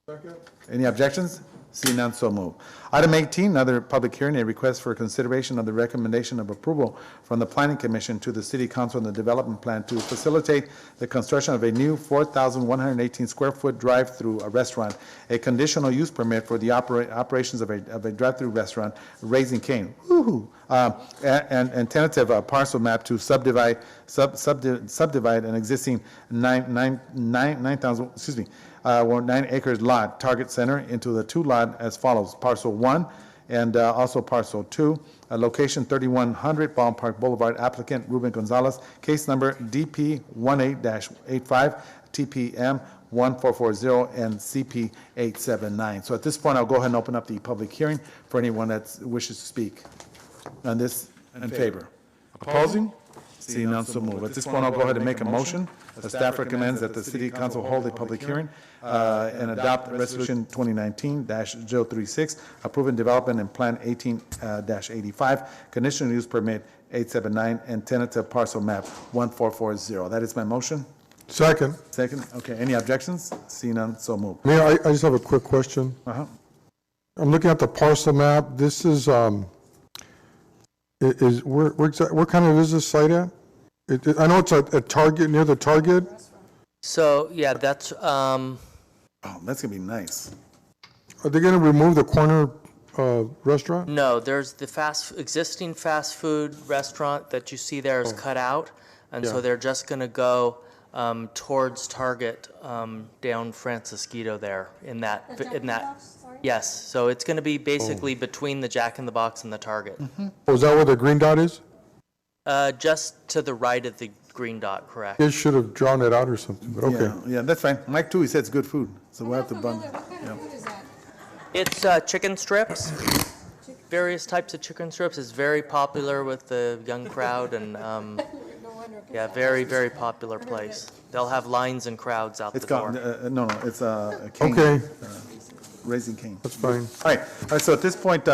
Second. Any objections? See none, so move. Item 18, another public hearing, a request for consideration of the recommendation of approval from the Planning Commission to the City Council on the development plan to facilitate the construction of a new 4,118 square foot drive-through restaurant, a conditional use permit for the operations of a drive-through restaurant, Raising Cane, and tentative parcel map to subdivide an existing 9 acres lot, Target Center, into the 2 lot as follows: parcel 1 and also parcel 2, location 3100 Baldwin Park Boulevard, applicant Ruben Gonzalez, case number DP 18-85, TPM 1440 and CP 879. So at this point, I'll go ahead and open up the public hearing for anyone that wishes to speak on this in favor. Opposing? Seeing none, so move. At this point, I'll go ahead and make a motion. The staff recommends that the City Council hold a public hearing and adopt Resolution 2019-036, approving development and Plan 18-85, conditional use permit 879, and tentative parcel map 1440. That is my motion. Second. Second. Okay. Any objections? Seeing none, so move. Mayor, I just have a quick question. I'm looking at the parcel map. This is where kind of is this site at? I know it's a Target, near the Target. So, yeah, that's, Oh, that's gonna be nice. Are they going to remove the corner restaurant? No, there's the existing fast food restaurant that you see there is cut out, and so Yeah. they're just going to go towards Target down Francisquito there in that. Yes, so it's going to be basically between the Jack in the Box and the Target. Oh, is that where the green dot is? Just to the right of the green dot, correct? They should have drawn it out or something, but okay. Yeah, that's fine. Mike too, he said it's good food, so we'll have to bun. Yeah. It's chicken strips, various types of chicken strips. It's very popular with the young crowd, and yeah, very, very popular place. They'll have lines and crowds out It's the door. got, no, it's a cane. Okay. Raising Cane. That's fine. All right, so at this point,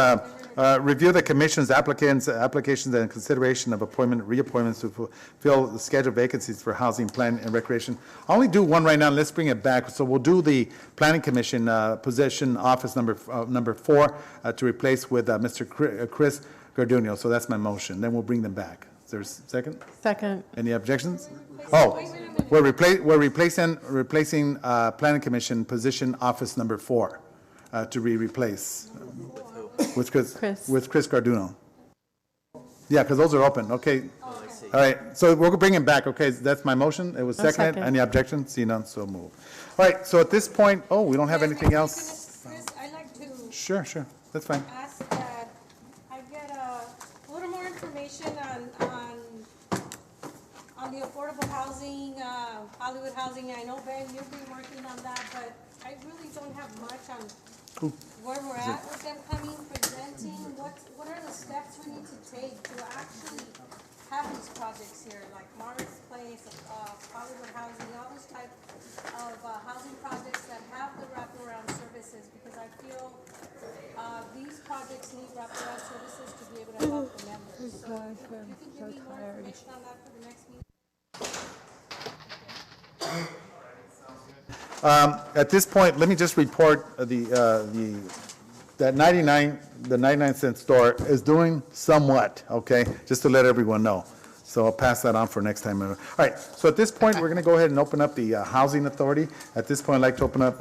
review the commission's applications and consideration of appointment, reappointments to fulfill the scheduled vacancies for housing, plan, and recreation. I'll only do one right now, let's bring it back. So we'll do the planning commission position, office number 4, to replace with Mr. Chris Garduno. So that's my motion. Then we'll bring them back. Is there a second? Second. Any objections? Oh, we're replacing planning commission position, office number 4. To replace with Chris Garduno. Yeah, because those are open. Okay. All right. So we'll bring him back. Okay, that's my motion. It was seconded. Any objections? See none. So move. All right. So at this point, we don't have anything else. Chris, I'd like to Sure. That's fine. ask that I get a little more information on the affordable housing, Hollywood housing. I know, Ben, you've been working on that, but I really don't have much on where we're at with them coming, presenting, what are the steps we need to take to actually have these projects here, like Morris Place, Hollywood housing, all those type of housing projects that have the wraparound services, because I feel these projects need wraparound services to be able to help the members. So if you can give me more information on that for the next meeting. At this point, let me just report that 99-cent store is doing somewhat, okay, just to let everyone know. So I'll pass that on for next time. All right, so at this point, we're going to go ahead and open up the Housing Authority. At this point, I'd like to open up,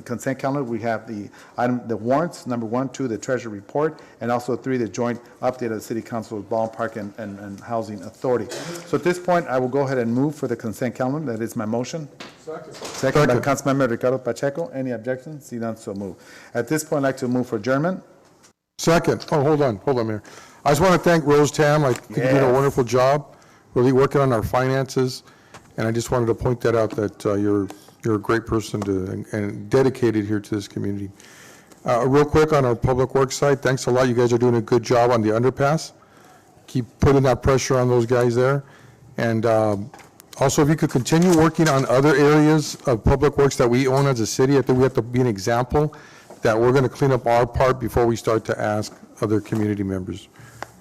consent calendar. We have the warrants, number 1, 2, the Treasury Report, and also 3, the joint update of the City Council with Baldwin Park and Housing Authority. So at this point, I will go ahead and move for the consent calendar. That is my motion. Second by Councilmember Ricardo Pacheco. Any objections? See none, so move. At this point, I'd like to move for adjournment. Second. Oh, hold on, Mayor. I just want to thank Rose Tam. I think you did a wonderful job, really working on our finances, and I just wanted to point that out, that you're a great person and dedicated here to this community. Real quick on our Public Works side, thanks a lot. You guys are doing a good job on the underpass. Keep putting that pressure on those guys there. And also, if you could continue working on other areas of Public Works that we own as a city, I think we have to be an example that we're going to clean up our part before we start to ask other community members.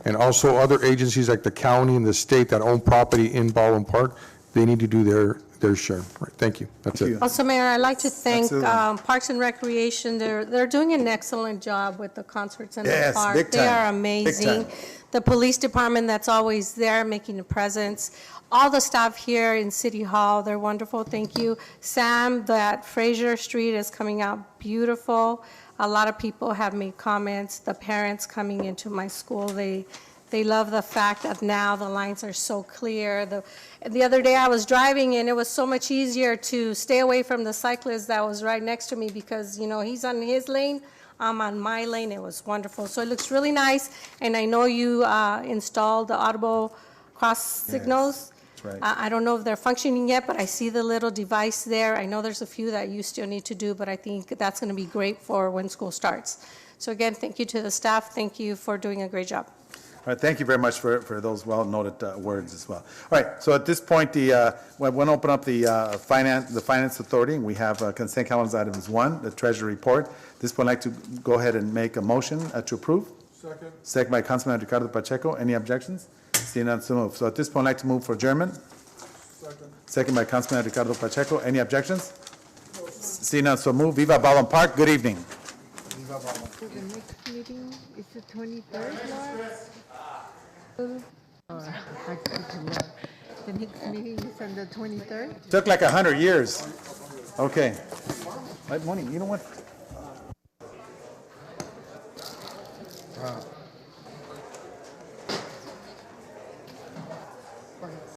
And also other agencies like the county and the state that own property in Baldwin Park, they need to do their share. Right, thank you. That's it. Also, Mayor, I'd like to thank Parks and Recreation. They're doing an excellent job with the concerts in the park. Big time. They are amazing. Big time. The police department that's always there making a presence. All the staff here in City Hall, they're wonderful. Thank you. Sam, that Fraser Street is coming out beautiful. A lot of people have made comments. The parents coming into my school, they love the fact that now the lines are so clear. The other day I was driving and it was so much easier to stay away from the cyclist that was right next to me because, he's on his lane, I'm on my lane. It was wonderful. So it looks really nice. And I know you installed the audible cross signals. Right. I don't know if they're functioning yet, but I see the little device there. I know there's a few that you still need to do, but I think that's going to be great for when school starts. So again, thank you to the staff. Thank you for doing a great job. All right, thank you very much for those well-noted words as well. All right, so at this point, we want to open up the Finance Authority. We have consent calendar items 1, the Treasury Report. At this point, I'd like to go ahead and make a motion to approve. Second. Second by Councilman Ricardo Pacheco. Any objections? Seeing none, so move. So at this point, I'd like to move for adjournment. Second. Second by Councilman Ricardo Pacheco. Any objections? Seeing none, so move. Viva Baldwin Park. Good evening. Viva Baldwin. So the next meeting is the 23rd, Laura? The next meeting is on the 23rd? Took like 100 years. Okay. Right, Moni, you know what?